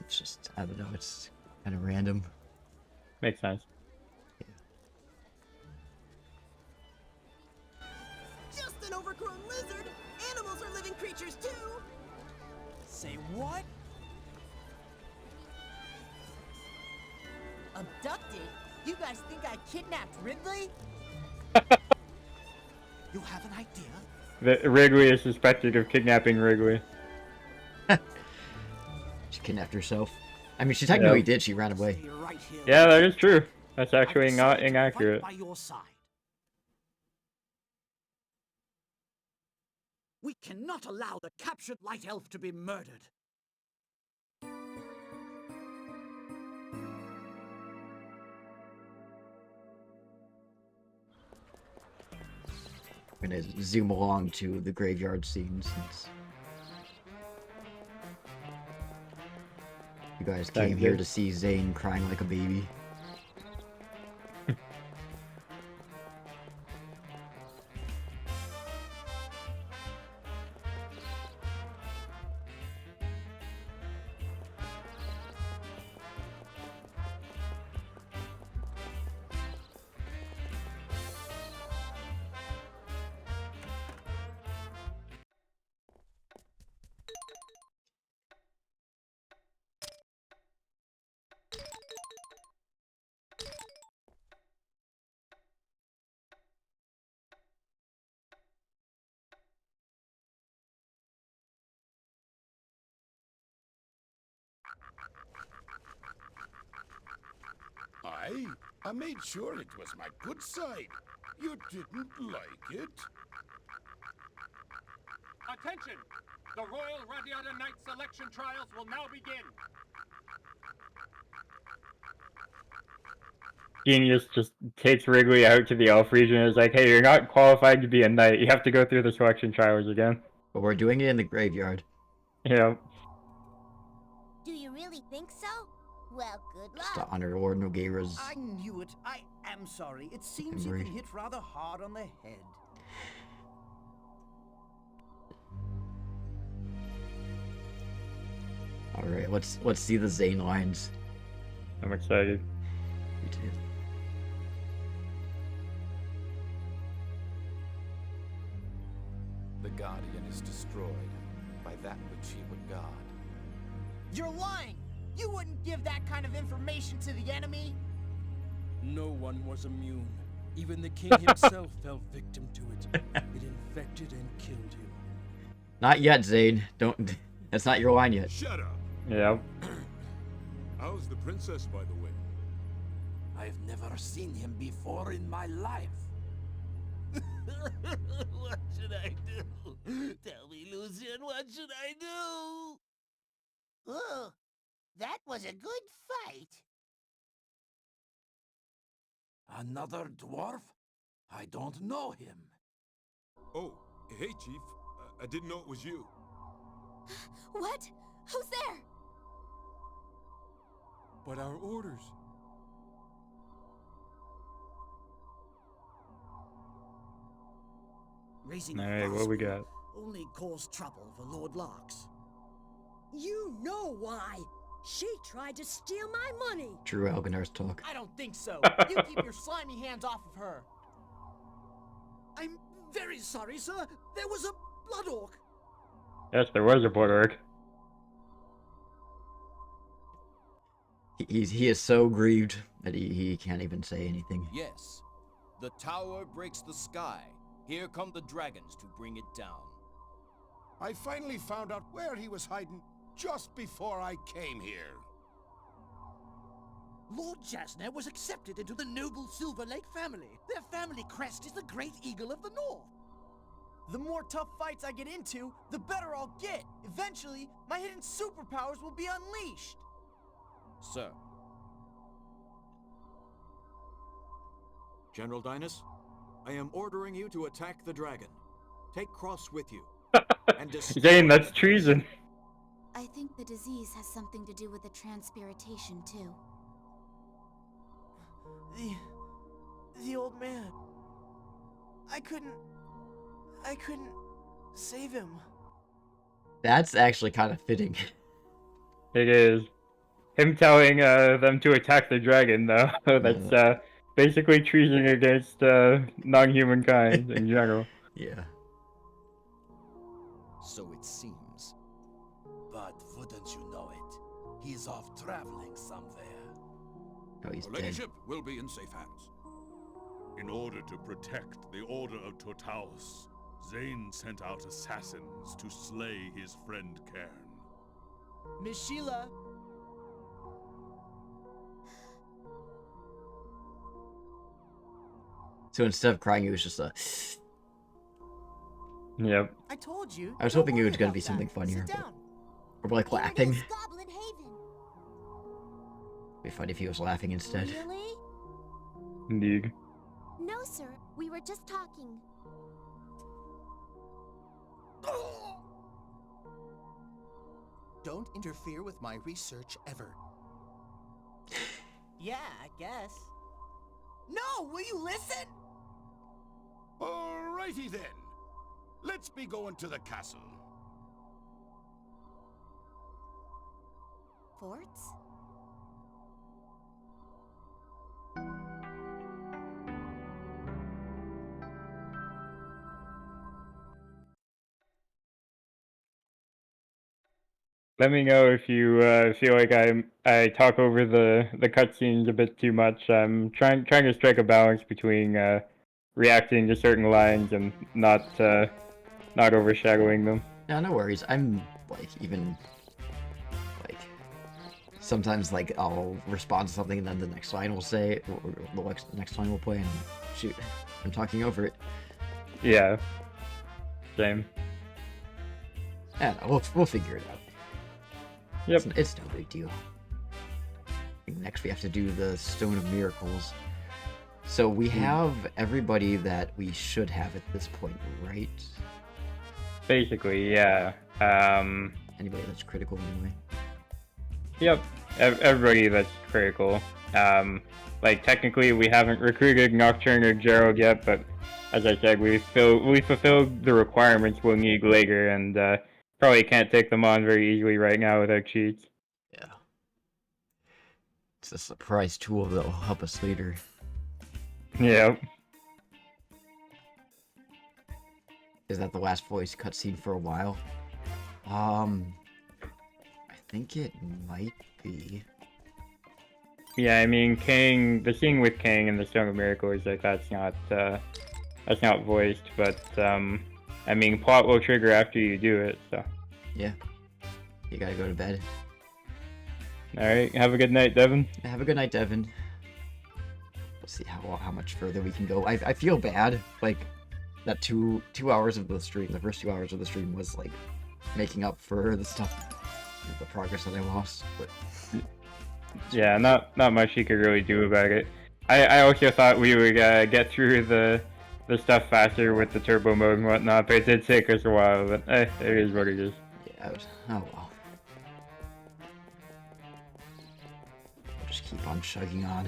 It's just, I don't know, it's kind of random. Makes sense. Just an overgrown lizard. Animals are living creatures too. Say what? Abducted? You guys think I kidnapped Ridley? You have an idea? Wrigley is suspected of kidnapping Wrigley. She kidnapped herself. I mean, she technically did, she ran away. Right here. Yeah, that is true. That's actually not inaccurate. By your side. We cannot allow the captured light elf to be murdered. I'm gonna zoom along to the graveyard scene since you guys came here to see Zane crying like a baby. I made sure it was my good side. You didn't like it? Attention! The Royal RADIATA Knight Selection Trials will now begin. Genius just takes Wrigley out to the elf region and is like, hey, you're not qualified to be a knight. You have to go through the selection trials again. But we're doing it in the graveyard. Yeah. Do you really think so? Well, good Just to luck. honor Lord Nogueira's I knew it. I am sorry. It seems you memory. can hit rather hard on the head. Alright, let's see the Zane lines. I'm excited. Me too. The Guardian is destroyed by that which he would guard. You're lying! You wouldn't give that kind of information to the enemy! No one was immune. Even the king himself fell victim to it. It infected and killed him. Not yet, Zane. Don't. That's not your line yet. Shut up. Yeah. How's the princess, by the way? I've never seen him before in my life. What should I do? Tell me, Lucian, what should I do? Oh, that was a good fight. Another dwarf? I don't know him. Oh, hey, Chief. I didn't know it was you. What? Who's there? But our orders. Raising Alright, what we got? only cause trouble for Lord Larks. You know why. She tried to steal my money. True Alganar's talk. I don't think so. You keep your slimy hands off of her. I'm very sorry, sir. There was a blood orc. Yes, there was a blood orc. He is so grieved that he can't even say anything. Yes. The tower breaks the sky. Here come the dragons to bring it down. I finally found out where he was hiding just before I came here. Lord Jasner was accepted into the noble Silver Lake family. Their family crest is the Great Eagle of the North. The more tough fights I get into, the better I'll get. Eventually, my hidden superpowers will be unleashed. Sir. General Dinas, I am ordering you to attack the dragon. Take Cross with you. And Zane, that's treason. I think the disease has something to do with the transpiration, too. The old man. I couldn't save him. That's actually kind of fitting. It is. Him telling them to attack the dragon, though. That's basically treason against non-human kind in general. Yeah. So it seems. But wouldn't you know it? He's off traveling somewhere. Oh, he's Our dead. ladyship will be in safe hands. In order to protect the Order of Totalis, Zane sent out assassins to slay his friend Cairn. Miss Sheila. So instead of crying, it was just a. Yep. I told you. I was hoping it was gonna be something funnier. Or like laughing. Goblin Haven. It'd be funny if he was laughing instead. Really? Indeed. No, sir. We were just talking. Don't interfere with my research ever. Yeah, I guess. No, will you listen? Alrighty then. Let's be going to the castle. Forts? Let me know if you feel like I talk over the cutscenes a bit too much. I'm trying to strike a balance between reacting to certain lines and not overshadowing them. No, no worries. I'm like even like sometimes like I'll respond to something and then the next line will say or the next line will play and shoot, I'm talking over it. Yeah. Same. Yeah, no, we'll figure it out. Yep. It's no big deal. Next we have to do the Stone of Miracles. So we have everybody that we should have at this point, right? Basically, yeah. Anybody that's critical anyway. Yep. Everybody that's critical. Like technically we haven't recruited Nocturne or Gerald yet, but as I said, we fulfilled the requirements we'll need later, and probably can't take them on very easily right now without cheats. Yeah. It's a surprise tool that will help us later. Yep. Is that the last voice cutscene for a while? I think it might be. Yeah, I mean, Kang, the scene with Kang and the Stone of Miracles, like that's not voiced, but I mean, plot will trigger after you do it, so. Yeah. You gotta go to bed. Alright, have a good night, Devin. Have a good night, Devin. Let's see how much further we can go. I feel bad, like, that two hours of the stream, the first 2 hours of the stream was, like, making up for the stuff, the progress that I lost, but... Yeah, not much you could really do about it. I also thought we would get through the stuff faster with the turbo mode and whatnot, but it did take us a while, but it is what it is. Yeah, oh well. We'll just keep on chugging on.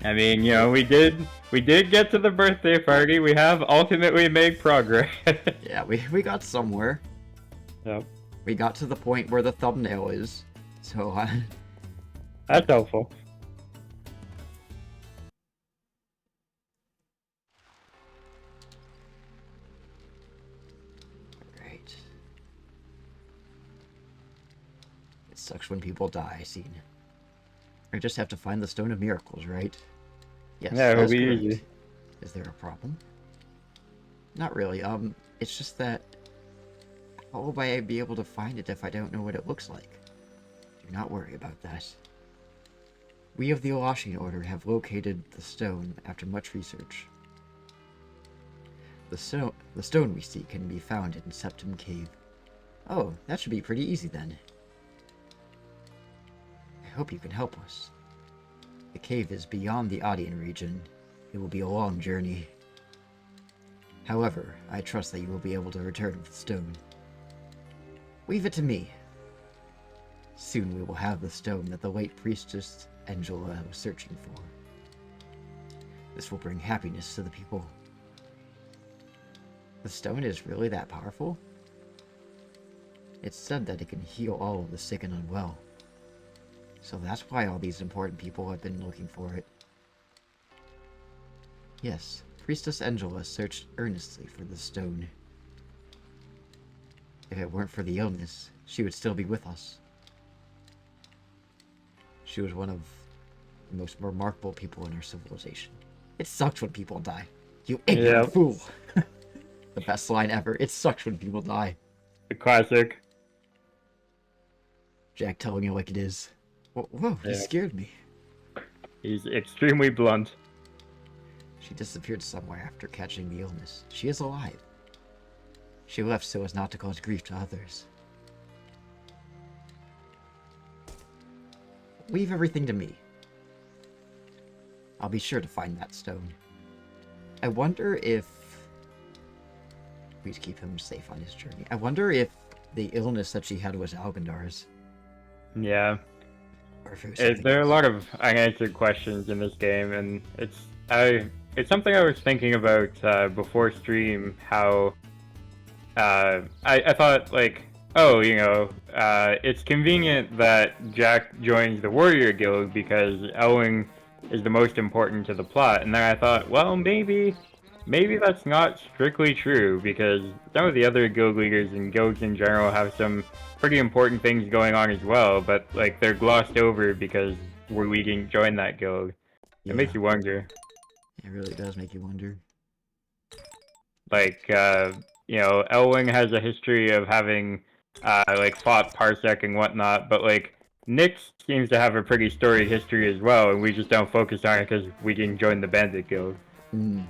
I mean, you know, we did get to the birthday party. We have ultimately made progress. Yeah, we got somewhere. Yep. We got to the point where the thumbnail is, so That's helpful. Right. It sucks when people die, I seen. I just have to find the Stone of Miracles, right? Yes, Yeah, it'll that's be correct. easy. Is there a problem? Not really. It's just that how will I be able to find it if I don't know what it looks like? Do not worry about that. We of the Elashian Order have located the stone after much research. The stone we seek can be found in Septum Cave. Oh, that should be pretty easy then. I hope you can help us. The cave is beyond the Audian region. It will be a long journey. However, I trust that you will be able to return with the stone. Leave it to me. Soon we will have the stone that the late priestess Angela was searching for. This will bring happiness to the people. The stone is really that powerful? It's said that it can heal all of the sick and unwell. So that's why all these important people have been looking for it. Yes, Priestess Angela searched earnestly for the stone. If it weren't for the illness, she would still be with us. She was one of the most remarkable people in our civilization. It sucks when people die. You ignorant fool! The best line ever. It sucks when people die. The classic. Jack telling you like it is. Whoa, he scared me. He's extremely blunt. She disappeared somewhere after catching the illness. She is alive. She left so as not to cause grief to others. Leave everything to me. I'll be sure to find that stone. I wonder if... Please keep him safe on his journey. I wonder if the illness that she had was Algendar's. Yeah. Or if it was There are a lot of unanswered questions in this game, and it's something I was thinking about before stream, how I thought, like, oh, you know, it's convenient that Jack joins the Warrior Guild because Elwing is the most important to the plot, and then I thought, well, maybe that's not strictly true, because some of the other guild leaders and guilds in general have some pretty important things going on as well, but, like, they're glossed over because we didn't join that guild. It makes you wonder. It really does make you wonder. Like, you know, Elwing has a history of having, like, fought Parsec and whatnot, but, like, Nyx seems to have a pretty storied history as well, and we just don't focus on it because we didn't join the Bandit Guild. Hmm.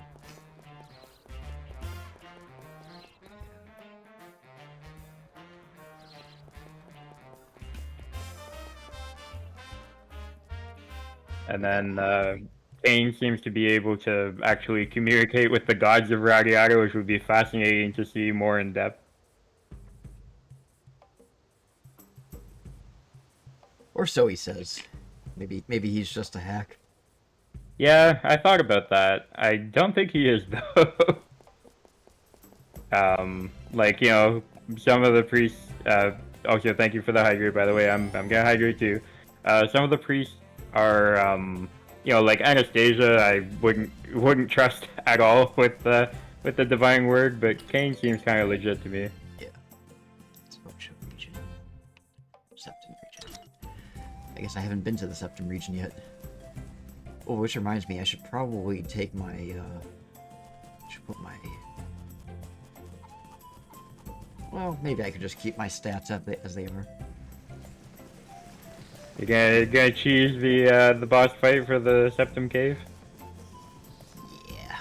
And then, Kane seems to be able to actually communicate with the gods of Radiata, which would be fascinating to see more in depth. Or so he says. Maybe he's just a hack. Yeah, I thought about that. I don't think he is, though. Like, you know, some of the priests, also thank you for the hydrate, by the way, I'm gonna hydrate too. Some of the priests are, you know, like Anastasia, I wouldn't trust at all with the divine word, but Kane seems kind of legit to me. Yeah. Septum region. I guess I haven't been to the Septum region yet. Oh, which reminds me, I should probably take my, should put my... Well, maybe I could just keep my stats up as they are. You're gonna choose the boss fight for the Septum Cave? Yeah.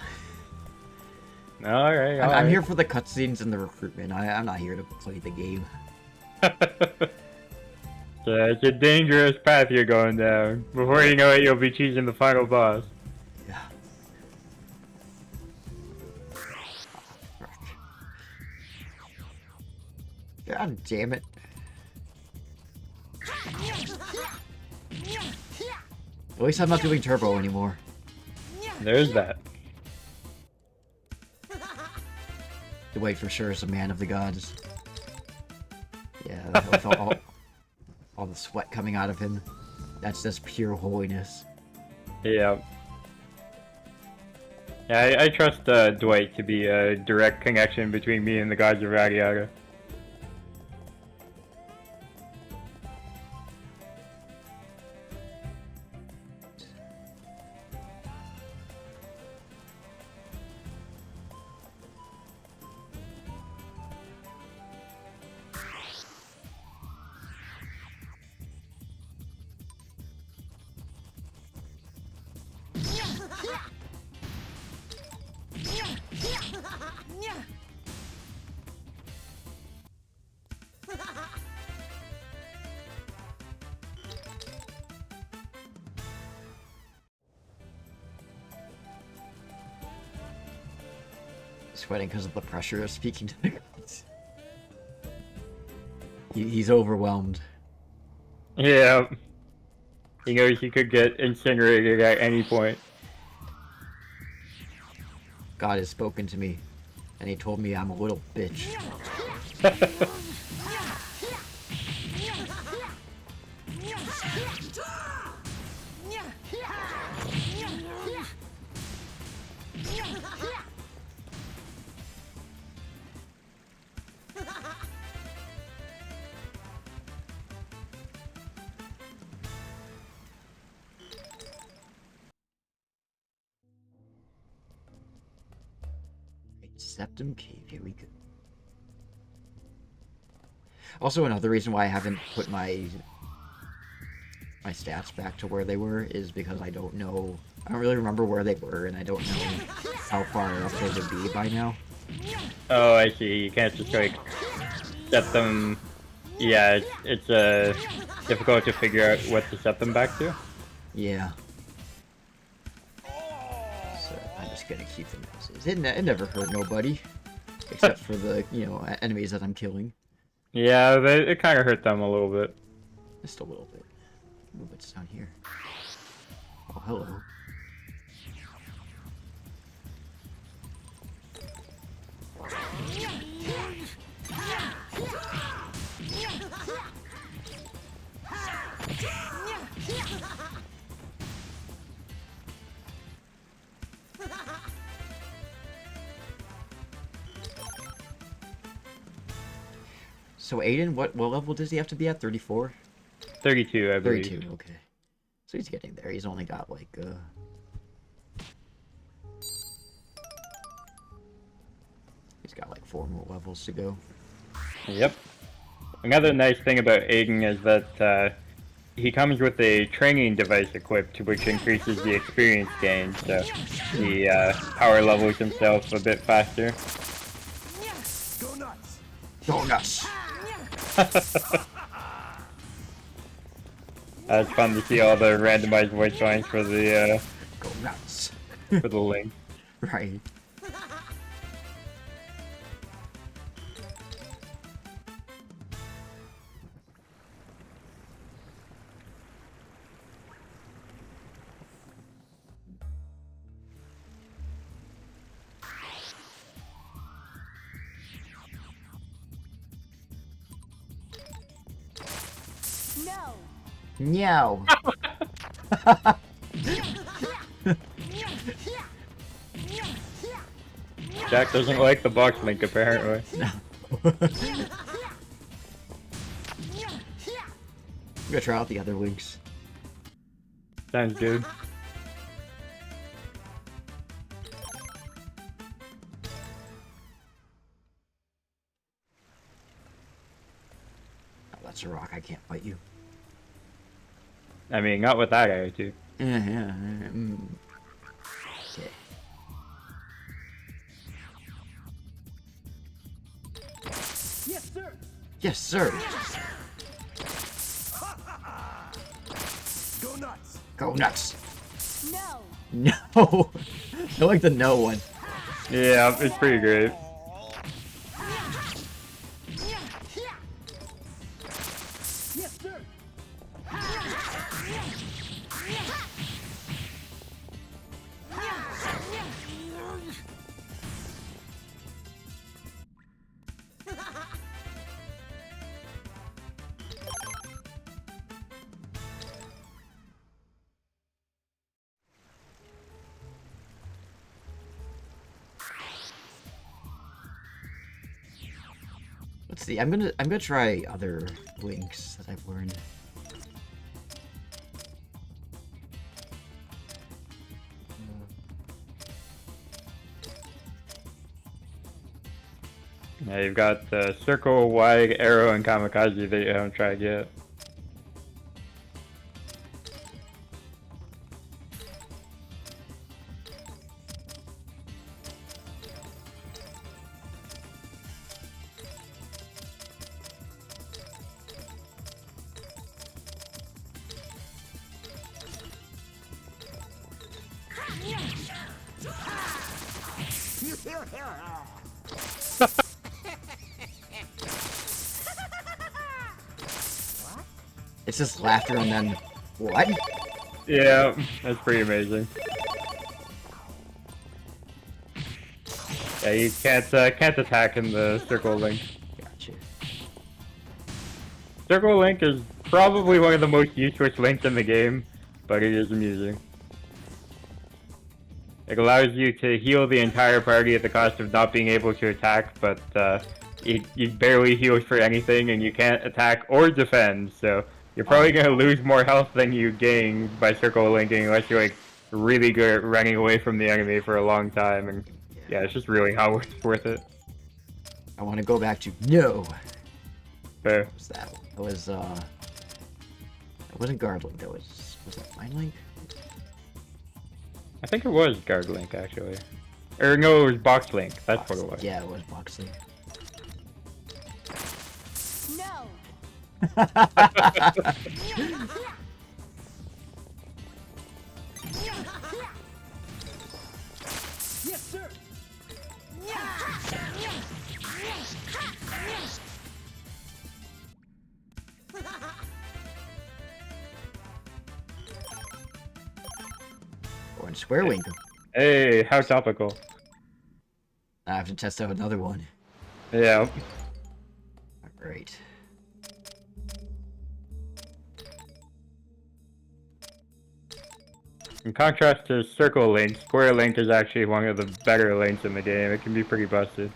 Alright, I'm here for the cutscenes and the recruitment. I'm not here to play the game. It's a dangerous path you're going down. Before you know it, you'll be choosing the final boss. Yeah. God damn it. At least I'm not doing turbo anymore. There's that. Dwight for sure is a man of the gods. Yeah, with all the sweat coming out of him. That's just pure holiness. Yeah. Yeah, I trust Dwight to be a direct connection between me and the gods of RADIATA. Sweating because of the pressure of speaking to the gods. He's overwhelmed. Yeah. He knows he could get incinerated at any point. God has spoken to me, and he told me I'm a little bitch. Septum Cave, here we go. Also, another reason why I haven't put my stats back to where they were is because I don't really remember where they were, and I don't know how far up they would be by now. Oh, I see. You can't just like set them. Yeah, it's difficult to figure out what to set them back to. Yeah. So I'm just gonna keep them as is. It never hurt nobody, except for the enemies that I'm killing. Yeah, it kind of hurt them a little bit. Just a little bit. Ooh, what's down here? Oh, hello. So Aiden, what level does he have to be at? 34? 32, I believe. 32, okay. So he's getting there. He's only got like he's got like 4 more levels to go. Yep. Another nice thing about Aiden is that he comes with a training device equipped, which increases the experience gain, so he power levels himself a bit faster. Go nuts! Go nuts! It's fun to see all the randomized voice lines for the Go nuts! for the link. Right. No. Meow. Jack doesn't like the box link apparently. No. I'm gonna try out the other links. Sounds good. Oh, that's a rock. I can't fight you. I mean, not with that attitude. Yeah. Okay. Yes, sir. Yes, sir. Go nuts! Go nuts. No. No. I like the no one. Yeah, it's pretty great. Yes, sir. Let's see. I'm gonna try other links that I've learned. Yeah, you've got the circle, wide, arrow, and kamikaze that you haven't tried yet. It's just laughter and then what? Yeah, that's pretty amazing. Yeah, you can't attack in the circle link. Gotcha. Circle link is probably one of the most useless links in the game, but it is amusing. It allows you to heal the entire party at the cost of not being able to attack, but you barely heal for anything and you can't attack or defend, so you're probably going to lose more health than you gain by circle linking unless you're like really good at running away from the enemy for a long time, and yeah, it's just really not worth it. I want to go back to no. Fair. What was that? It was it wasn't Guard Link, that was it Mind Link? I think it was Guard Link, actually. Or no, it was Box Link. That's what it was. Yeah, it was Box Link. No. Yes, sir. Or in Square Link. Hey, how topical. I have to test out another one. Yeah. Alright. In contrast to Circle Link, Square Link is actually one of the better links in the game. It can be pretty busted.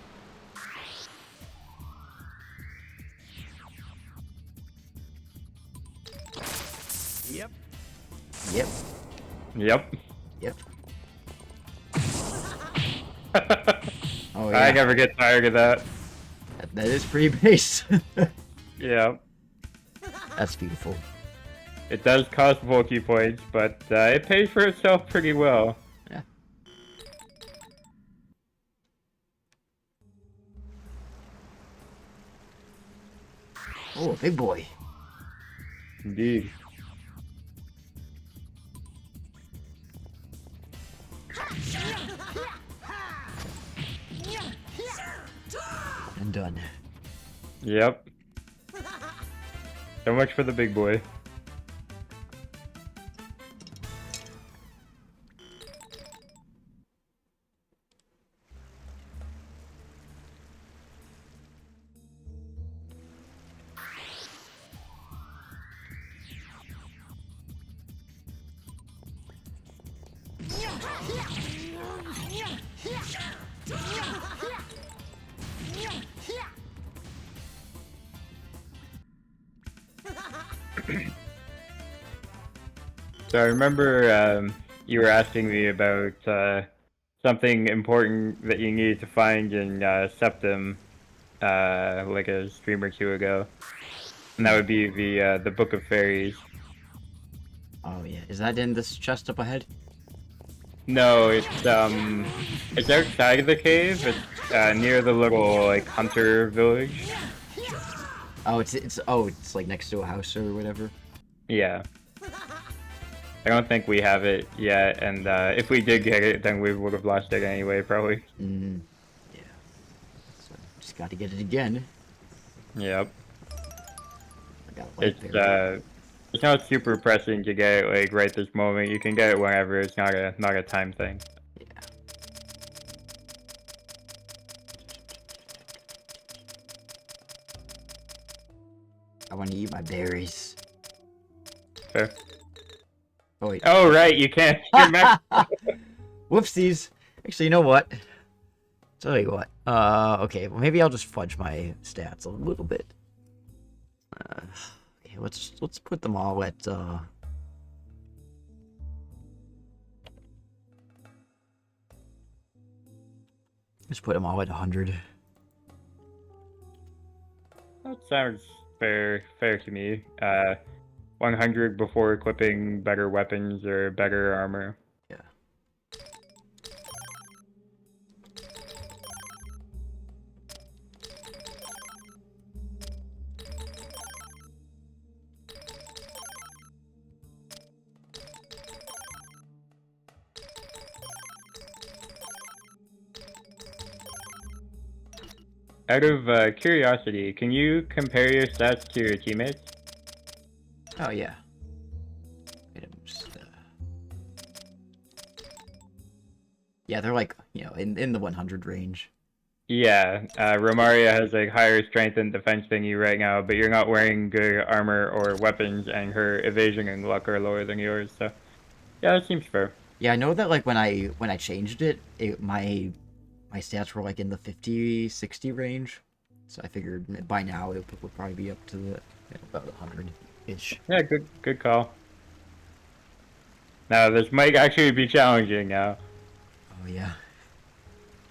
Yep. Yep. Yep. Yep. Oh yeah. I never get tired of that. That is pretty base. Yeah. That's beautiful. It does cost bulky points, but it pays for itself pretty well. Yeah. Oh, big boy. Indeed. And done. Yep. So much for the big boy. So I remember you were asking me about something important that you needed to find in Septim like a stream or two ago, and that would be the Book of Fairies. Oh yeah, is that in this chest up ahead? No, it's outside of the cave. It's near the little like hunter village. Oh, it's like next to a house or whatever. Yeah. I don't think we have it yet, and if we did get it, then we would have lost it anyway, probably. Yeah. So just got to get it again. Yep. I got a light there. It's not super pressing to get it like right this moment. You can get it whenever. It's not a time thing. Yeah. I want to eat my berries. Fair. Oh wait. Oh right, you can't. Whoopsies. Actually, you know what? Tell you what. Okay. Well, maybe I'll just fudge my stats a little bit. Okay. Let's put them all at. Let's put them all at 100. That sounds fair to me. 100 before equipping better weapons or better armor. Yeah. Out of curiosity, can you compare your stats to your teammates? Oh yeah. Items. Yeah, they're like, you know, in the 100 range. Yeah, Romaria has like higher strength and defense than you right now, but you're not wearing good armor or weapons, and her evasion and luck are lower than yours. So, yeah, that seems fair. Yeah, I know that like when I changed it, my stats were like in the 50, 60 range. So I figured by now it would probably be up to the about 100-ish. Yeah, good call. Now this might actually be challenging now. Oh yeah.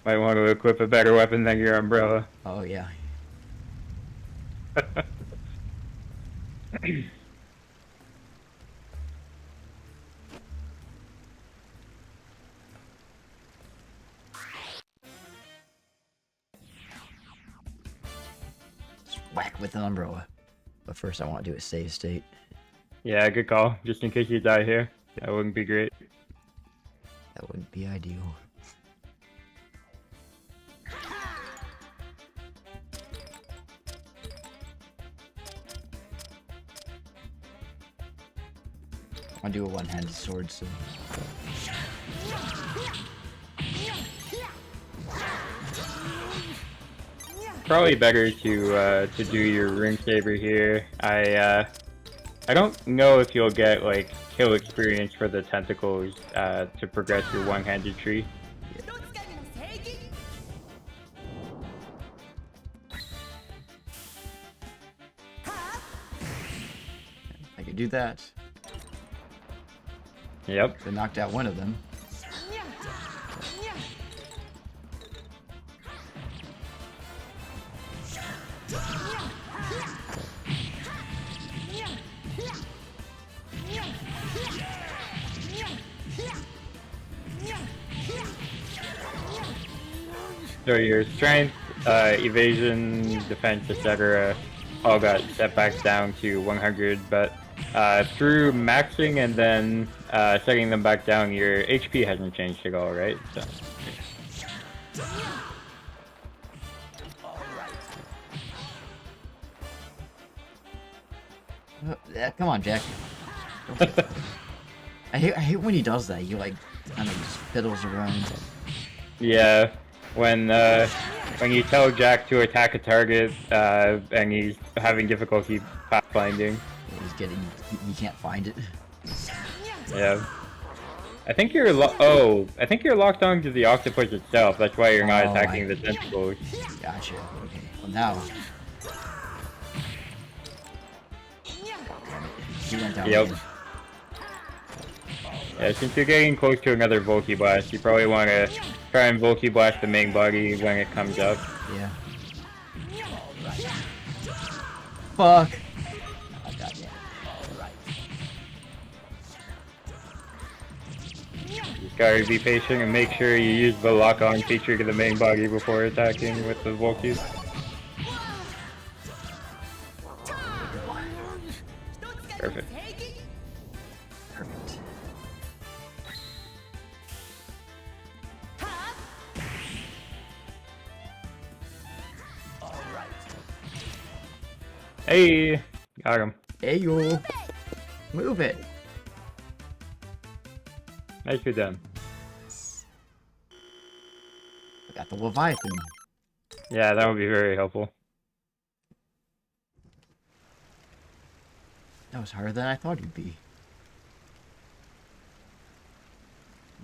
Might want to equip a better weapon than your umbrella. Oh yeah. Whack with an umbrella. But first I want to do a save state. Yeah, good call. Just in case you die here. That wouldn't be great. That wouldn't be ideal. I do a one-handed sword, so... Probably better to do your rune saber here. I don't know if you'll get like kill experience for the tentacles to progress your one-handed tree. I could do that. Yep. So knocked out one of them. So your strength, evasion, defense, etc. all got set back down to 100, but through maxing and then setting them back down, your HP hasn't changed at all, right? So. Come on, Jack. I hate when he does that. He like kind of just fiddles around. Yeah, when you tell Jack to attack a target and he's having difficulty pathfinding. He can't find it. Yeah. I think you're locked onto the octopus itself. That's why you're not attacking the tentacles. Gotcha. Okay. Well now. He went down. Yep. Yeah, since you're getting close to another Volky Blast, you probably want to try and Volky Blast the main body when it comes up. Yeah. Fuck. Just gotta be patient and make sure you use the lock-on feature to the main body before attacking with the Volkies. Perfect. Perfect. Hey, got him. Hey yo, move it. Nicely done. I got the Leviathan. Yeah, that would be very helpful. That was harder than I thought it'd be.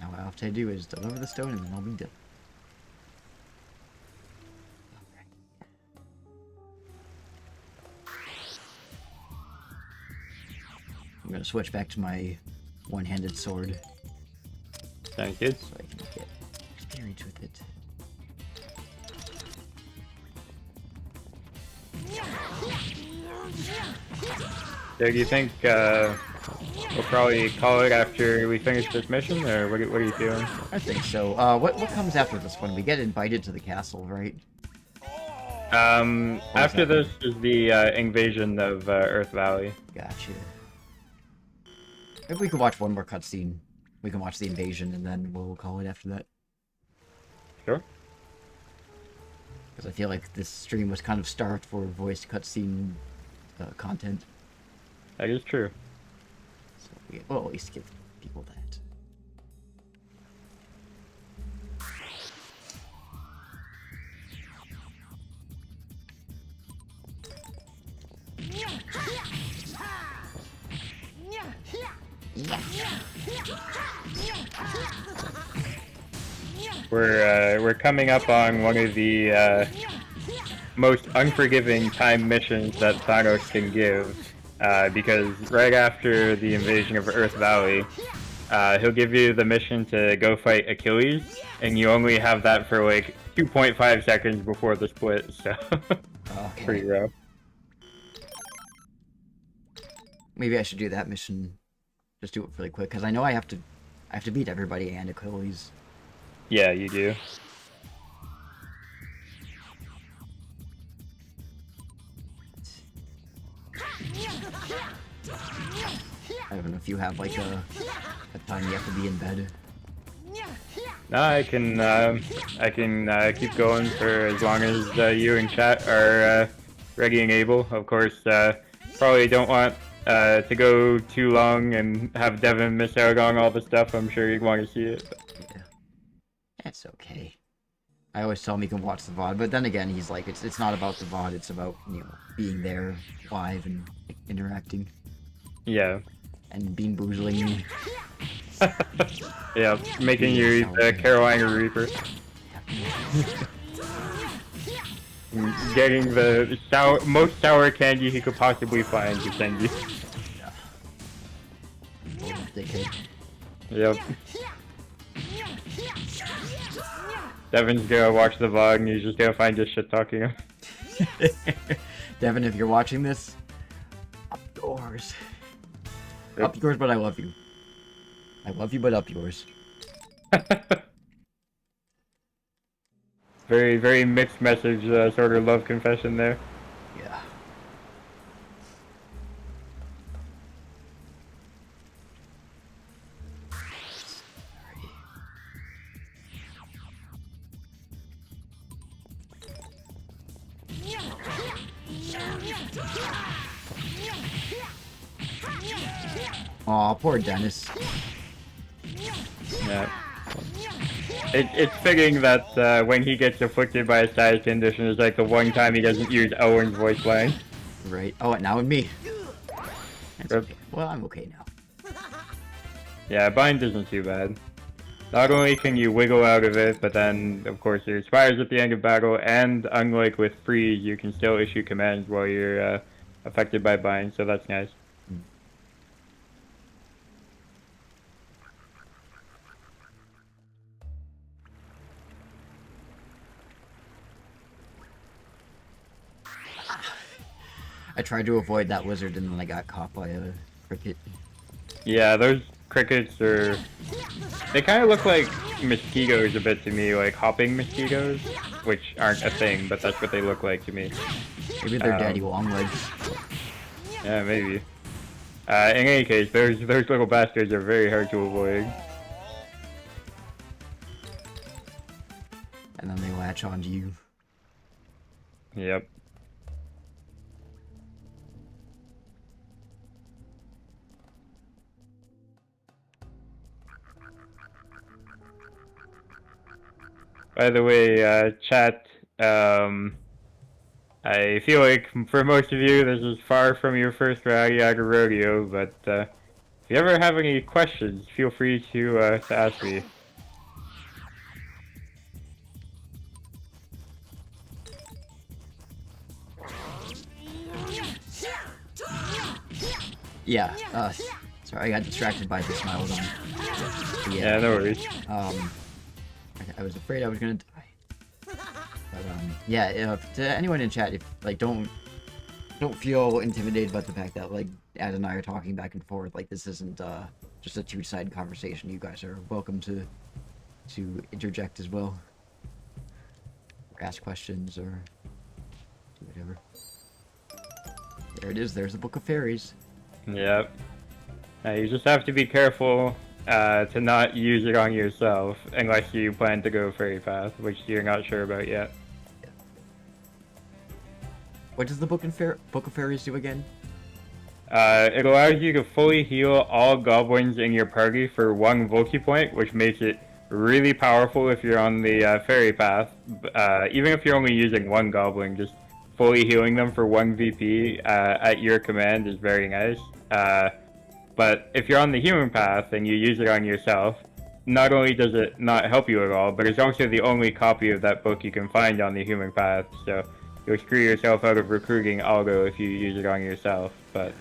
Now all I have to do is deliver the stone and then I'll be done. I'm gonna switch back to my one-handed sword. Sounds good. So I can get experience with it. So do you think we'll probably call it after we finish this mission, or what are you feeling? I think so. What comes after this one? We get invited to the castle, right? After this is the invasion of Earth Valley. Gotcha. Maybe we could watch one more cutscene. We can watch the invasion, and then we'll call it after that. Sure. Because I feel like this stream was kind of starved for voiced cutscene content. That is true. So we'll at least give people that. We're coming up on one of the most unforgiving time missions that Thanos can give, because right after the invasion of Earth Valley, he'll give you the mission to go fight Achilles, and you only have that for like 2.5 seconds before the split, so Okay. pretty rough. Maybe I should do that mission. Just do it really quick, because I know I have to beat everybody and Achilles. Yeah, you do. I don't know if you have like a time you have to be in bed. No, I can keep going for as long as you and chat are ready and able. Of course, probably don't want to go too long and have Devin miss out on all the stuff. I'm sure you'd want to see it. Yeah, that's okay. I always tell him he can watch the VOD, but then again, he's like, it's not about the VOD. It's about, you know, being there live and interacting. Yeah. And being boozling me. Yeah, making you eat the Carolina Reaper. Getting the most sour candy he could possibly find to send you. Dickhead. Yep. Devin's gonna watch the VOD and he's just gonna find just shit talking him. Devin, if you're watching this, up yours. Yep. Up yours, but I love you. I love you, but up yours. Very, very mixed message, sort of love confession there. Yeah. Aw, poor Dennis. Yeah. It's fitting that when he gets afflicted by a status condition, it's like the one time he doesn't use Owen's voice line. Right. Oh, and now with me. That's Yep. okay. Well, I'm okay now. Yeah, bind isn't too bad. Not only can you wiggle out of it, but then, of course, it expires at the end of battle, and unlike with freeze, you can still issue commands while you're affected by bind, so that's nice. I tried to avoid that wizard and then I got caught by a cricket. Yeah, those crickets are... They kind of look like mosquitoes a bit to me, like hopping mosquitoes, which aren't a thing, but that's what they look like to me. Maybe they're daddy longlegs. Yeah, maybe. In any case, those little bastards are very hard to avoid. And then they latch onto you. Yep. By the way, chat, I feel like for most of you this is far from your first RADIATA rodeo, but if you ever have any questions, feel free to ask me. Yeah, sorry, I got distracted by the smile on. Yeah, no worries. I was afraid I was gonna die. But, yeah, to anyone in chat, if, like, don't feel intimidated by the fact that, like, Ad and I are talking back and forth. Like, this isn't, just a two-sided conversation. You guys are welcome to interject as well. Or ask questions, or do whatever. There it is, there's the Book of Fairies. Yep. You just have to be careful to not use it on yourself unless you plan to go fairy path, which you're not sure about yet. What does the Book of Fairies do again? It allows you to fully heal all goblins in your party for 1 Volky point, which makes it really powerful if you're on the fairy path. Even if you're only using 1 goblin, just fully healing them for 1 VP at your command is very nice. But if you're on the human path and you use it on yourself, not only does it not help you at all, but it's also the only copy of that book you can find on the human path, so you'll screw yourself out of recruiting Algo if you use it on yourself, but...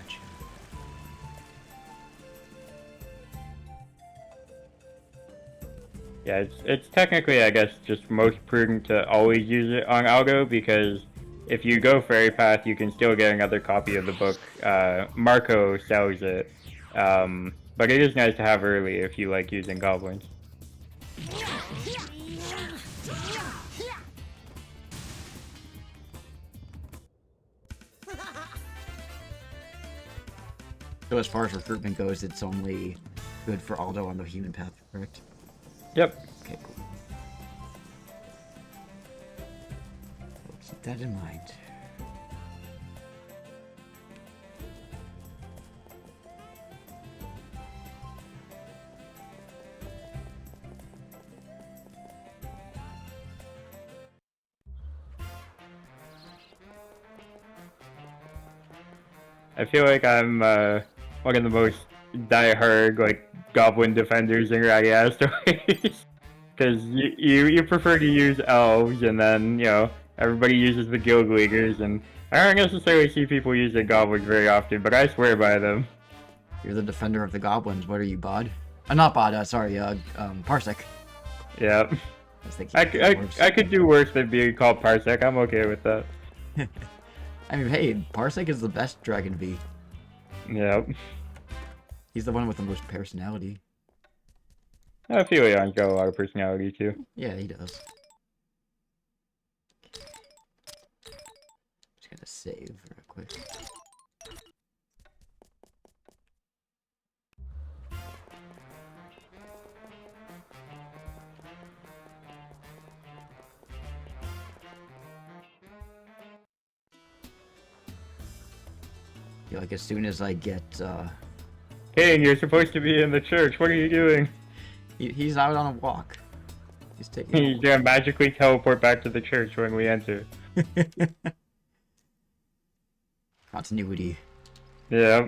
Yeah, it's technically, I guess, just most prudent to always use it on Algo, because if you go Fairy Path, you can still get another copy of the book. Marco sells it, but it is nice to have early if you like using goblins. So as far as recruitment goes, it's only good for Aldo on the human path, correct? Yep. Okay, cool. We'll keep that in mind. I feel like I'm one of the most die-hard like goblin defenders in RADIATA stories, because you prefer to use elves, and then everybody uses the guild leaguers, and I don't necessarily see people using goblins very often, but I swear by them. You're the defender of the goblins. What are you, Bod? Not Bod. Sorry, Parsec. Yep. I could do worse than being called Parsec. I'm okay with that. I mean, hey, Parsec is the best Dragon V. Yep. He's the one with the most personality. I feel Leon's got a lot of personality too. Yeah, he does. Just gotta save real quick. Like, as soon as I get, King, you're supposed to be in the church. What are you doing? He's out on a walk. He's taking. He's gonna magically teleport back to the church when we enter. Continuity. Yeah.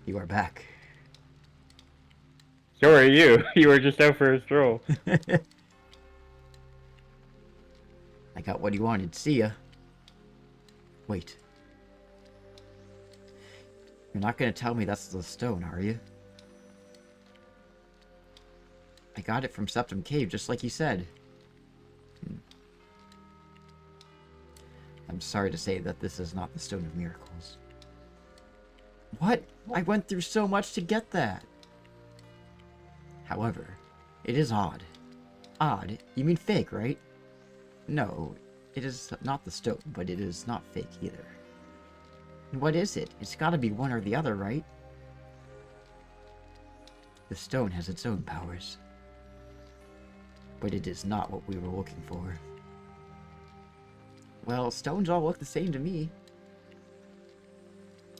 You are back. So are you. You were just out for a stroll. I got what you wanted. See ya. Wait. You're not gonna tell me that's the stone, are you? I got it from Septum Cave, just like you said. I'm sorry to say that this is not the Stone of Miracles. What? I went through so much to get that! However, it is odd. Odd? You mean fake, right? No, it is not the stone, but it is not fake either. What is it? It's gotta be one or the other, right? The stone has its own powers. But it is not what we were looking for. Well, stones all look the same to me.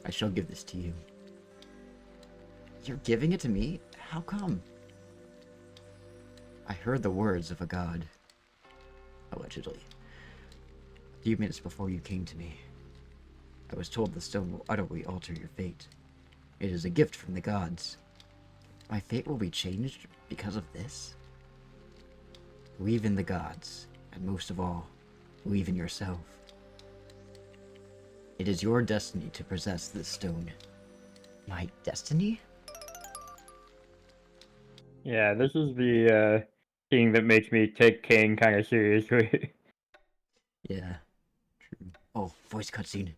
I shall give this to you. You're giving it to me? How come? I heard the words of a god. Allegedly. A few minutes before you came to me. I was told the stone will utterly alter your fate. It is a gift from the gods. My fate will be changed because of this? Believe in the gods, and most of all, believe in yourself. It is your destiny to possess this stone. My destiny? Yeah, this is the thing that makes me take King kind of seriously. Yeah. True. Oh, voice cutscene.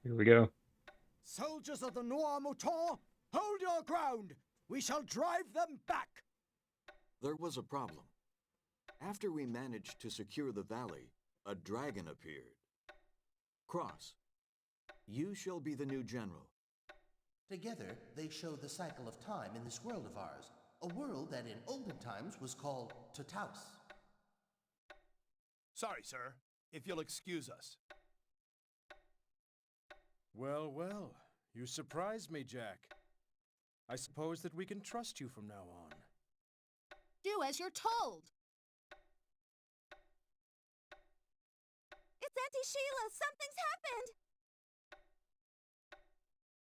Here we go. Soldiers of the Noir Mouton, hold your ground! We shall drive them back! There was a problem. After we managed to secure the valley, a dragon appeared. Cross, you shall be the new general. Together, they show the cycle of time in this world of ours, a world that in olden times was called Totaus. Sorry, sir. If you'll excuse us. Well, well, you surprised me, Jack. I suppose that we can trust you from now on. Do as you're told. It's Auntie Sheila! Something's happened!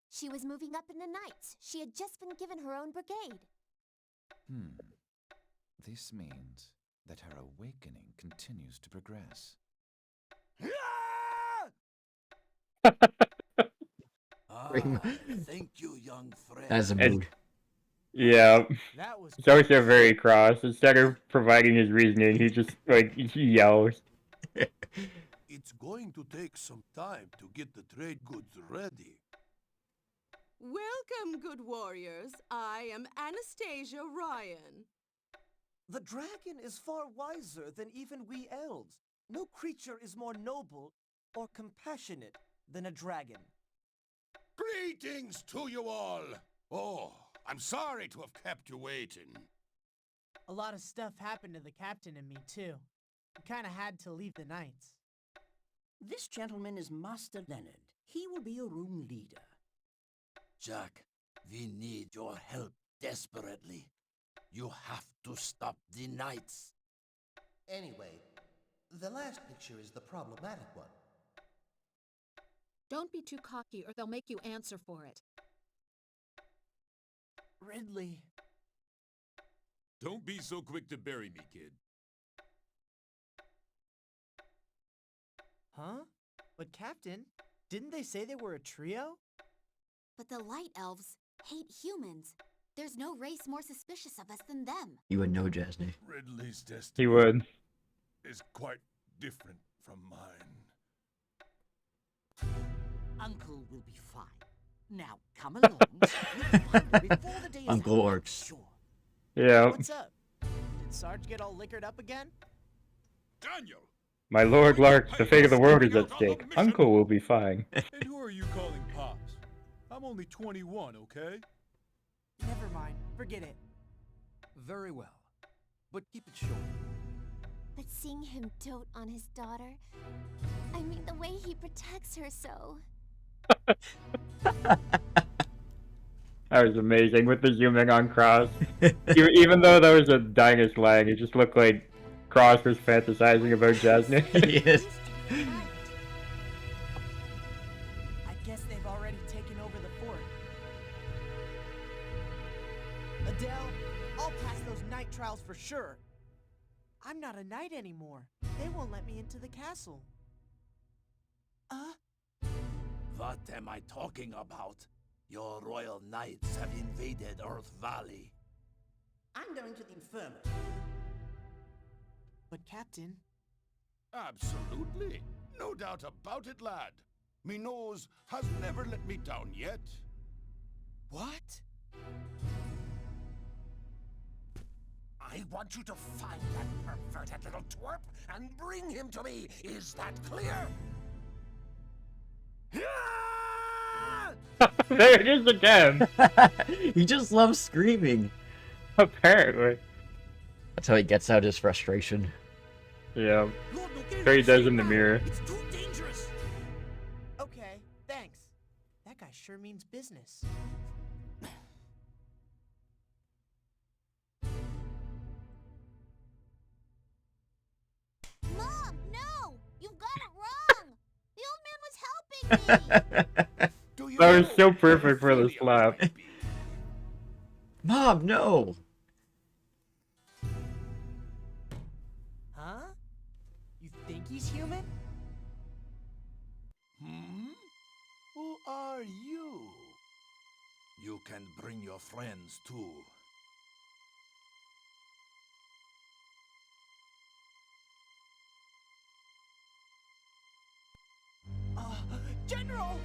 She was moving up in the Knights. She had just been given her own brigade. This means that her awakening continues to progress. Thank you, young friend. As a mood. Yeah. That was It's also very cross. Instead of providing his reasoning, he just, like, he yells. It's going to take some time to get the trade goods ready. Welcome, good warriors. I am Anastasia Ryan. The dragon is far wiser than even we elves. No creature is more noble or compassionate than a dragon. Greetings to you all! Oh, I'm sorry to have kept you waiting. A lot of stuff happened to the captain and me, too. We kinda had to leave the Knights. This gentleman is Master Leonard. He will be your room leader. Jack, we need your help desperately. You have to stop the Knights. Anyway, the last picture is the problematic one. Don't be too cocky or they'll make you answer for it. Ridley. Don't be so quick to bury me, kid. Huh? But Captain, didn't they say they were a trio? But the Light Elves hate humans. There's no race more suspicious of us than them. You would know, Jasny. Ridley's destiny He would. is quite different from mine. Uncle will be fine. Now, come along. We'll find her before the day is Uncle out, I'm Orcs. sure. Yeah. What's up? Did Sarge get all liquored up again? Daniel! My Lord Lark, the fate of the world is at stake. Uncle will be fine. And who are you calling Pops? I'm only 21, okay? Never mind. Forget it. Very well. But keep it short. But seeing him dote on his daughter, I mean the way he protects her so. That was amazing with the zooming on Cross. Even though that was a dying slang, it just looked like Cross was fantasizing about Jasny. Yes. I guess they've already taken over the fort. Adele, I'll pass those night trials for sure. I'm not a knight anymore. They won't let me into the castle. What am I talking about? Your royal knights have invaded Earth Valley. I'm going to the infirmary. But Captain... Absolutely. No doubt about it, lad. Me nose has never let me down yet. What? I want you to find that perverted little twerp and bring him to me. Is that clear? There it is again! He just loves screaming. Apparently. That's how he gets out his frustration. Yeah. So he does in the mirror. It's too dangerous. Okay, thanks. That guy sure means business. Mom, no! You've got it wrong! The old man was helping me! That was so perfect for the slap. Mom, no! Huh? You think he's human? Hmm? you can bring your friends too. General!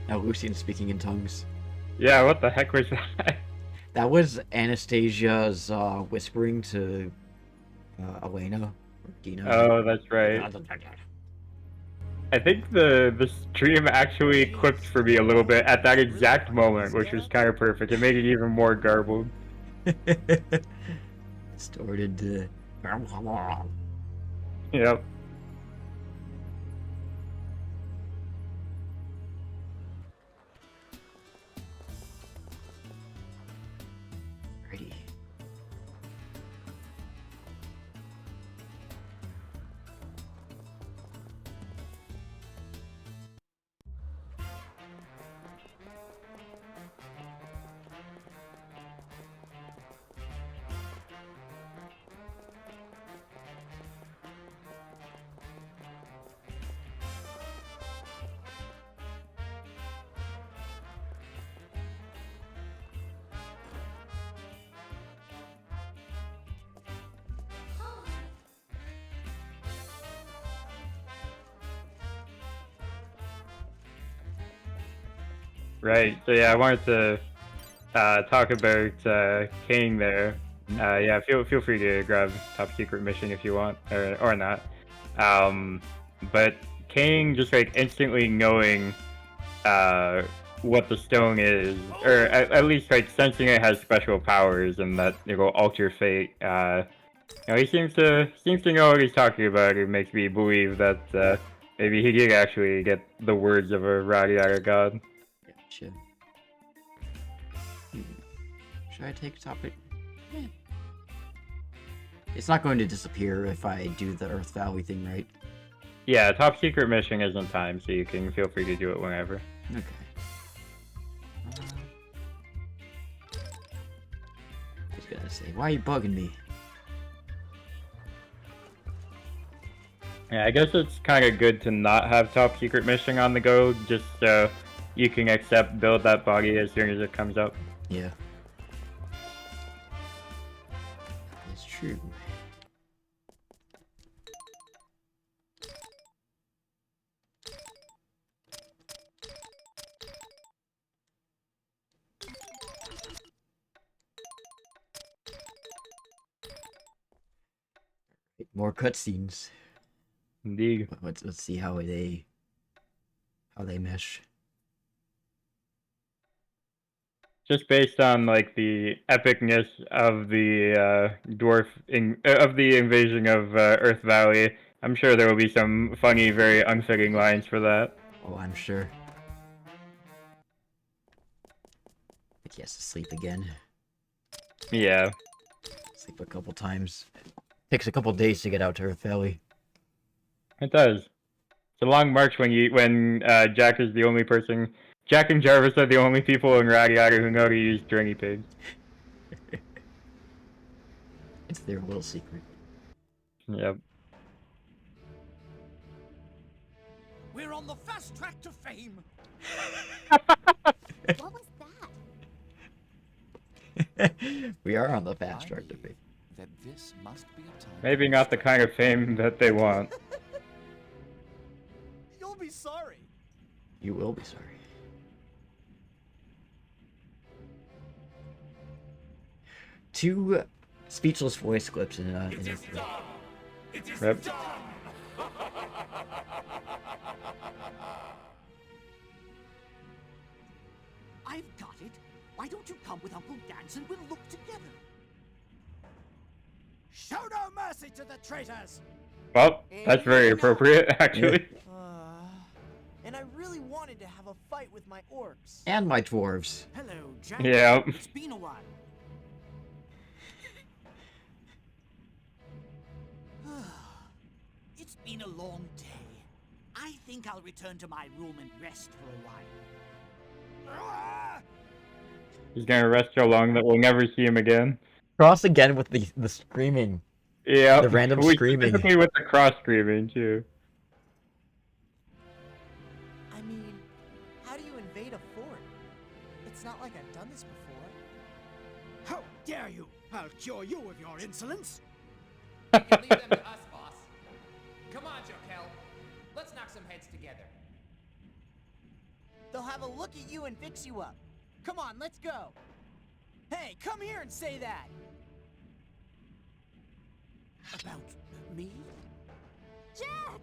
Now Lucian's speaking in tongues. Yeah, what the heck was that? That was Anastasia's whispering to Elena or Dina. Oh, that's right. I think the stream actually clipped for me a little bit at that exact moment, which was kind of perfect. It made it even more garbled. Started. Yep. Ready. Right. So yeah, I wanted to talk about King there. Yeah, feel free to grab top secret mission if you want, or not. But King just like instantly knowing what the stone is, or at least like sensing it has special powers and that it will alter fate. You know, he seems to know what he's talking about. It makes me believe that maybe he did actually get the words of a RADIATA god. Gotcha. Should I take topic? Yeah. It's not going to disappear if I do the Earth Valley thing, right? Yeah, top secret mission isn't timed, so you can feel free to do it whenever. Okay. I was gonna say, why are you bugging me? Yeah, I guess it's kind of good to not have top secret mission on the go, just so you can build that body as soon as it comes up. Yeah. That's true. More cutscenes. Indeed. Let's see how they mesh. Just based on like the epicness of the of the invasion of Earth Valley, I'm sure there will be some funny, very unfitting lines for that. Oh, I'm sure. But he has to sleep again. Yeah. Sleep a couple times. Takes a couple days to get out to Earth Valley. It does. It's a long march when Jack is the only person. Jack and Jarvis are the only people in RADIATA who know to use stringy pigs. It's their little secret. Yep. We're on the fast track to fame. What was that? We are on the fast track to fame. That this must be a time. Maybe not the kind of fame that they want. You'll be sorry. You will be sorry. Two speechless voice clips in a Yep. I've got it. Why don't you come with Uncle Dance and we'll look together? Show no mercy to the traitors! Well, that's very appropriate, actually. And I really wanted to have a fight with my orcs. And my dwarves. Hello, Jack. Yeah. It's been a while. It's been a long day. I think I'll return to my room and rest for a while. He's gonna rest so long that we'll never see him again. Cross again with the screaming. Yeah. The random screaming. Specifically with the cross screaming, too. dare you? I'll cure you of your insolence. You can leave them to us, boss. Come on, Jokel. Let's knock some heads together. They'll have a look at you and fix you up. Come on, let's go. Hey, come here and say that. About me? Jack!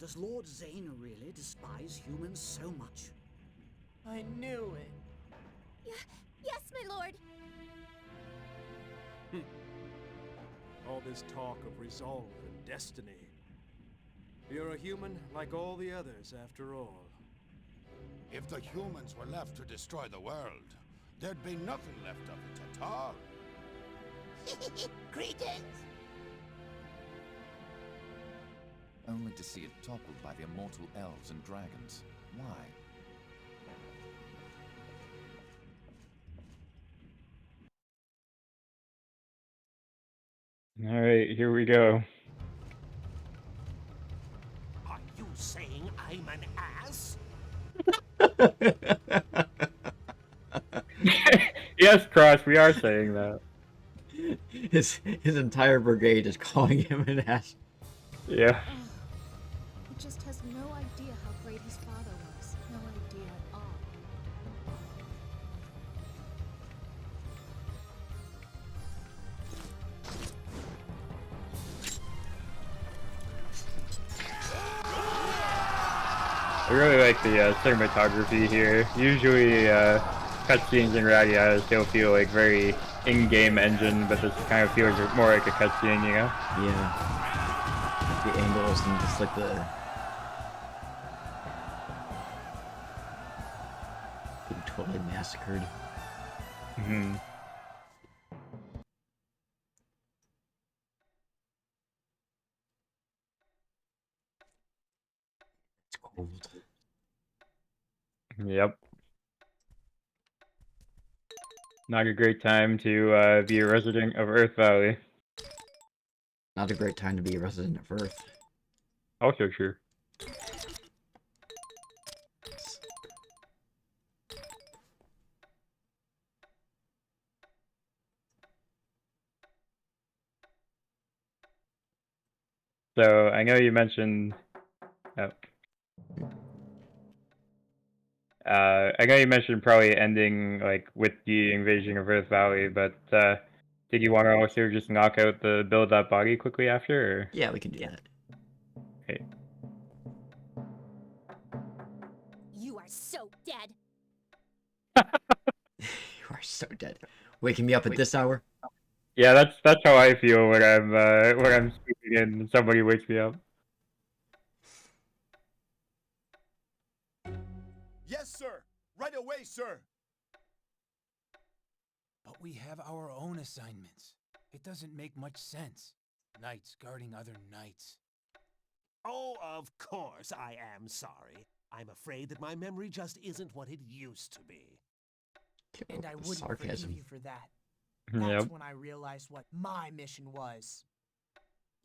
Does Lord Zane really despise humans so much? I knew it. Yes, my lord. All this talk of resolve and destiny. You're a human like all the others, after all. If the humans were left to destroy the world, there'd be nothing left of it at all. Greetings! Only to see it toppled by the immortal elves and dragons. Why? Alright, here we go. Are you saying I'm an ass? Yes, Cross, we are saying that. His entire brigade is calling him an ass. Yeah. He just has no idea how great his father was. No idea at all. I really like the cinematography here. Usually, cutscenes in RADIATA still feel like very in-game engine, but this kind of feels more like a cutscene, you know? Yeah. The angles and just like the... being totally massacred. Mm-hmm. It's cold. Yep. Not a great time to be a resident of Earth Valley. Not a great time to be a resident of Earth. Also true. So, I know you mentioned... Oh. I know you mentioned probably ending like with the invasion of Earth Valley, but did you want to also just knock out the build that body quickly after? Or? Yeah, we can do that. Okay. You are so dead. You are so dead. Waking me up at this hour? Yeah, that's how I feel when I'm sleeping and somebody wakes me up. Yes, sir. Right away, sir. But we have our own assignments. It doesn't make much sense. Knights guarding other knights. Oh, of course I am sorry. I'm afraid that my memory just isn't what it used to be. And I wouldn't Sarcasm. forgive you for that. That's Yep. when I realized what my mission was.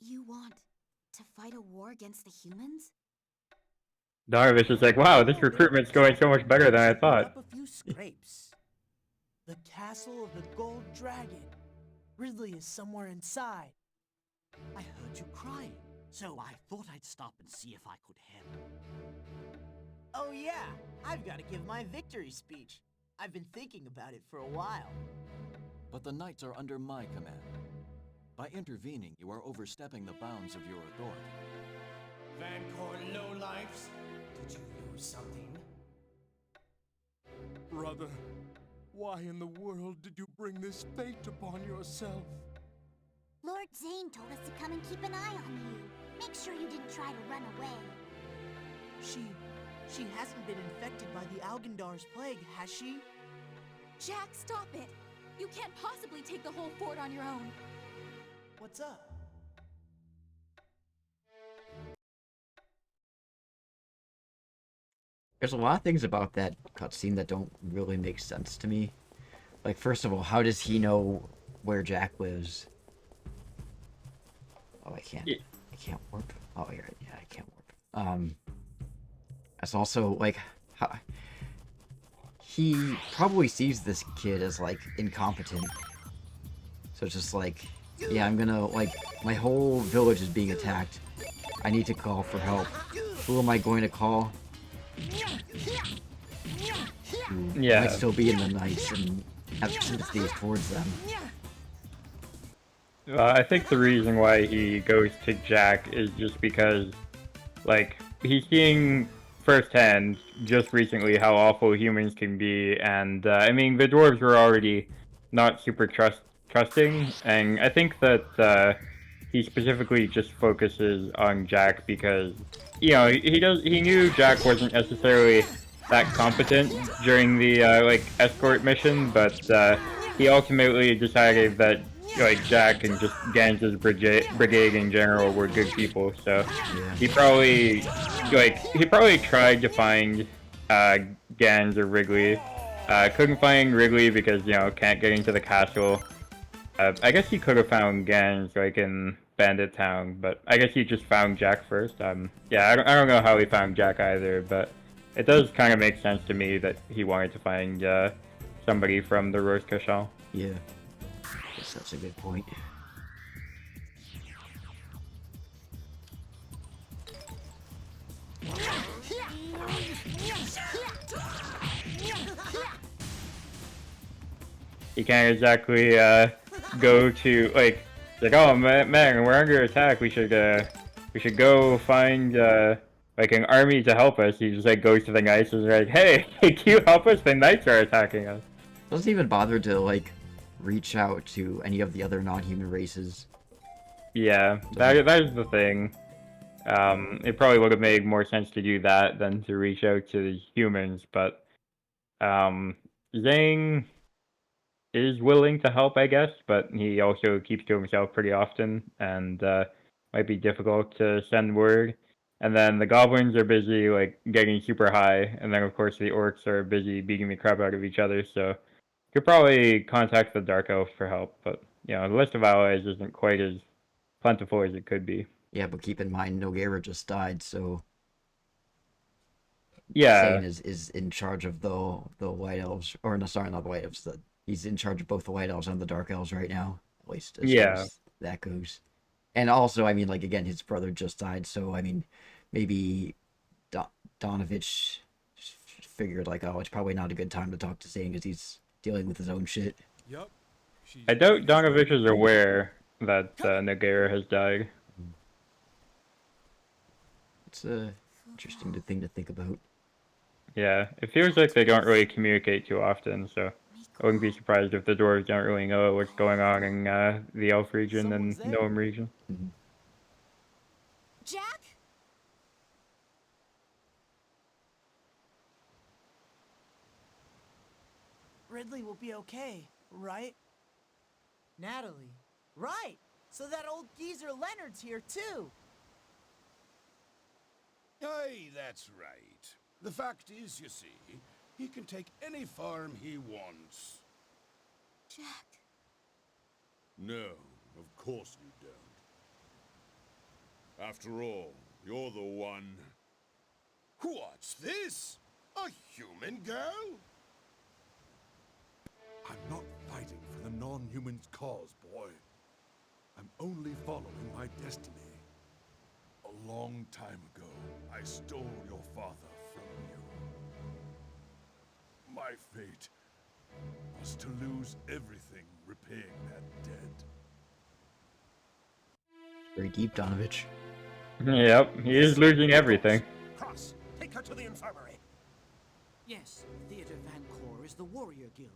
You want to fight a war against the humans? Darvish is like, wow, this recruitment's going so much better than I thought. Up a few scrapes. The castle of the Gold Dragon. Ridley is somewhere inside. I heard you crying, so I thought I'd stop and see if I could help. Oh yeah, I've got to give my victory speech. I've been thinking about it for a while. But the knights are under my command. By intervening, you are overstepping the bounds of your authority. Vancor lowlifes, did you lose something? Brother, why in the world did you bring this fate upon yourself? Lord Zane told us to come and keep an eye on you. Make sure you didn't try to run away. She hasn't been infected by the Algendar's plague, has she? Jack, stop it! You can't possibly take the whole fort on your own. What's up? There's a lot of things about that cutscene that don't really make sense to me. Like, first of all, how does he know where Jack lives? Oh, I can't warp. Oh, you're right. Yeah, I can't warp. That's also, like, how... he probably sees this kid as, like, incompetent. So it's just like, yeah, I'm gonna, like, my whole village is being attacked. I need to call for help. Who am I going to call? Who might still be in the Knights and have sympathies towards them. I think the reason why he goes to Jack is just because, like, he's seeing firsthand just recently how awful humans can be, and I mean the dwarves were already not super trusting, and I think that he specifically just focuses on Jack because, you know, he knew Jack wasn't necessarily that competent during the like escort mission, but he ultimately decided that, like, Jack and just Gans's brigade in general were good people, so he probably tried to find Gans or Wrigley. Couldn't find Wrigley because, you know, can't get into the castle. I guess he could have found Gans, like, in Bandit Town, but I guess he just found Jack first. Yeah, I don't know how he found Jack either, but it does kind of make sense to me that he wanted to find somebody from the Rose Cachal. Yeah. Guess that's a good point. You can't exactly go to like oh man, we're under attack. We should go find like an army to help us. He just like goes to the Knights and is like, hey, can you help us? The Knights are attacking us. Doesn't even bother to like reach out to any of the other non-human races. Yeah, that is the thing. It probably would have made more sense to do that than to reach out to the humans, but Zhang is willing to help, I guess, but he also keeps to himself pretty often, and might be difficult to send word. And then the goblins are busy, like, getting super high, and then of course the orcs are busy beating the crap out of each other, so you could probably contact the Dark Elves for help, but, you know, the list of allies isn't quite as plentiful as it could be. Yeah, but keep in mind, Nogueira just died, so... Yeah. Zane is in charge of the White Elves, or no, sorry, not the White Elves, he's in charge of both the White Elves and the Dark Elves right now, at least as far as that goes. And also, I mean, like, again, his brother just died, so, I mean, maybe Donovich figured, like, oh, it's probably not a good time to talk to Zane because he's dealing with his own shit. Yep. I doubt Donovich is aware that Nogueira has died. It's a interesting thing to think about. Yeah, it feels like they don't really communicate too often, so I wouldn't be surprised if the dwarves don't really know what's going on in the Elf region and Gnome region. Jack? Ridley will be okay, right? Natalie. Right! So that old geezer Leonard's here too! Aye, that's right. The fact is, you see, he can take any form he wants. Jack. No, of course you don't. After all, you're the one... What's this? A human girl? I'm not fighting for the non-human's cause, boy. I'm only following my destiny. A long time ago, I stole your father from you. My fate was to lose everything repaying that debt. Very deep, Donovich. Yep, he is losing everything. Cross, take her to the infirmary. Yes, Theater Van Cor is the warrior guild.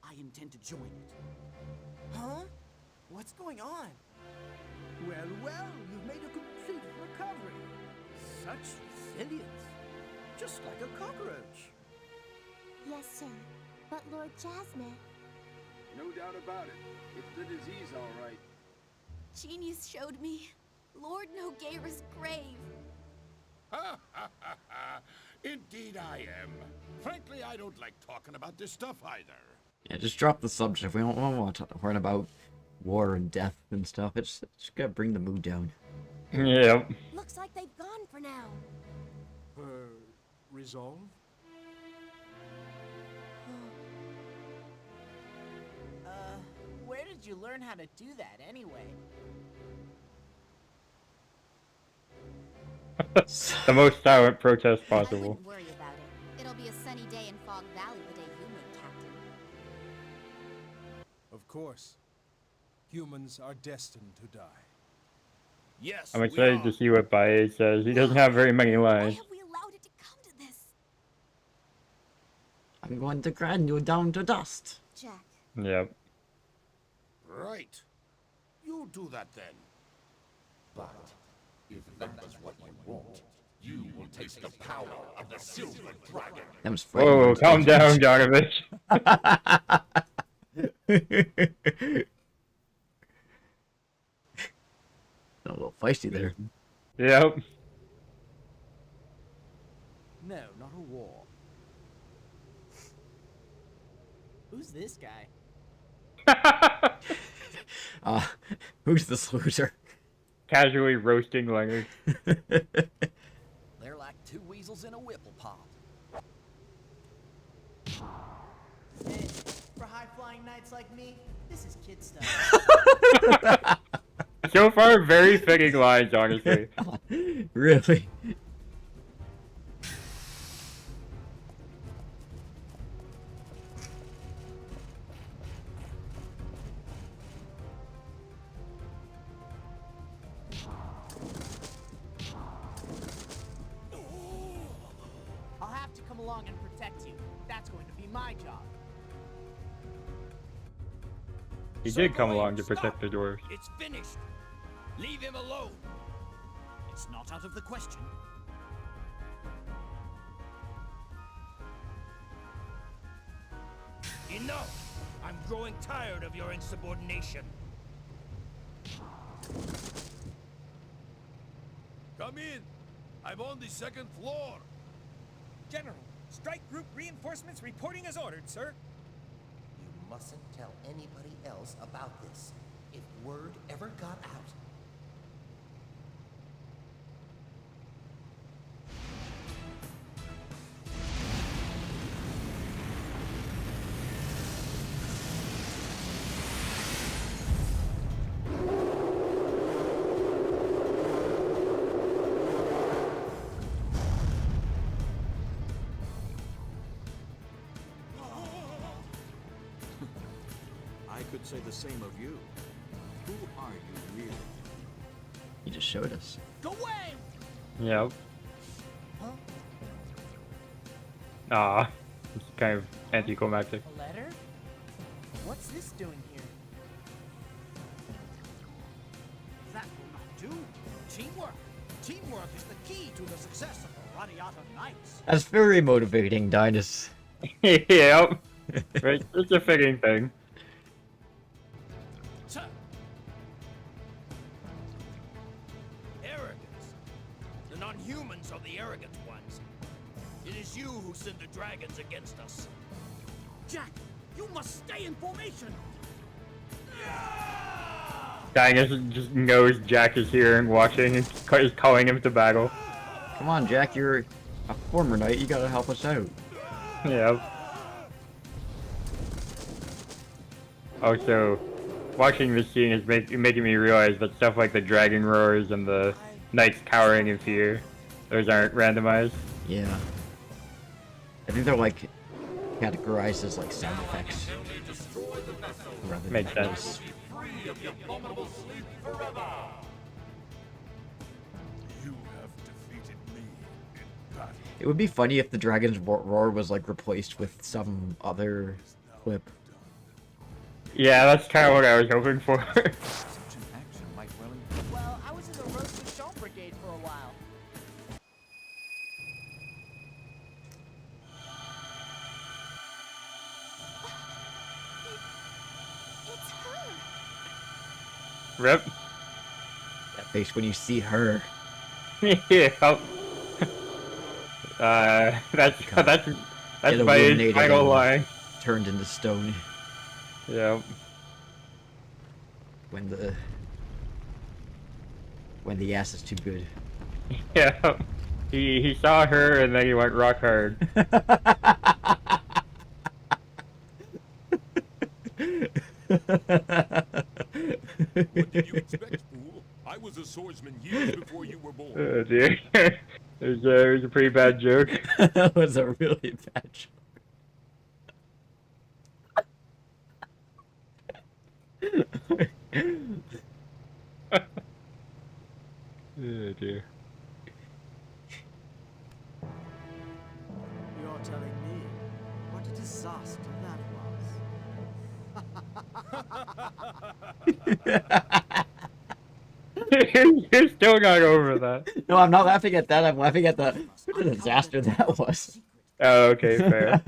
I intend to join it. Huh? What's going on? Well, well, you've made a complete recovery. Such resilience. Just like a cockroach. Yes, sir. But Lord Jasmine... No doubt about it. It's the disease, all right. Genius showed me Lord Nogueira's grave. Ha ha ha ha! Indeed I am. Frankly, I don't like talking about this stuff either. Yeah, just drop the subject. We don't want to learn about war and death and stuff. It's gotta bring the mood down. Yep. Looks like they've gone for now. Her resolve? did you learn how to do that anyway? The most silent protest I possible. wouldn't worry about it. It'll be a sunny day in Fog Valley the day you make captain. Of course. Humans are destined to die. Yes, I'm excited to see what Bae says. He doesn't have very many lines. We allowed it to come to this. I'm going to grind you down to dust. Jack. Yep. Right. You do that then. But if that is what you want, you will taste the power of the silver dragon. That was Whoa, calm down, Donovan. A little feisty there. Yep. No, not a war. Who's this guy? Who's this loser? Casually roasting Leonard. They're like two weasels in a whipple pop. Hey, for high-flying knights like me, this is kid stuff. So far, very fitting lines, honestly. Really? I'll have to come along and protect you. That's going to be my job. He did come along to protect the dwarves. It's finished. Leave him alone. It's not out of the question. Enough! I'm growing tired of your insubordination. Come in. I'm on the second floor. General, strike group reinforcements reporting as ordered, sir. You mustn't tell anybody else about this. If word ever got out. I could say the same of you. Who are you really? He just showed us. Go away! Yep. Huh? Ah, it's kind of anticlimactic. A letter? What's this doing here? That will not do. Teamwork. Teamwork is the key to the success of the RADIATA Knights. That's very motivating, Dinus. Yep. It's a fitting thing. Arrogance. The non-humans are the arrogant ones. It is you who send the dragons against us. Jack, you must stay in formation. Dinus just knows Jack is here and watching and is calling him to battle. Come on, Jack, you're a former knight. You gotta help us out. Yep. Also, watching this scene is making me realize that stuff like the dragon roars and the knights cowering in fear, those aren't randomized. Yeah. I think they're like categorized as like sound effects. Rather Makes than sense. You have defeated me in battle. It would be funny if the dragon's roar was like replaced with some other clip. Yeah, that's kind of what I was hoping for. Such an action might well Well, I was in the Roast and Show Brigade for a while. It's her. Rip. That face when you see her. Yeah. That's Get my illuminated final and line. turned into stone. Yep. When the ass is too good. Yeah. He saw her and then he went rock hard. What did you expect, fool? I was a swordsman years before you were born. Oh dear. There's a pretty bad joke. That was a really bad joke. Oh dear. You're telling me what a disaster that was. You're still not over that. No, I'm not laughing at that. I'm laughing at the disaster that was. Oh, okay, fair.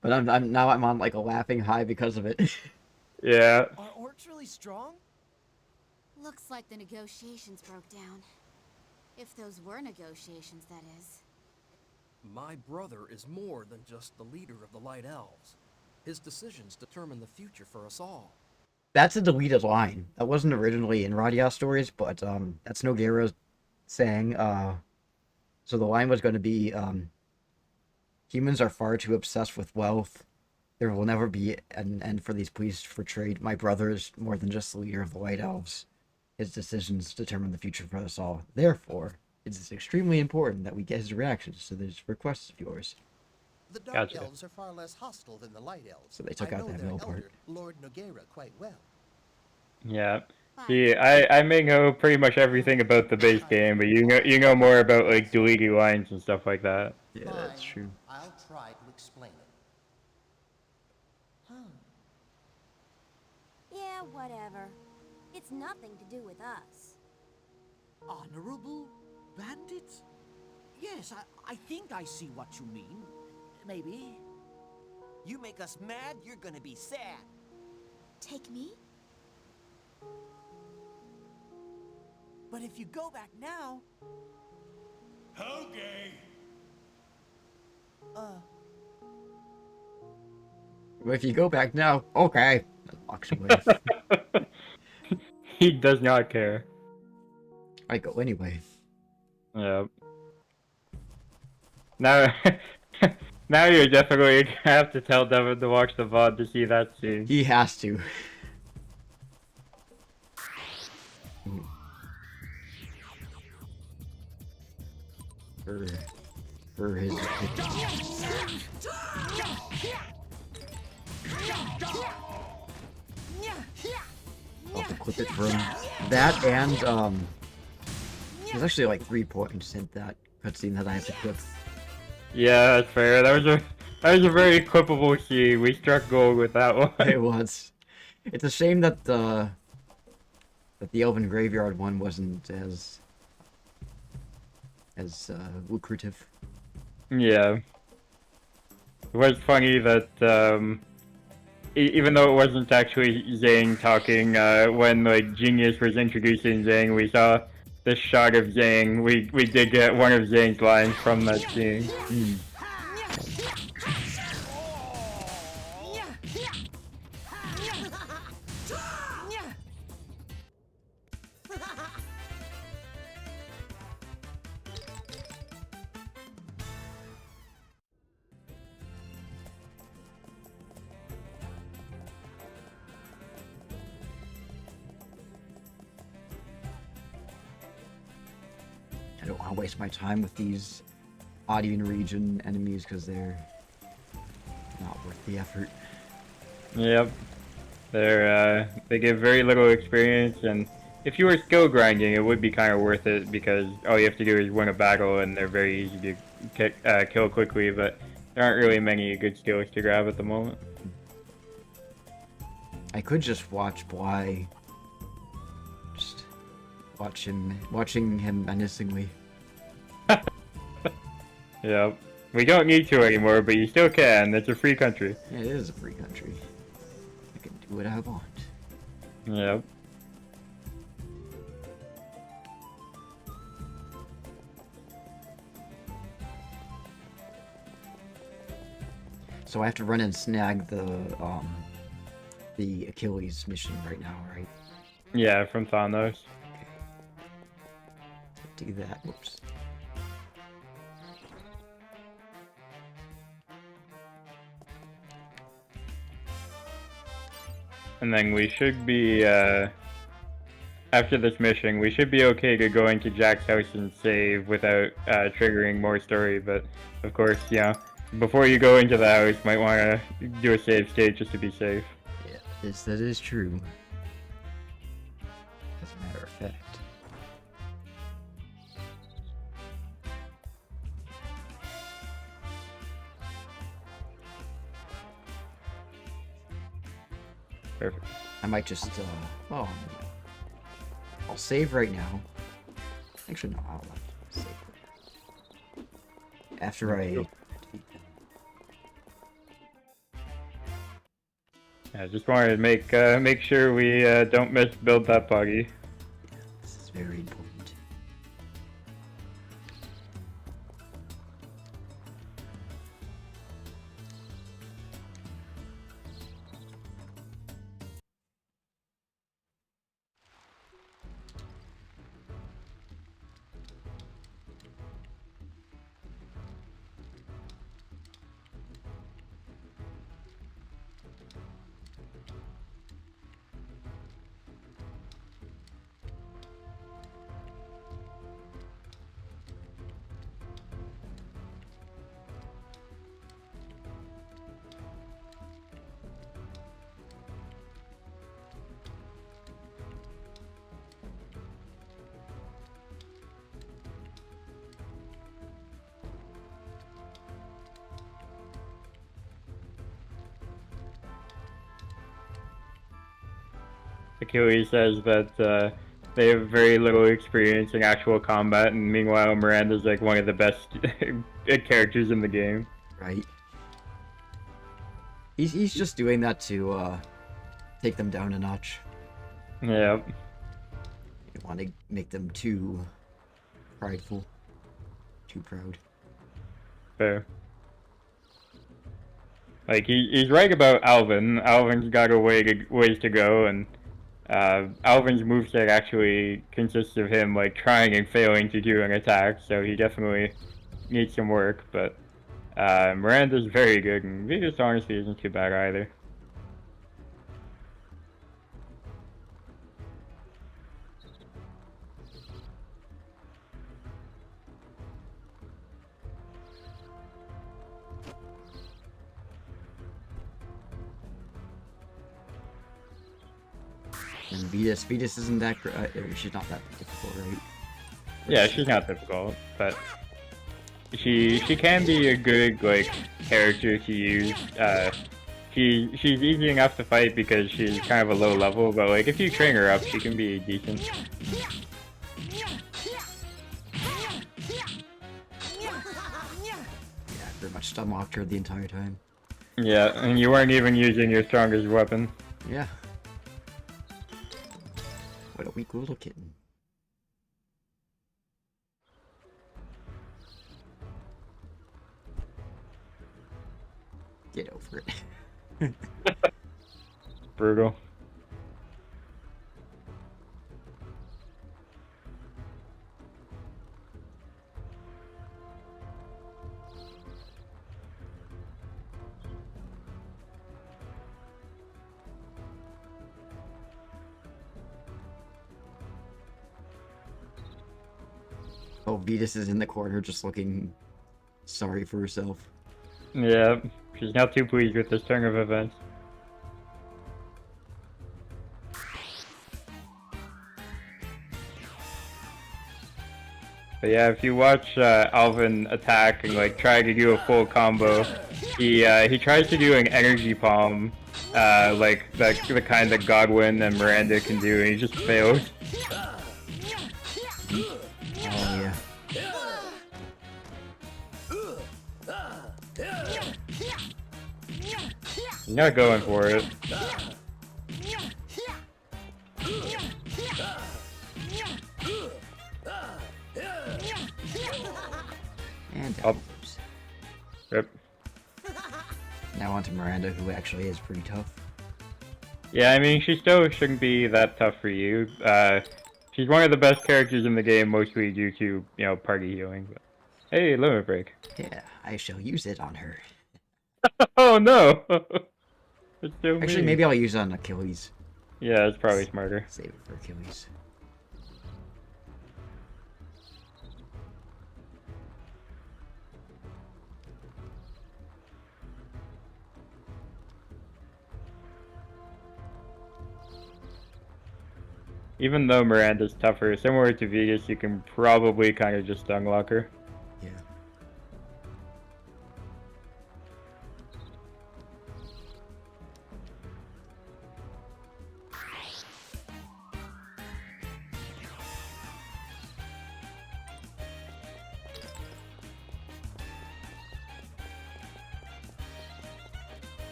But I'm on like a laughing high because of it. Yeah. Are orcs really strong? Looks like the negotiations broke down. If those were negotiations, that is. My brother is more than just the leader of the Light Elves. His decisions determine the future for us all. That's a deleted line. That wasn't originally in RADIATA stories, but that's Nogueira saying. So the line was going to be, humans are far too obsessed with wealth. There will never be an end for these pleas for trade. My brother is more than just the leader of the White Elves. His decisions determine the future for us all. Therefore, it is extremely important that we get his reactions to these requests of yours. The Dark Elves are far less hostile than the Light Elves. So they took I out know that their middle elder, part. Lord Nogueira, quite well. Yeah. See, I may know pretty much everything about the base game, but you know more about like deleted lines and stuff like that. Yeah, that's true. I'll try to explain it. Yeah, whatever. It's nothing to do with us. Honorable bandits? Yes, I think I see what you mean. Maybe. You make us mad, you're gonna be sad. Take me? But if you go back now... Okay. If you go back now, okay. Walks away. He does not care. I go anyway. Yep. Now, now you're definitely gonna have to tell Devin to watch the VOD to see that scene. He has to. For his I'll have to clip it from that, and there's actually like 3 points in that cutscene that I have to clip. Yeah, that's fair. That was a very clippable scene. We struck gold with that one. It was. It's a shame that the Elven Graveyard one wasn't as lucrative. Yeah. It was funny that even though it wasn't actually Zhang talking, when like Genius was introducing Zhang, we saw this shot of Zhang. We did get one of Zhang's lines from that scene. I don't want to waste my time with these Audion region enemies because they're not worth the effort. Yep. They give very little experience, and if you were skill grinding, it would be kind of worth it because all you have to do is win a battle, and they're very easy to kill quickly. But there aren't really many good skills to grab at the moment. I could just watch Bly. Just watching him menacingly. Yep. We don't need to anymore, but you still can. It's a free country. Yeah, it is a free country. I can do what I want. Yep. So I have to run and snag the Achilles mission right now, right? Yeah, from Thanos. Do that. Whoops. and then we should be, after this mission, we should be okay to go into Jack's house and save without triggering more story, but of course, yeah, before you go into the house, might want to do a save state just to be safe. Yeah, that is true. As a matter of fact. Perfect. I might just, well, I'll save right now. Actually, no, I'll save right now. After I... I just wanted to make sure we don't misbuild that buggy. This is very important. Achilles says that they have very little experience in actual combat, and meanwhile Miranda's like one of the best characters in the game. Right. He's just doing that to take them down a notch. Yeah. You want to make them too prideful, too proud. Fair. Like he's right about Alvin. Alvin's got a ways to go, and Alvin's moveset actually consists of him like trying and failing to do an attack, so he definitely needs some work, but Miranda's very good, and Vegas honestly isn't too bad either. And Vetus isn't that she's not that difficult, right? Yeah, she's not difficult, but she can be a good like character to use. She's easy enough to fight because she's kind of a low level, but like if you train her up, she can be decent. Yeah, pretty much stun locked her the entire time. Yeah, and you weren't even using your strongest weapon. Yeah. What a weak little kitten. Get over it. Brutal. Oh, Vetus is in the corner just looking sorry for herself. Yeah, she's not too pleased with this turn of events. But yeah, if you watch Alvin attack and like try to do a full combo, he tries to do an energy palm, like the kind that Godwin and Miranda can do, and he just fails. Oh yeah. He's not going for it. And up. Yep. Now on to Miranda, who actually is pretty tough. Yeah, I mean, she still shouldn't be that tough for you. She's one of the best characters in the game, mostly due to, you know, party healing. But... Hey, limit break. Yeah, I shall use it on her. Oh no! Actually, maybe I'll use it on Achilles. Yeah, it's probably smarter. Save it for Achilles. Even though Miranda's tougher, similar to Vegas, you can probably kind of just unlock her. Yeah.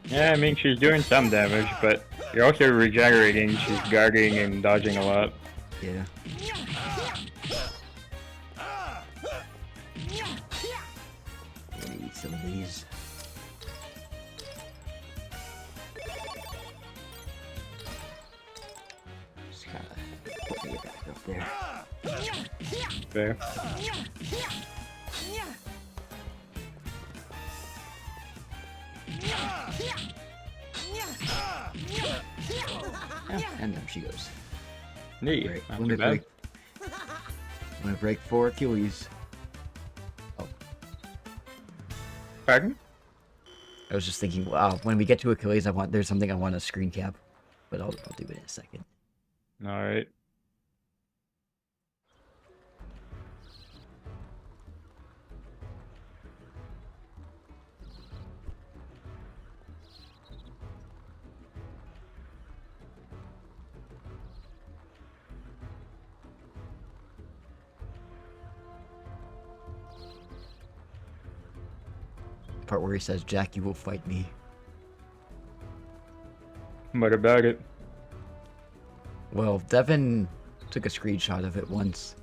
Yeah, I mean, she's doing some damage, but you're also regenerating, she's guarding and dodging a lot. Yeah. I'm gonna eat some of these. Just kinda putting it back up there. Fair. Yeah, and there she goes. Neat. Great. Not Limit too bad. break. Limit break for Achilles. Oh. Pardon? I was just thinking, wow, when we get to Achilles, there's something I want to screen cap, but I'll do it in a second. Alright. Part where he says, "Jack, you will fight me." What about it? Well, Devin took a screenshot of it once,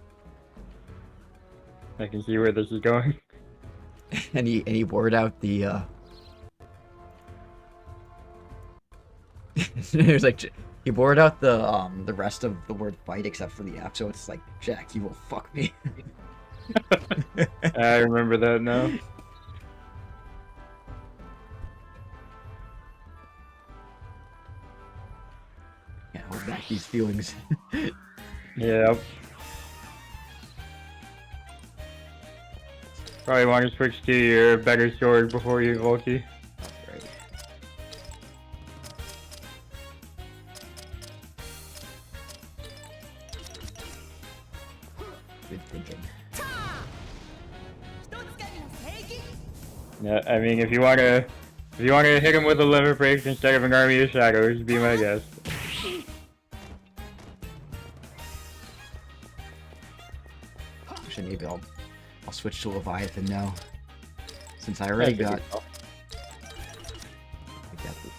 I can see where this is going. and he wore out the. It was like he wore out the rest of the word "fight" except for the app, so it's like, "Jack, you will fuck me." I remember that now. Can't hold back these feelings. Yeah. Probably want to switch to your better sword before you ulti. Right. Good thinking. Yeah, I mean, if you wanna hit him with a limit break instead of an army of shadows, be my guest. Actually, maybe I'll switch to Leviathan now, since I already got. I got the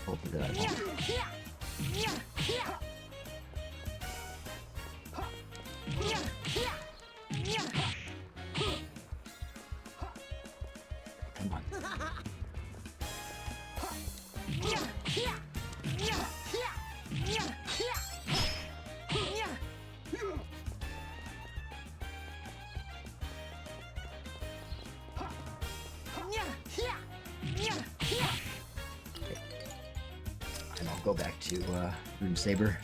ulti that I want. Come on. And I'll go back to Rune Saber.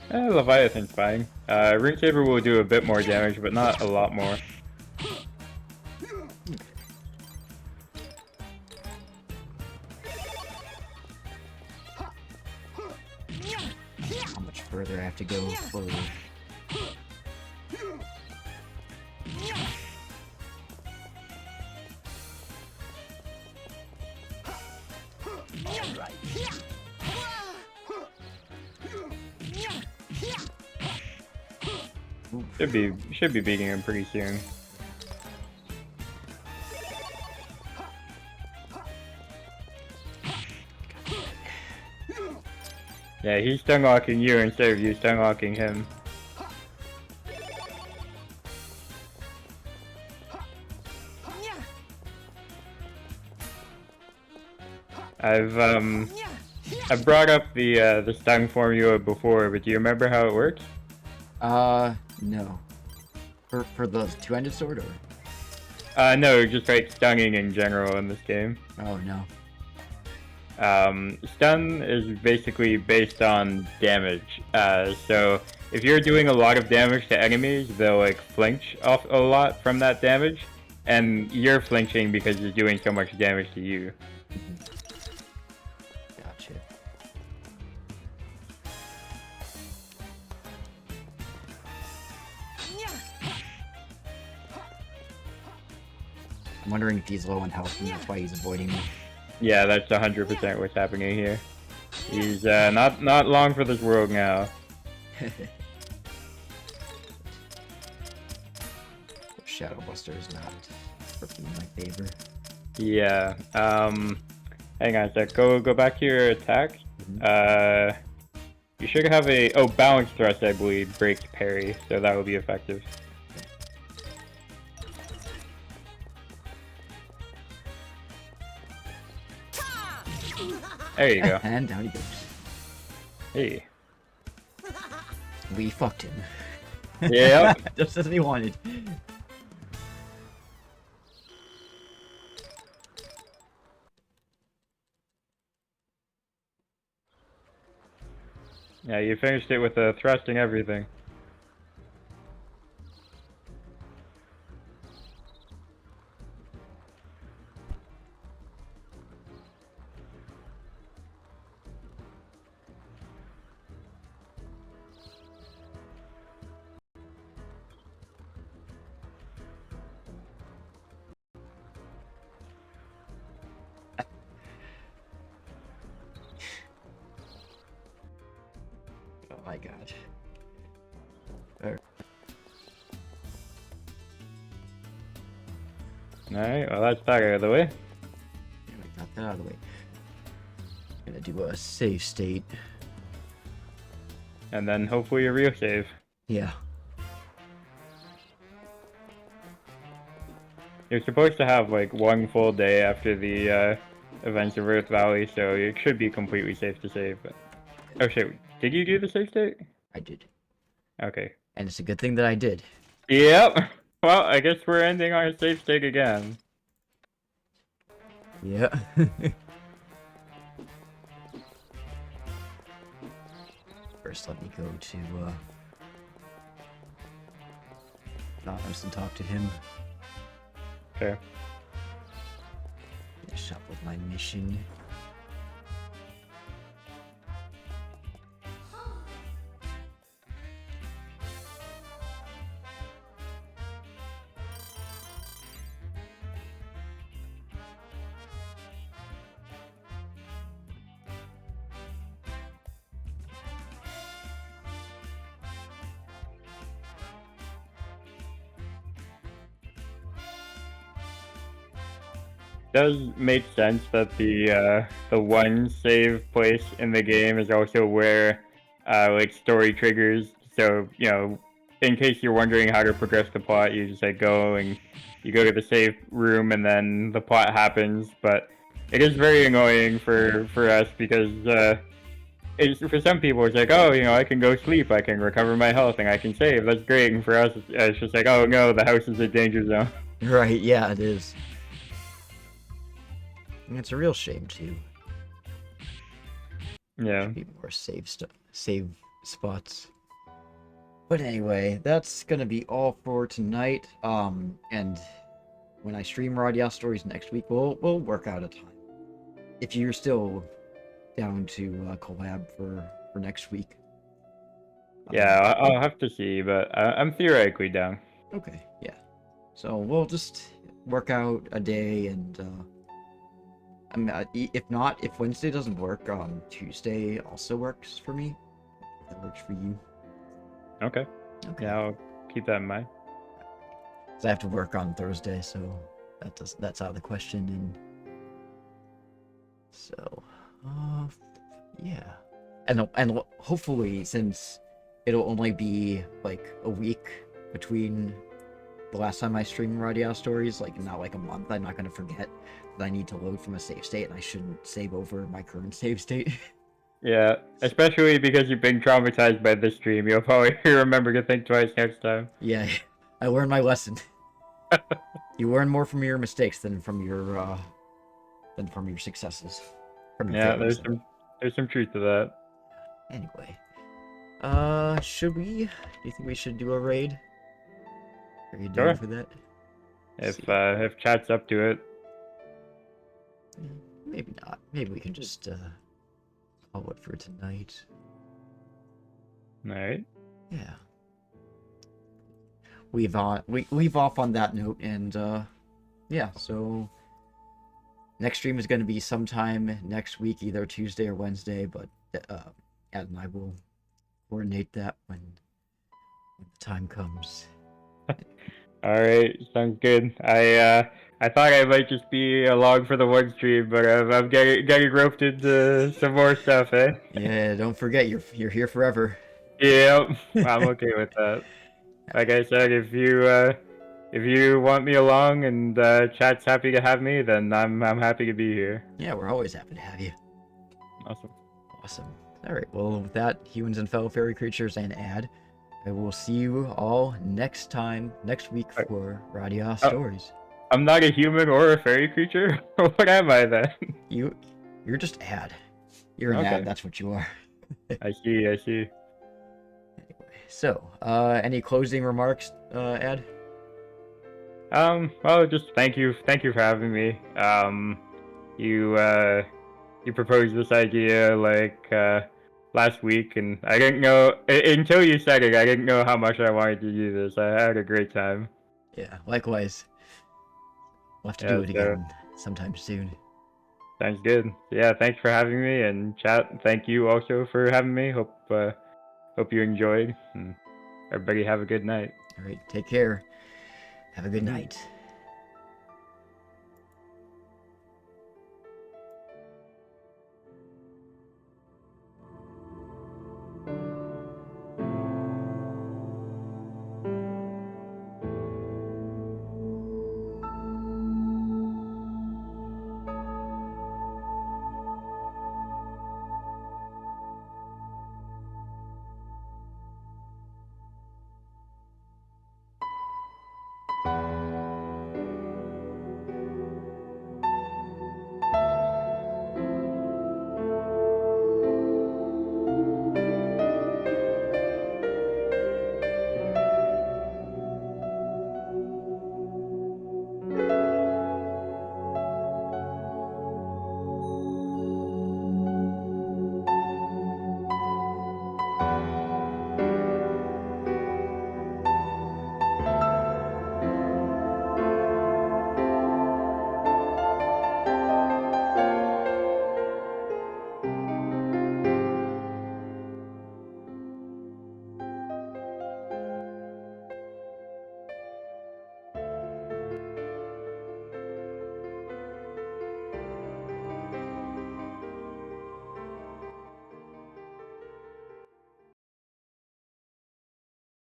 Leviathan's fine. Rune Saber will do a bit more damage, but not a lot more. How much further I have to go forward? Should be beating him pretty soon. Yeah, he's stun locking you instead of you stun locking him. I've brought up the stun formula before, but do you remember how it works? No. For the two-handed sword, or? No, just like stunning in general in this game. Oh no. Stun is basically based on damage. So if you're doing a lot of damage to enemies, they'll like flinch off a lot from that damage, and you're flinching because you're doing so much damage to you. Gotcha. I'm wondering if he's low on health and that's why he's avoiding me. Yeah, that's 100% what's happening here. He's not long for this world now. Shadow Buster is not working in my favor. Yeah. Hang on a sec. Go back to your attack. You should have a balance thrust, I believe, breaks parry, so that will be effective. There you go. And down he goes. Hey. We fucked him. Yep. Just as he wanted. Yeah, you finished it with a thrust and everything. Oh my god. There. Alright, well that's that out of the way. Yeah, we got that out of the way. Gonna do a save state. And then hopefully a real save. Yeah. You're supposed to have like one full day after the events of Earth Valley, so it should be completely safe to save. But... Oh shit, did you do the save state? I did. Okay. And it's a good thing that I did. Yep. Well, I guess we're ending our save state again. Yeah. First, let me go to Thanos and talk to him. Okay. Finish up with my mission. Does make sense that the one save place in the game is also where like story triggers. So you know, in case you're wondering how to progress the plot, you just like go and you go to the save room and then the plot happens. But it is very annoying for us because for some people it's like, oh, you know, I can go sleep, I can recover my health, and I can save. That's great. And for us, it's just like, oh no, the house is a danger zone. Right? Yeah, it is. And it's a real shame too. Yeah. Should be more save spots. But anyway, that's gonna be all for tonight. And when I stream RADIATA stories next week, we'll work out a time. If you're still down to collab for next week. Yeah, I'll have to see, but I'm theoretically down. Okay, yeah. So we'll just work out a day, and if Wednesday doesn't work, Tuesday also works for me. If that works for you. Okay. Yeah, I'll keep that in mind. 'Cause I have to work on Thursday, so that's out of the question. And so, yeah, and hopefully, since it'll only be like a week between the last time I streamed RADIATA stories, like not like a month, I'm not gonna forget that I need to load from a save state, and I shouldn't save over my current save state. Yeah, especially because you've been traumatized by this stream. You'll probably remember to think twice next time. Yeah, I learned my lesson. You learn more from your mistakes than from your successes. From your Yeah, failures. there's some truth to that. Anyway, should we? Do you think we should do a raid? Are you down for that? If chat's up to it. Maybe not. Maybe we can just call it for tonight. Alright. Yeah. We leave off on that note, and yeah. So next stream is going to be sometime next week, either Tuesday or Wednesday. But Ed and I will coordinate that when the time comes. Alright, sounds good. I thought I might just be along for the one stream, but I'm getting roped into some more stuff, eh? Yeah, don't forget you're here forever. Yep, I'm okay with that. Like I said, if you want me along and chat's happy to have me, then I'm happy to be here. Yeah, we're always happy to have you. Awesome. Awesome. All right. Well, with that, humans and fellow fairy creatures and Ad, I will see you all next week for RADIATA stories. I'm not a human or a fairy creature. What am I then? You're just Ad. You're an Ad. That's what you are. I see. Anyway, so any closing remarks, Ad? Well, just thank you for having me. You proposed this idea like last week, and I didn't know until you said it. I didn't know how much I wanted to do this. I had a great time. Yeah, likewise. We'll have to do it again sometime soon. Sounds good. Yeah, thanks for having me, and chat. Thank you also for having me. Hope you enjoyed. And everybody have a good night. All right, take care. Have a good night.